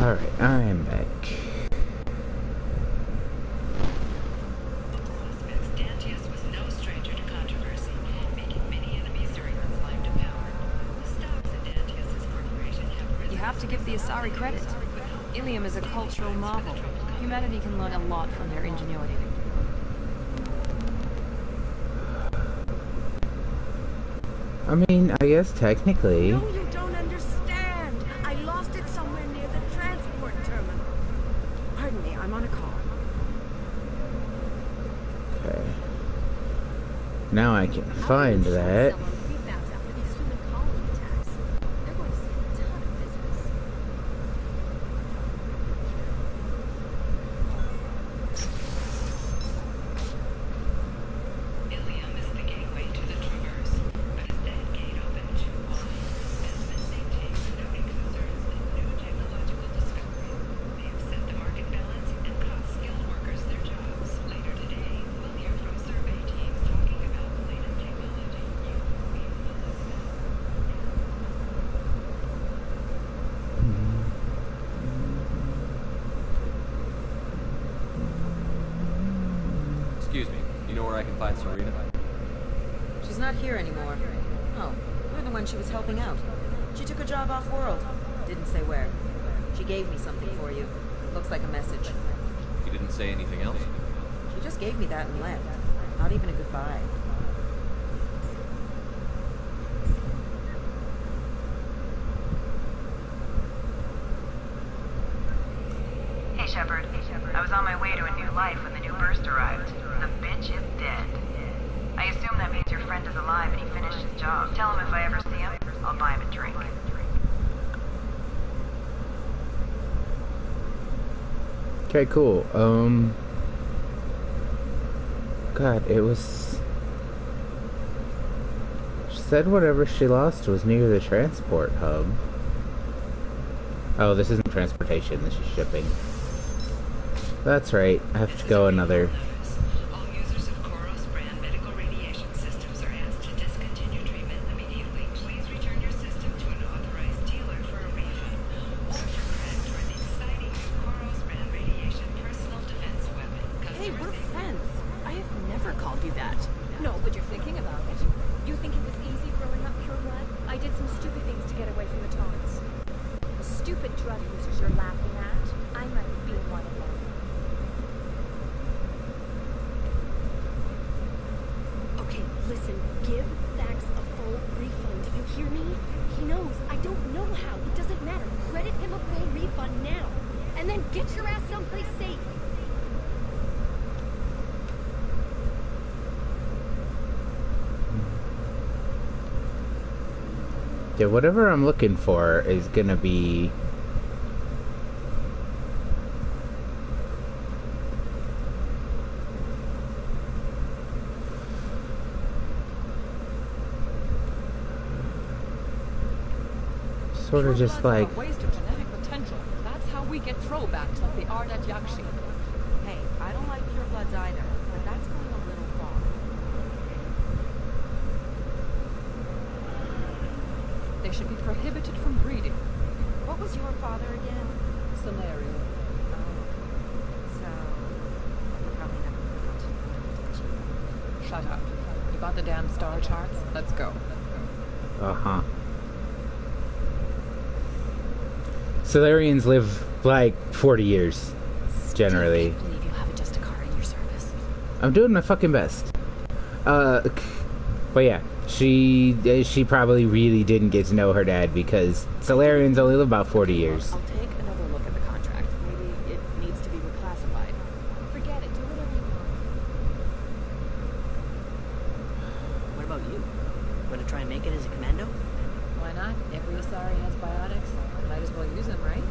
Alright, I am back. Dantius was no stranger to controversy, making many enemies during her climb to power. The stocks in Dantius's corporation have risen. You have to give the Asari credit. Ilium is a cultural marvel. Humanity can learn a lot from their ingenuity. I mean, I guess technically. No, you don't understand. I lost it somewhere near the transport terminal. Pardon me, I'm on a call. Okay. Now I can find that. Ilium is the gateway to the Traverse, but as that gate opened too wide, has been maintained without any concerns with new technological discoveries. They have set the market balance and cost skilled workers their jobs. Later today, we'll hear from survey teams talking about the latest technology. You will be able to look at. Excuse me, you know where I can find Serena? She's not here anymore. Oh, you're the one she was helping out. She took a job off-world. Didn't say where. She gave me something for you. Looks like a message. You didn't say anything else? She just gave me that and left. Not even a goodbye. Hey, Shepard. I was on my way to a new life when the new burst arrived. The bitch is dead. I assume that means your friend is alive and he finished his job. Tell him if I ever see him, I'll buy him a drink. Okay, cool. God, it was... She said whatever she lost was near the transport hub. Oh, this isn't transportation, this is shipping. That's right, I have to go another... All users of Koros brand medical radiation systems are asked to discontinue treatment immediately. Please return your system to an authorized dealer for a refund or for credit for the exciting new Koros brand radiation personal defense weapon. Hey, we're friends. I have never called you that. No, but you're thinking about it. You think it was easy growing up pure blood? I did some stupid things to get away from the taunts. The stupid drug users you're laughing at, I might be one of them. Okay, listen, give Thax a full refund. You hear me? He knows. I don't know how. It doesn't matter. Credit him a full refund now. And then get your ass someplace safe. Yeah, whatever I'm looking for is gonna be... sort of just like... A waste of genetic potential. That's how we get throwbacks like the Ardat Yakshi. Hey, I don't like purebloods either, but that's going a little far. They should be prohibited from breeding. What was your father again? Scenario. So, you're probably never Shut up. You got the damn star charts? Let's go. Uh-huh. Solarians live like 40 years, generally. I believe you have just a car in your service. I'm doing my fucking best. But yeah, she probably really didn't get to know her dad because Solarians only live about 40 years. I'll take another look at the contract. Maybe it needs to be reclassified. Forget it. Do whatever you want. What about you? Want to try and make it as a commando? Why not? Every Asari has biotics. Might as well use them, right?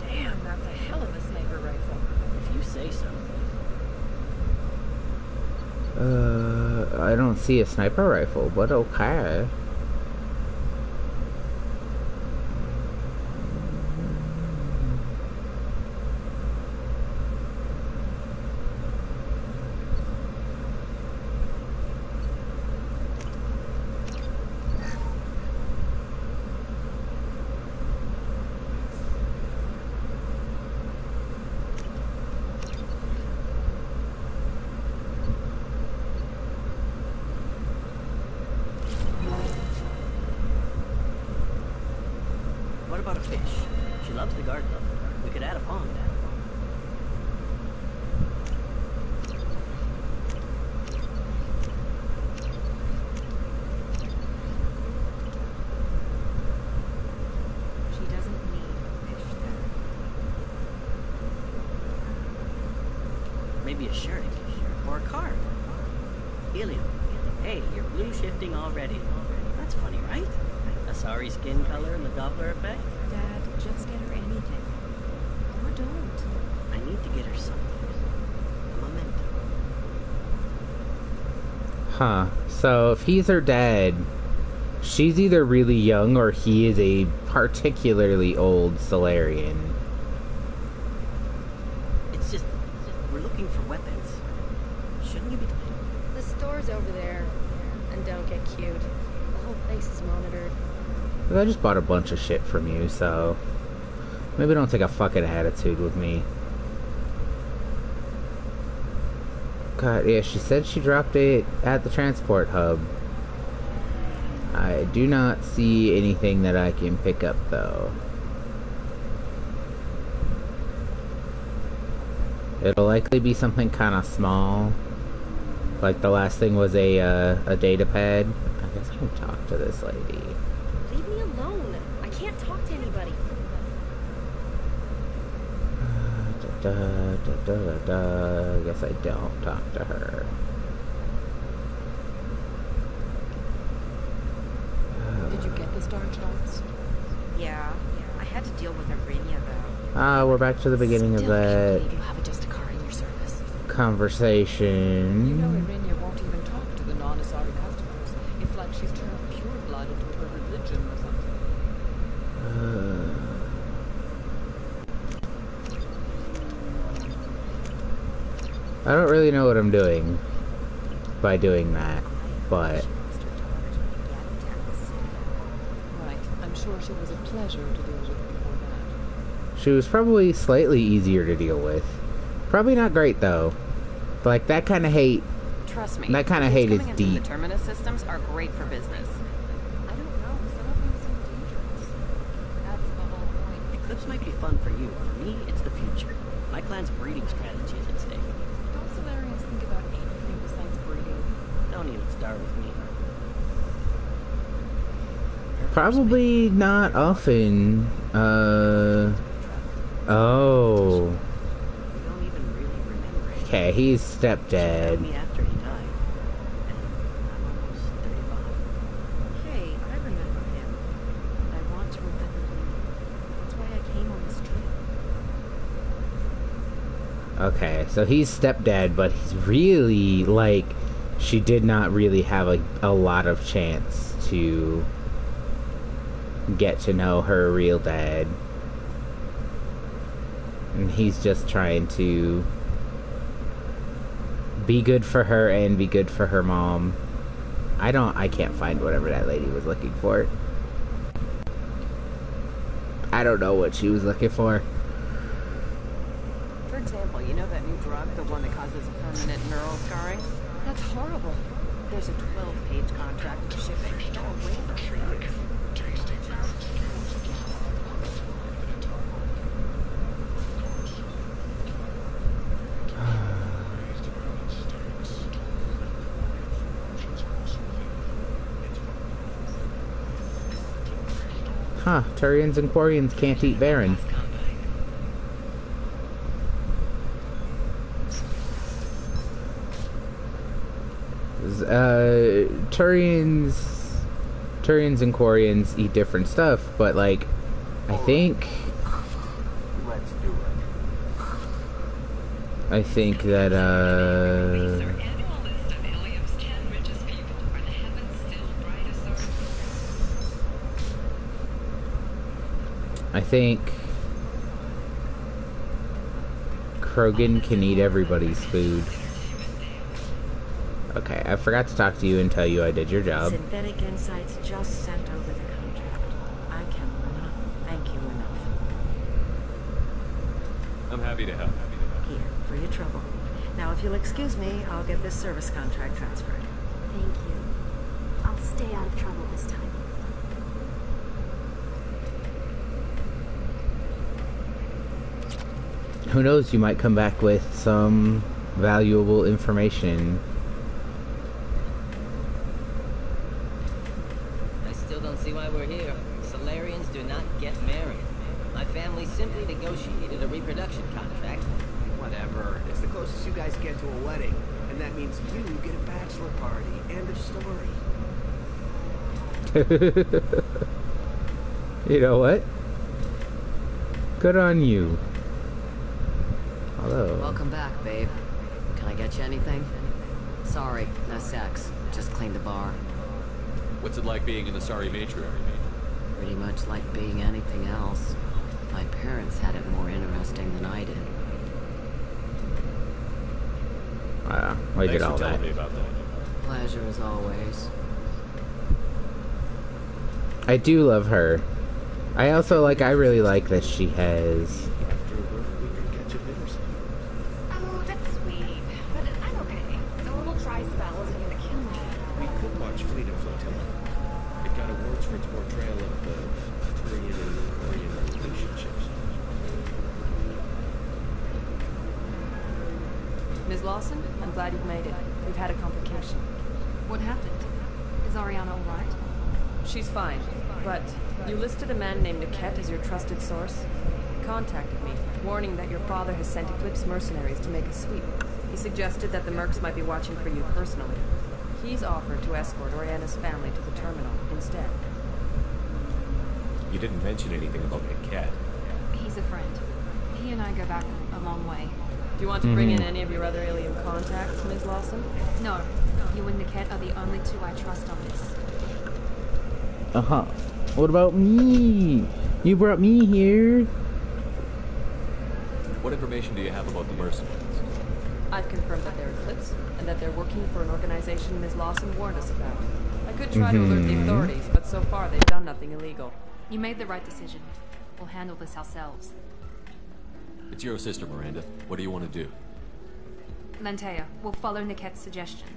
Damn, that's a hell of a sniper rifle. If you say so. I don't see a sniper rifle, but okay. about a fish? She loves the garden. We could add a pond. She doesn't need fish there. Maybe a shirt. Or a card. Helium. Hey, you're blue shifting already. That's funny, right? A sorry skin color and the Doppler effect? Dad, just get her anything. Or don't. I need to get her something. A memento. Huh. So if he's her dad, she's either really young or he is a particularly old Solarian. It's just, we're looking for weapons. Shouldn't you be... The store's over there. And don't get cute. The whole place is monitored. I just bought a bunch of shit from you, so maybe don't take a fucking attitude with me. God, yeah, she said she dropped it at the transport hub. I do not see anything that I can pick up, though. It'll likely be something kind of small. Like the last thing was a data pad. I guess I can talk to this lady. Leave me alone. I can't talk to anybody. I guess I don't talk to her. Did you get the star charts? Yeah. I had to deal with Arinia, though. Ah, we're back to the beginning of that You have a just a car in your service. conversation. You know Arinia won't even talk to the non-Asari customers. It's like she's turned pure blood into her religion or something. I don't really know what I'm doing by doing that, but Right. I'm sure she was a pleasure to deal with before that. she was probably slightly easier to deal with. Probably not great though. Like that kind of hate. Trust me. That kind of things hate is coming into deep. The Terminus systems are great for business. I don't know. Some of them seem dangerous. That's the whole point. Eclipse might be fun for you. For me, it's the future. My clan's breeding strategy is at stake. Don't Solarians think about anything besides breeding? Don't even start with me. Probably not often. Oh. Okay, he's stepdad. Me after he died. And I'm almost 35. Hey, I remember him. And I want to remember you. That's why I came on this trip. Okay, so he's stepdad, but he's really, like, she did not really have a lot of chance to get to know her real dad. And he's just trying to be good for her and be good for her mom. I can't find whatever that lady was looking for. I don't know what she was looking for. For example, you know that new drug, the one that causes permanent neural scarring? That's horrible. There's a 12-page contract for shipping. No waiver for years. Huh, Turians and Quarians can't eat Baron. Turians and Quarians eat different stuff, but like, I think that I think Krogan can eat everybody's food. Okay, I forgot to talk to you and tell you I did your job. Synthetic Insights just sent over the contract. I cannot thank you enough. I'm happy to help. Here, for your trouble. Now, if you'll excuse me, I'll get this service contract transferred. Thank you. I'll stay out of trouble this time. Who knows, you might come back with some valuable information. I still don't see why we're here. Solarians do not get married. My family simply negotiated a reproduction contract. Whatever. It's the closest you guys get to a wedding. And that means you get a bachelor party. End of story. You know what? Good on you. Hello. Welcome back, babe. Can I get you anything? Sorry, no sex. Just cleaned the bar. What's it like being an Asari matriarch? Pretty much like being anything else. My parents had it more interesting than I did. I did Thanks all for telling that. me about that. Pleasure as always. I do love her. I also I really like that she has... After work, we could catch a bit or something. Oh, that's sweet. But I'm okay. The little dry spell isn't gonna kill me. We could watch Fleet and Flotilla. It got awards for its portrayal of the Arthurian and Oriental relationships. Ms. Lawson, I'm glad you've made it. We've had a complication. What happened? Is Ariana alright? She's fine, but you listed a man named Niket as your trusted source. He contacted me, warning that your father has sent Eclipse mercenaries to make a sweep. He suggested that the Mercs might be watching for you personally. He's offered to escort Oriana's family to the terminal instead. You didn't mention anything about Niket. He's a friend. He and I go back a long way. Do you want to bring in any of your other alien contacts, Ms. Lawson? No. You and Niket are the only two I trust on this. Uh-huh. What about me? You brought me here. What information do you have about the mercenaries? I've confirmed that they're Eclipse, and that they're working for an organization Ms. Lawson warned us about. I could try to alert the authorities, but so far they've done nothing illegal. You made the right decision. We'll handle this ourselves. It's your sister, Miranda. What do you want to do? Lantea, we'll follow Niket's suggestion.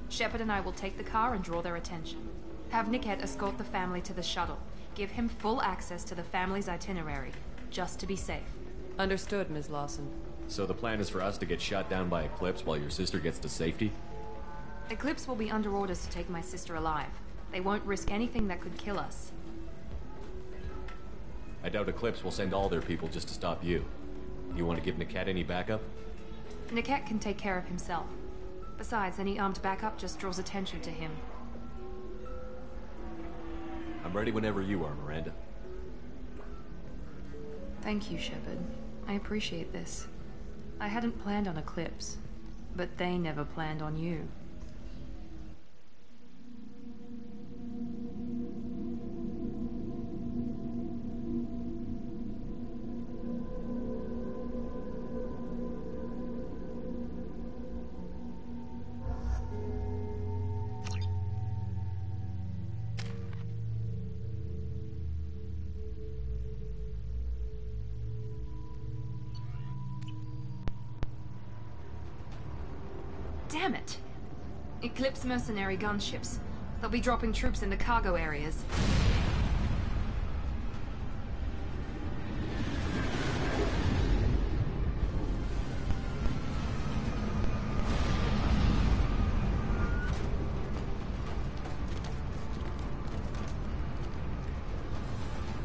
Shepard and I will take the car and draw their attention. Have Niket escort the family to the shuttle. Give him full access to the family's itinerary, just to be safe. Understood, Ms. Lawson. So the plan is for us to get shot down by Eclipse while your sister gets to safety? Eclipse will be under orders to take my sister alive. They won't risk anything that could kill us. I doubt Eclipse will send all their people just to stop you. You want to give Niket any backup? Niket can take care of himself. Besides, any armed backup just draws attention to him. I'm ready whenever you are, Miranda. Thank you, Shepard. I appreciate this. I hadn't planned on Eclipse, but they never planned on you. Damn it! Eclipse mercenary gunships. They'll be dropping troops in the cargo areas.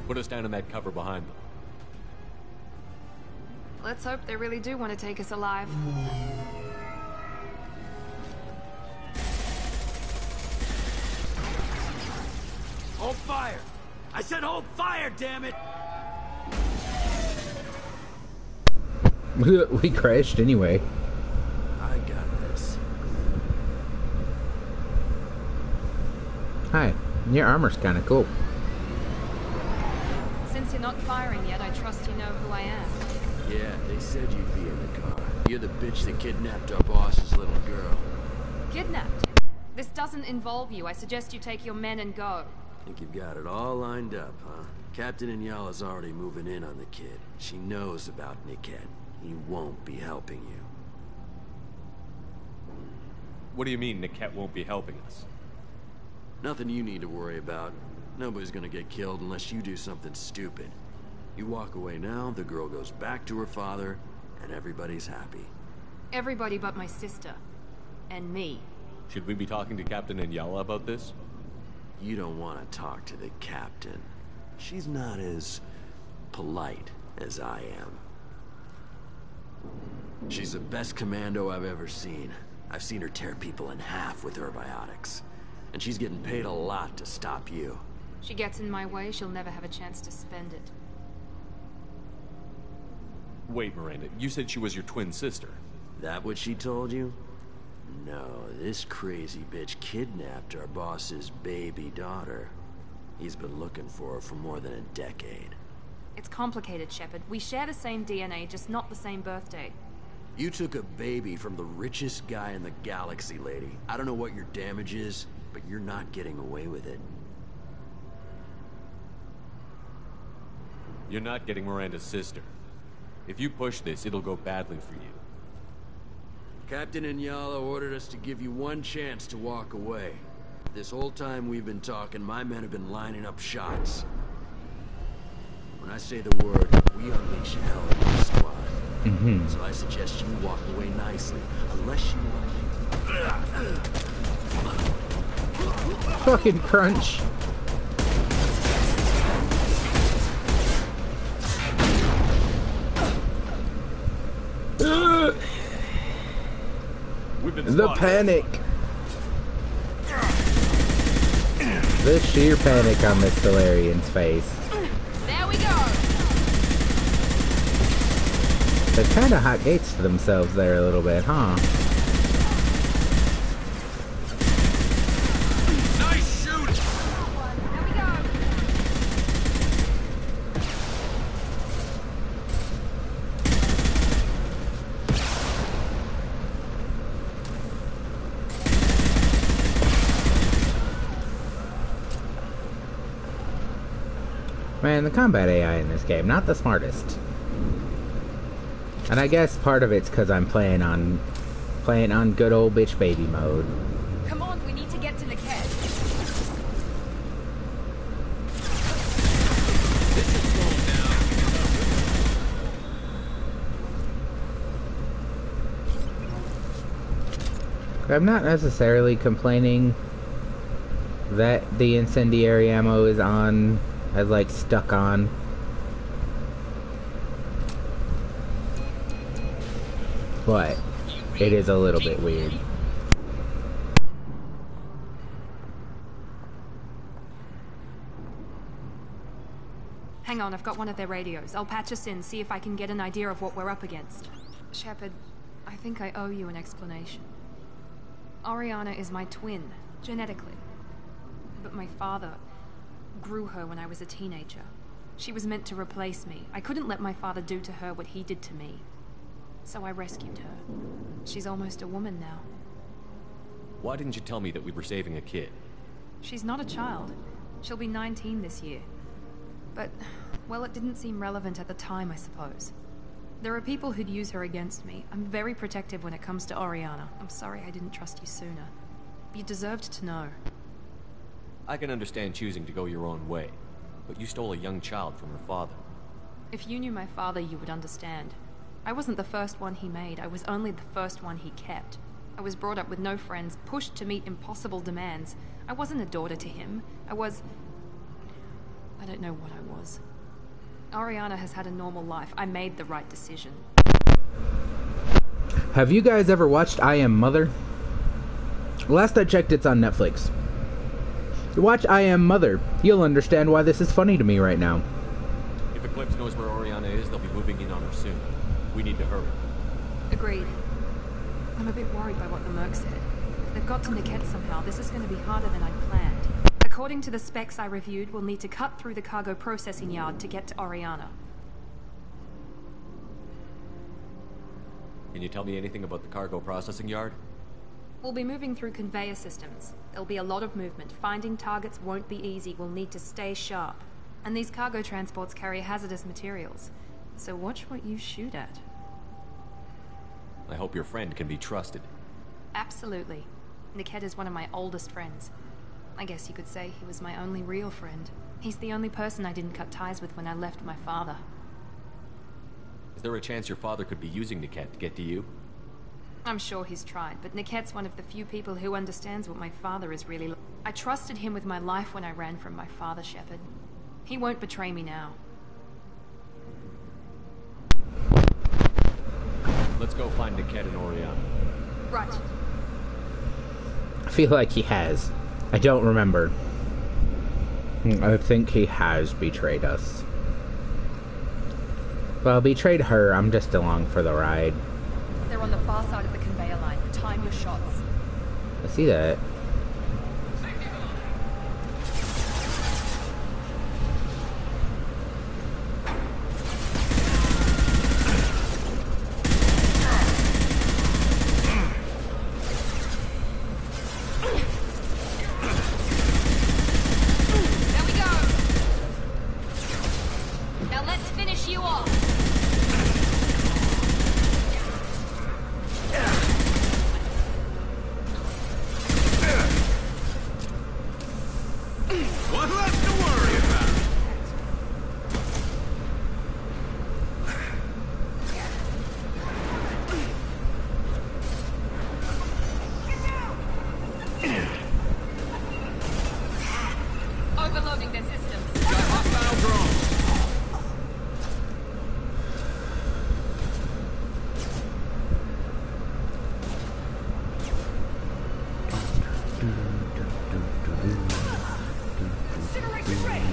Put us down in that cover behind them. Let's hope they really do want to take us alive. Hold fire! I said hold fire, damn it! We crashed anyway. I got this. Hi. Your armor's kinda cool. Since you're not firing yet, I trust you know who I am. Yeah, they said you'd be in the car. You're the bitch that kidnapped our boss's little girl. Kidnapped? This doesn't involve you. I suggest you take your men and go. Think you've got it all lined up, huh? Captain Inyala's already moving in on the kid. She knows about Niket. He won't be helping you. What do you mean Niket won't be helping us? Nothing you need to worry about. Nobody's gonna get killed unless you do something stupid. You walk away now, the girl goes back to her father, and everybody's happy. Everybody but my sister. And me. Should we be talking to Captain Inyala about this? You don't want to talk to the captain. She's not as polite as I am. She's the best commando I've ever seen. I've seen her tear people in half with her biotics. And she's getting paid a lot to stop you. She gets in my way, she'll never have a chance to spend it. Wait, Miranda, you said she was your twin sister. That what she told you? No, this crazy bitch kidnapped our boss's baby daughter. He's been looking for her for more than a decade. It's complicated, Shepard. We share the same DNA, just not the same birthday. You took a baby from the richest guy in the galaxy, lady. I don't know what your damage is, but you're not getting away with it. You're not getting Miranda's sister. If you push this, it'll go badly for you. Captain Inyala ordered us to give you one chance to walk away. This whole time we've been talking, my men have been lining up shots. When I say the word, we unleash hell in this squad. So I suggest you walk away nicely, unless you want Fucking crunch. The panic. The sheer panic on this Solarian's face. There we go. They've kind of hot gates to themselves there a little bit, huh? Nice shooting. There we go. Man, the combat AI in this game, not the smartest. And I guess part of it's because I'm playing on good old bitch baby mode. Come on, we need to get to Niket. I'm not necessarily complaining that the incendiary ammo is on, as like stuck on. But it is a little bit weird. Hang on, I've got one of their radios. I'll patch us in, see if I can get an idea of what we're up against. Shepard, I think I owe you an explanation. Oriana is my twin, genetically. But my father grew her when I was a teenager. She was meant to replace me. I couldn't let my father do to her what he did to me. So I rescued her. She's almost a woman now. Why didn't you tell me that we were saving a kid? She's not a child. She'll be 19 this year. But, well, it didn't seem relevant at the time, I suppose. There are people who'd use her against me. I'm very protective when it comes to Oriana. I'm sorry I didn't trust you sooner. You deserved to know. I can understand choosing to go your own way, but you stole a young child from her father. If you knew my father, you would understand. I wasn't the first one he made. I was only the first one he kept. I was brought up with no friends, pushed to meet impossible demands. I wasn't a daughter to him. I don't know what I was. Oriana has had a normal life. I made the right decision. Have you guys ever watched I Am Mother? Last I checked, it's on Netflix. Watch I Am Mother. You'll understand why this is funny to me right now. If Eclipse knows where Oriana is, they'll be moving in on her soon. We need to hurry. Agreed. I'm a bit worried by what the Merc said. If they've got to Niket somehow, this is going to be harder than I'd planned. According to the specs I reviewed, we'll need to cut through the cargo processing yard to get to Oriana. Can you tell me anything about the cargo processing yard? We'll be moving through conveyor systems. There'll be a lot of movement. Finding targets won't be easy. We'll need to stay sharp. And these cargo transports carry hazardous materials. So watch what you shoot at. I hope your friend can be trusted. Absolutely. Niket is one of my oldest friends. I guess you could say he was my only real friend. He's the only person I didn't cut ties with when I left my father. Is there a chance your father could be using Niket to get to you? I'm sure he's tried, but Niket's one of the few people who understands what my father is really like. I trusted him with my life when I ran from my father, Shepard. He won't betray me now. Let's go find Niket and Oriana. Right. I feel like he has. I don't remember. I think he has betrayed us. Well, betrayed her. I'm just along for the ride. They're on the far side of the conveyor line. Time your shots. I see that. There we go. Now let's finish you off. One less to worry about. Overloading their systems. Got hostile drones. Incineration ready.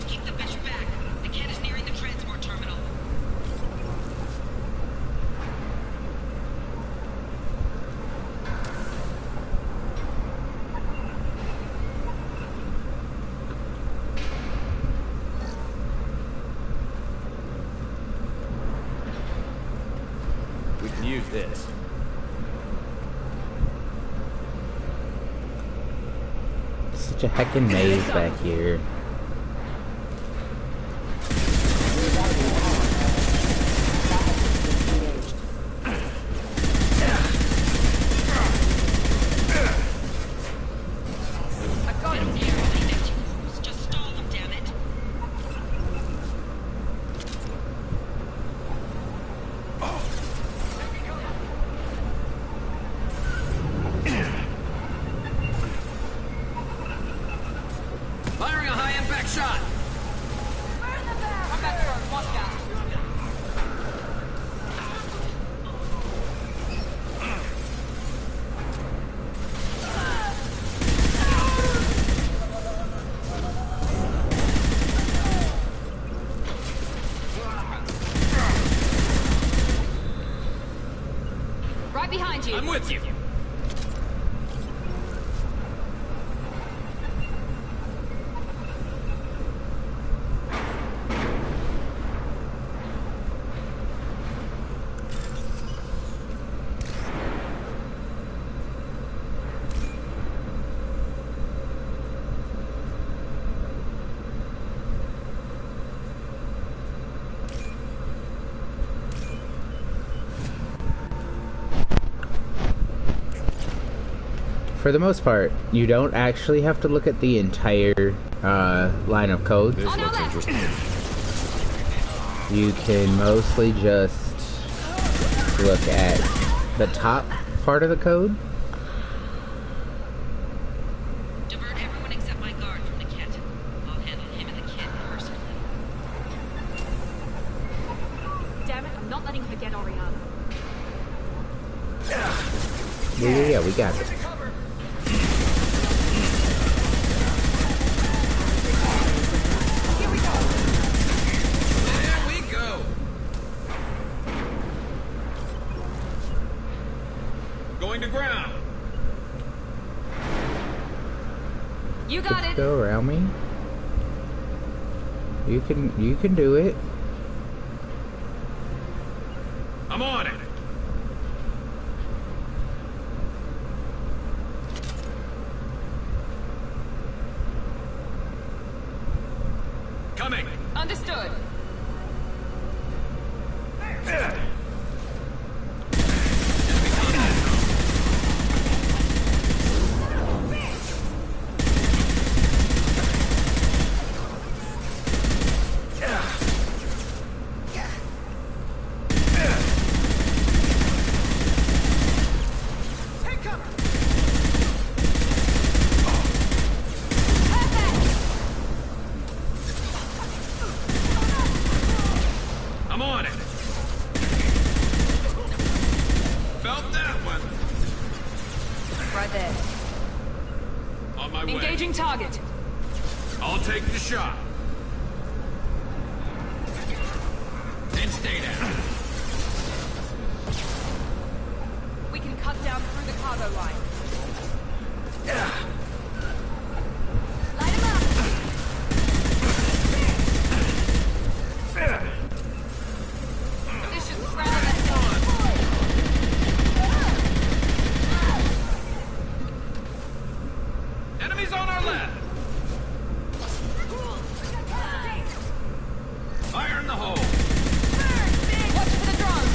Keep the bitch back. The kid is nearing the transport terminal. We can use this. Such a heckin' maze back here. I got him here. Just stall them, damn it. Firing a high-impact shot. I'm back here. Watch out. Right behind you. I'm with you. For the most part, you don't actually have to look at the entire line of code. This looks interesting. You can mostly just look at the top part of the code. Divert everyone except my guard from the kit. I'll handle him and the kid personally. Damn it, I'm not letting her get Oriana. Yeah, we got it. There we go. Going to ground. You got Just it. go around me. You can do it. I'm on it. Coming. Understood. there. On my way. Engaging target. I'll take the shot. Then stay down. We can cut down through the cargo line. Light him up. This should scramble that door. Enemies on our left. Fire in the hole. Watch for the drone.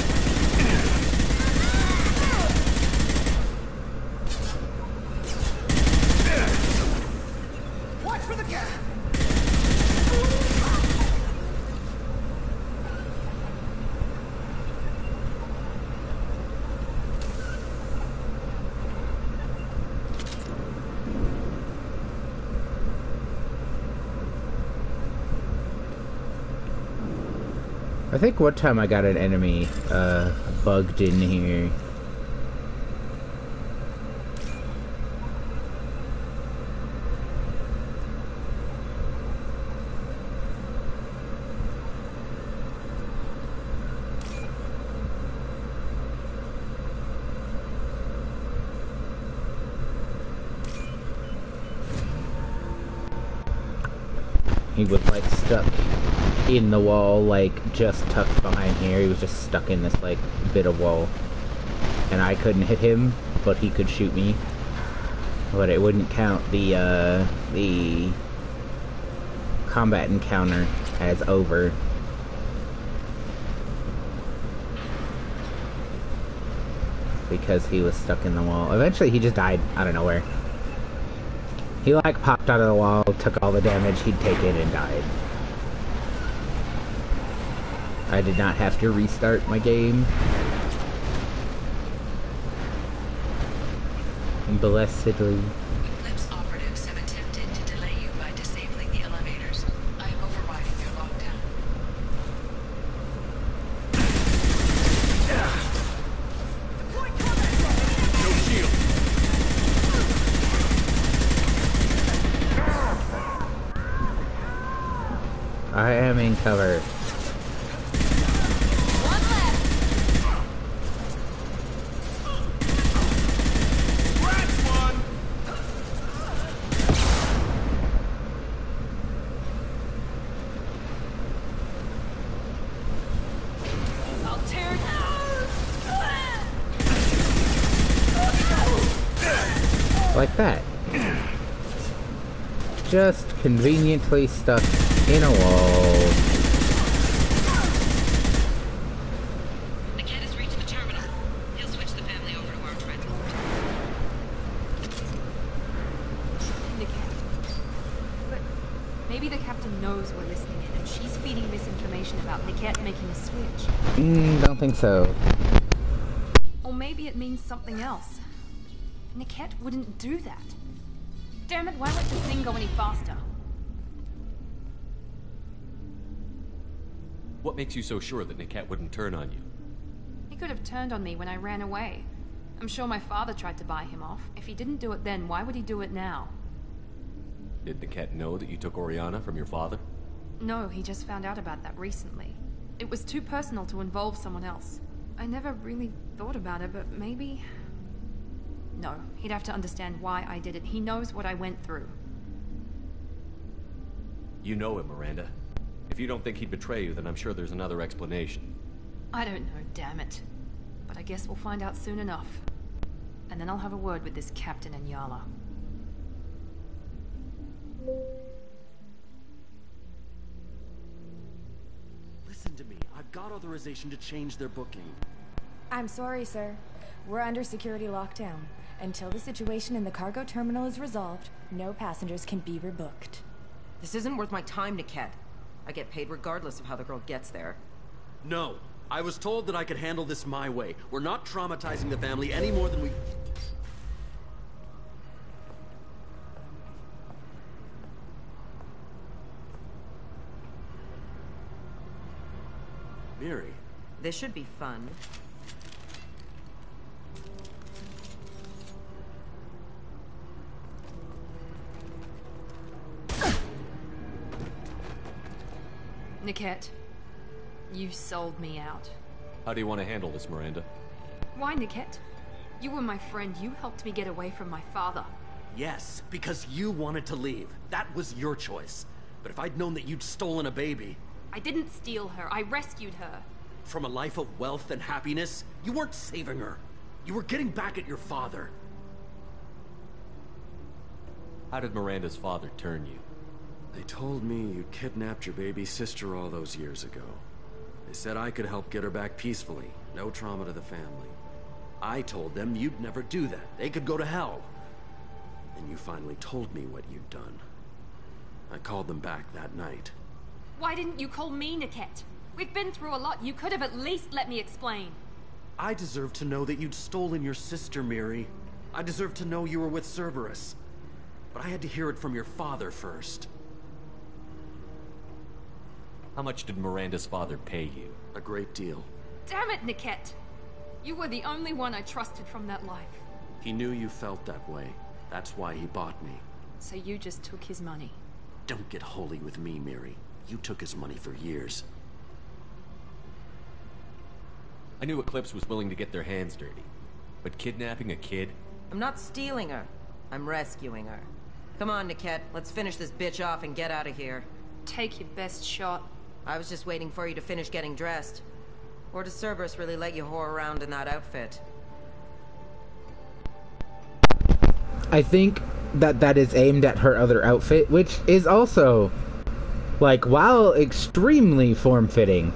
Watch for the gap! I think one time I got an enemy bugged in here. He was like stuck in the wall, like just tucked behind here. He was just stuck in this like bit of wall, and I couldn't hit him, but he could shoot me. But it wouldn't count the combat encounter as over. Because he was stuck in the wall. Eventually he just died out of nowhere. He like popped out of the wall, took all the damage he'd taken, and died. I did not have to restart my game. Blessedly. Eclipse operatives have attempted to delay you by disabling the elevators. I am overriding your lockdown. No shield. I am in cover. Like that. Just conveniently stuck in a wall. The cat has reached the terminal. He'll switch the family over to our transport. But maybe the captain knows we're listening in, and she's feeding misinformation about Niket making a switch. Don't think so. Or maybe it means something else. Niket wouldn't do that. Damn it, why let this thing go any faster? What makes you so sure that Niket wouldn't turn on you? He could have turned on me when I ran away. I'm sure my father tried to buy him off. If he didn't do it then, why would he do it now? Did Niket know that you took Oriana from your father? No, he just found out about that recently. It was too personal to involve someone else. I never really thought about it, but maybe... No, he'd have to understand why I did it. He knows what I went through. You know him, Miranda. If you don't think he'd betray you, then I'm sure there's another explanation. I don't know, damn it. But I guess we'll find out soon enough. And then I'll have a word with this Captain Inyala. Listen to me. I've got authorization to change their booking. I'm sorry, sir. We're under security lockdown. Until the situation in the cargo terminal is resolved, no passengers can be rebooked. This isn't worth my time, Niket. I get paid regardless of how the girl gets there. No. I was told that I could handle this my way. We're not traumatizing the family any more than we... Miri. This should be fun. Niket, you sold me out. How do you want to handle this, Miranda? Why, Niket? You were my friend. You helped me get away from my father. Yes, because you wanted to leave. That was your choice. But if I'd known that you'd stolen a baby... I didn't steal her. I rescued her. From a life of wealth and happiness, you weren't saving her. You were getting back at your father. How did Miranda's father turn you? They told me you kidnapped your baby sister all those years ago. They said I could help get her back peacefully. No trauma to the family. I told them you'd never do that. They could go to hell. And you finally told me what you'd done. I called them back that night. Why didn't you call me, Niket? We've been through a lot. You could have at least let me explain. I deserve to know that you'd stolen your sister, Miri. I deserve to know you were with Cerberus. But I had to hear it from your father first. How much did Miranda's father pay you? A great deal. Damn it, Niket! You were the only one I trusted from that life. He knew you felt that way. That's why he bought me. So you just took his money? Don't get holy with me, Miri. You took his money for years. I knew Eclipse was willing to get their hands dirty. But kidnapping a kid? I'm not stealing her. I'm rescuing her. Come on, Niket. Let's finish this bitch off and get out of here. Take your best shot. I was just waiting for you to finish getting dressed. Or does Cerberus really let you whore around in that outfit? I think that is aimed at her other outfit, which is also, like, while extremely form-fitting,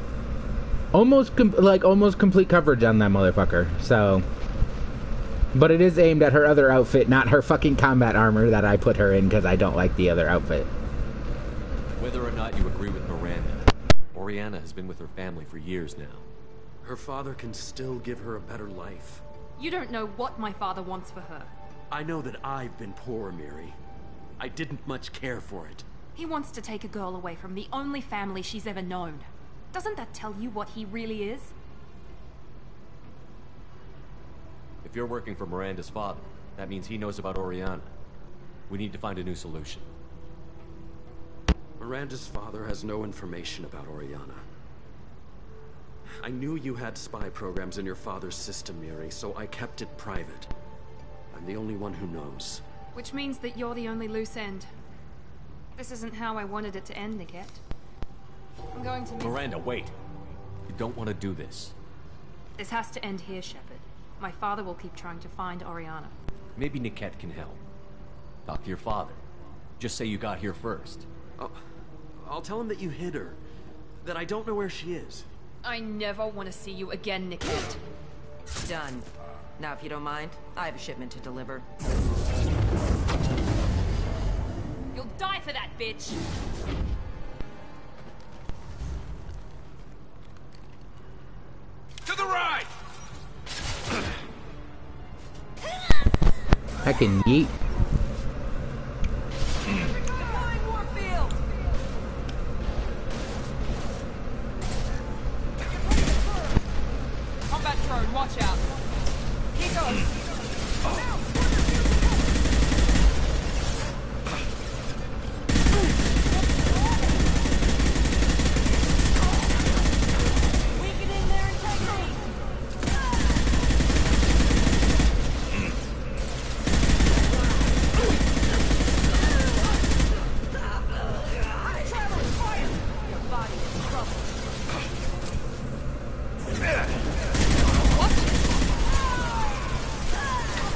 almost complete coverage on that motherfucker. So, but it is aimed at her other outfit, not her fucking combat armor that I put her in because I don't like the other outfit. Whether or not you agree with Miranda, Oriana has been with her family for years now. Her father can still give her a better life. You don't know what my father wants for her. I know that I've been poor, Miri. I didn't much care for it. He wants to take a girl away from the only family she's ever known. Doesn't that tell you what he really is? If you're working for Miranda's father, that means he knows about Oriana. We need to find a new solution. Miranda's father has no information about Oriana. I knew you had spy programs in your father's system, Miri, so I kept it private. I'm the only one who knows. Which means that you're the only loose end. This isn't how I wanted it to end, Niket. I'm going to miss... Miranda, wait. You don't want to do this. This has to end here, Shepard. My father will keep trying to find Oriana. Maybe Niket can help. Talk to your father. Just say you got here first. I'll tell him that you hid her. That I don't know where she is. I never want to see you again, Niket. Done. Now, if you don't mind, I have a shipment to deliver. You'll die for that, bitch! To the right! I can yeet. Combat drone, watch out! Here goes!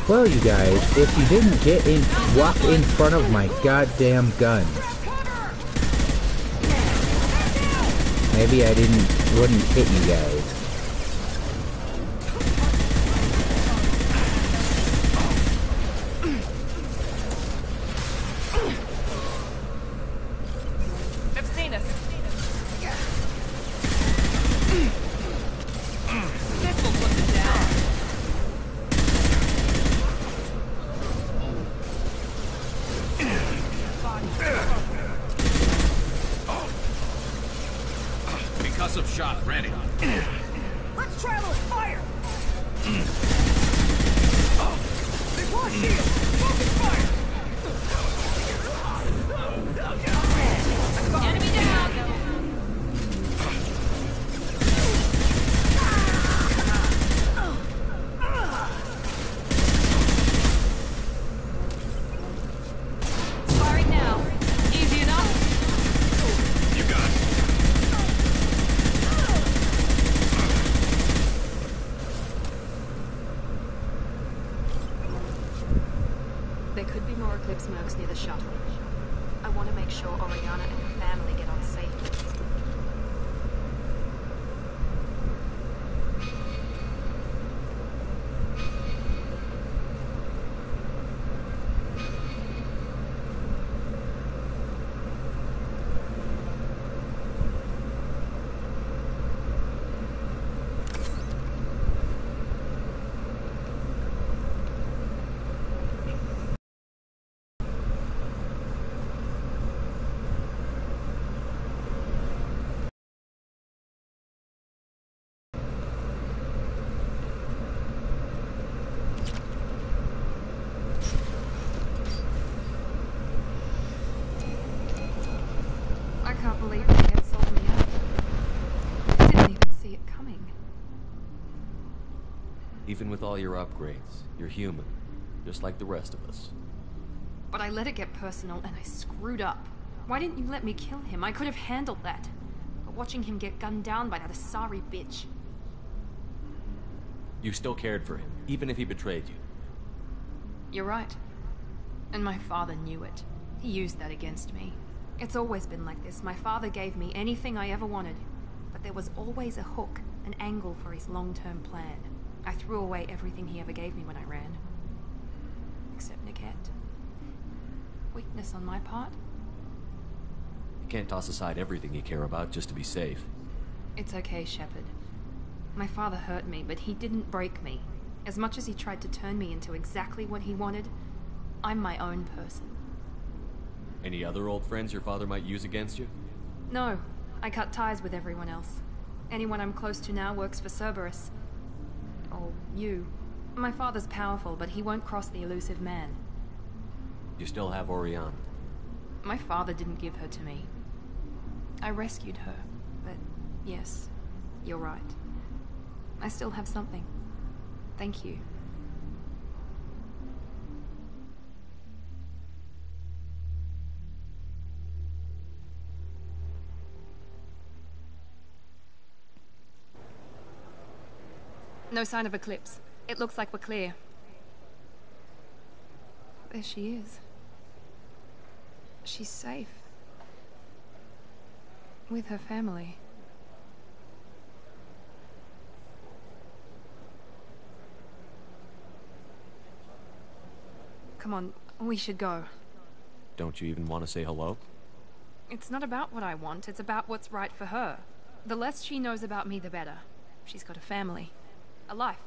Well, you guys, if you didn't walk in front of my goddamn gun, maybe I wouldn't hit you guys. They've seen us. This will put them down. Concussive shot ready. Let's travel! Fire! They want shield! Focus fire! Enemy down! Eclipse mercs near the shuttle. I want to make sure Oriana and her family get on safely. I can't believe Niket sold me out. I didn't even see it coming. Even with all your upgrades, you're human, just like the rest of us. But I let it get personal and I screwed up. Why didn't you let me kill him? I could have handled that. But watching him get gunned down by that Asari bitch. You still cared for him, even if he betrayed you. You're right. And my father knew it. He used that against me. It's always been like this. My father gave me anything I ever wanted. But there was always a hook, an angle for his long-term plan. I threw away everything he ever gave me when I ran. Except Niket. Weakness on my part? You can't toss aside everything you care about just to be safe. It's okay, Shepard. My father hurt me, but he didn't break me. As much as he tried to turn me into exactly what he wanted, I'm my own person. Any other old friends your father might use against you? No, I cut ties with everyone else. Anyone I'm close to now works for Cerberus. Or you. My father's powerful, but he won't cross the elusive man. You still have Oriana. My father didn't give her to me. I rescued her, but yes, you're right. I still have something. Thank you. No sign of Eclipse. It looks like we're clear. There she is. She's safe. With her family. Come on, we should go. Don't you even want to say hello? It's not about what I want, it's about what's right for her. The less she knows about me, the better. She's got a family. A life.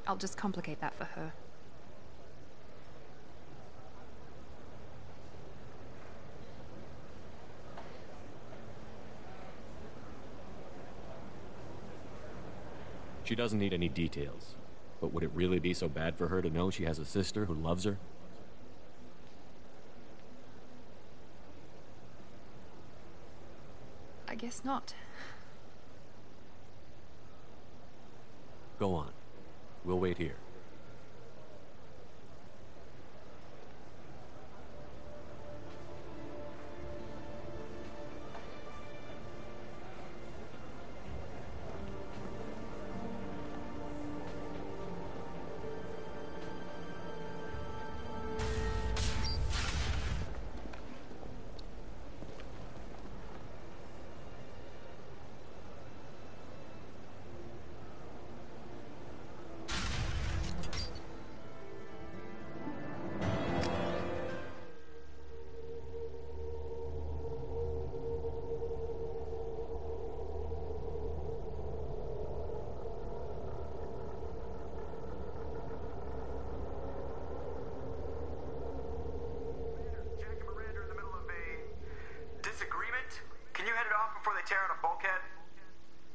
I'll just complicate that for her. She doesn't need any details. But would it really be so bad for her to know she has a sister who loves her? I guess not. Go on. We'll wait here.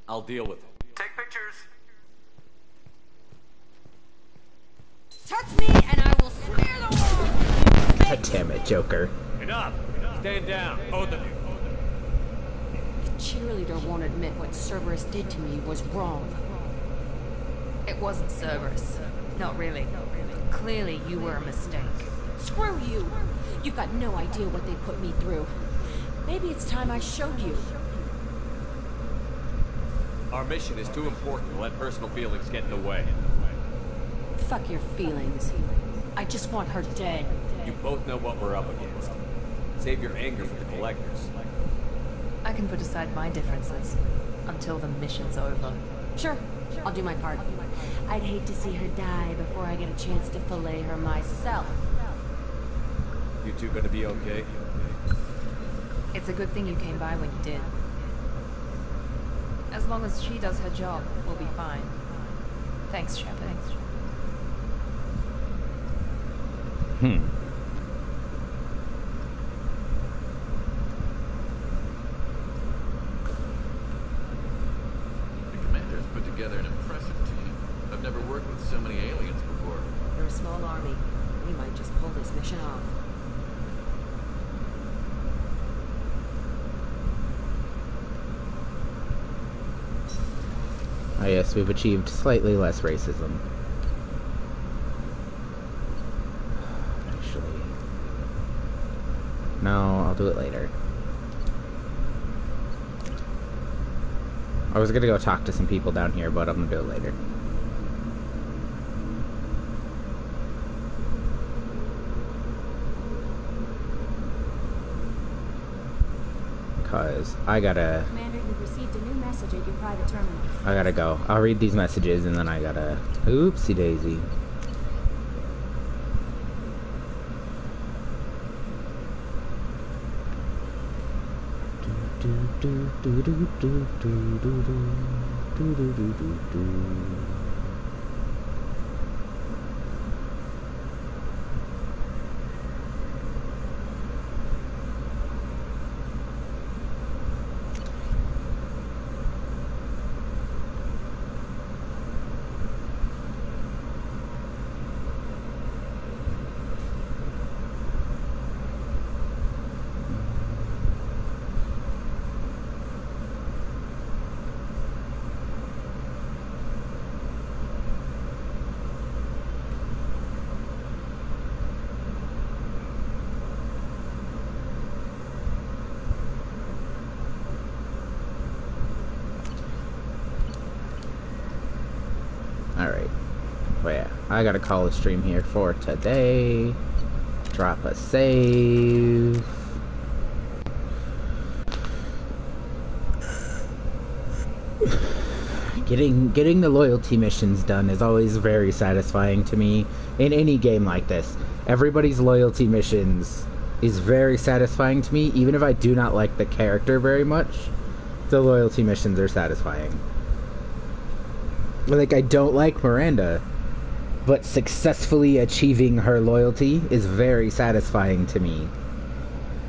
I'll deal with it. Take pictures. Touch me and I will smear the world! God damn it, Joker. Enough! Stand down, both of you. The cheerleader won't admit what Cerberus did to me was wrong. It wasn't Cerberus. Not really. Clearly, you were a mistake. Screw you! You've got no idea what they put me through. Maybe it's time I showed you. Our mission is too important to let personal feelings get in the way. Fuck your feelings. I just want her dead. You both know what we're up against. Save your anger for the collectors. I can put aside my differences until the mission's over. Sure, I'll do my part. I'd hate to see her die before I get a chance to fillet her myself. You two gonna be okay? It's a good thing you came by when you did. As long as she does her job, we'll be fine. Thanks, Shepard. The commander's put together an impressive team. I've never worked with so many aliens before. They're a small army. We might just pull this mission off. Oh yes, we've achieved slightly less racism. Actually... no, I'll do it later. I was gonna go talk to some people down here, but I'm gonna do it later. Because I gotta... Commander, you've received a new message at your private terminal. I gotta go. I'll read these messages and then I gotta... oopsie daisy. Alright. Well, yeah. I gotta call a stream here for today. Drop a save. Getting the loyalty missions done is always very satisfying to me in any game like this. Everybody's loyalty missions is very satisfying to me, even if I do not like the character very much. The loyalty missions are satisfying. Like, I don't like Miranda, but successfully achieving her loyalty is very satisfying to me.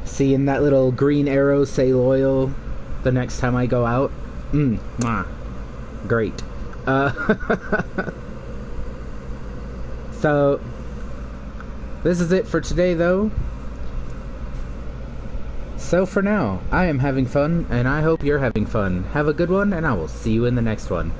Seeing that little green arrow say loyal the next time I go out, mwah. Great. So, this is it for today, though. So for now, I am having fun, and I hope you're having fun. Have a good one, and I will see you in the next one.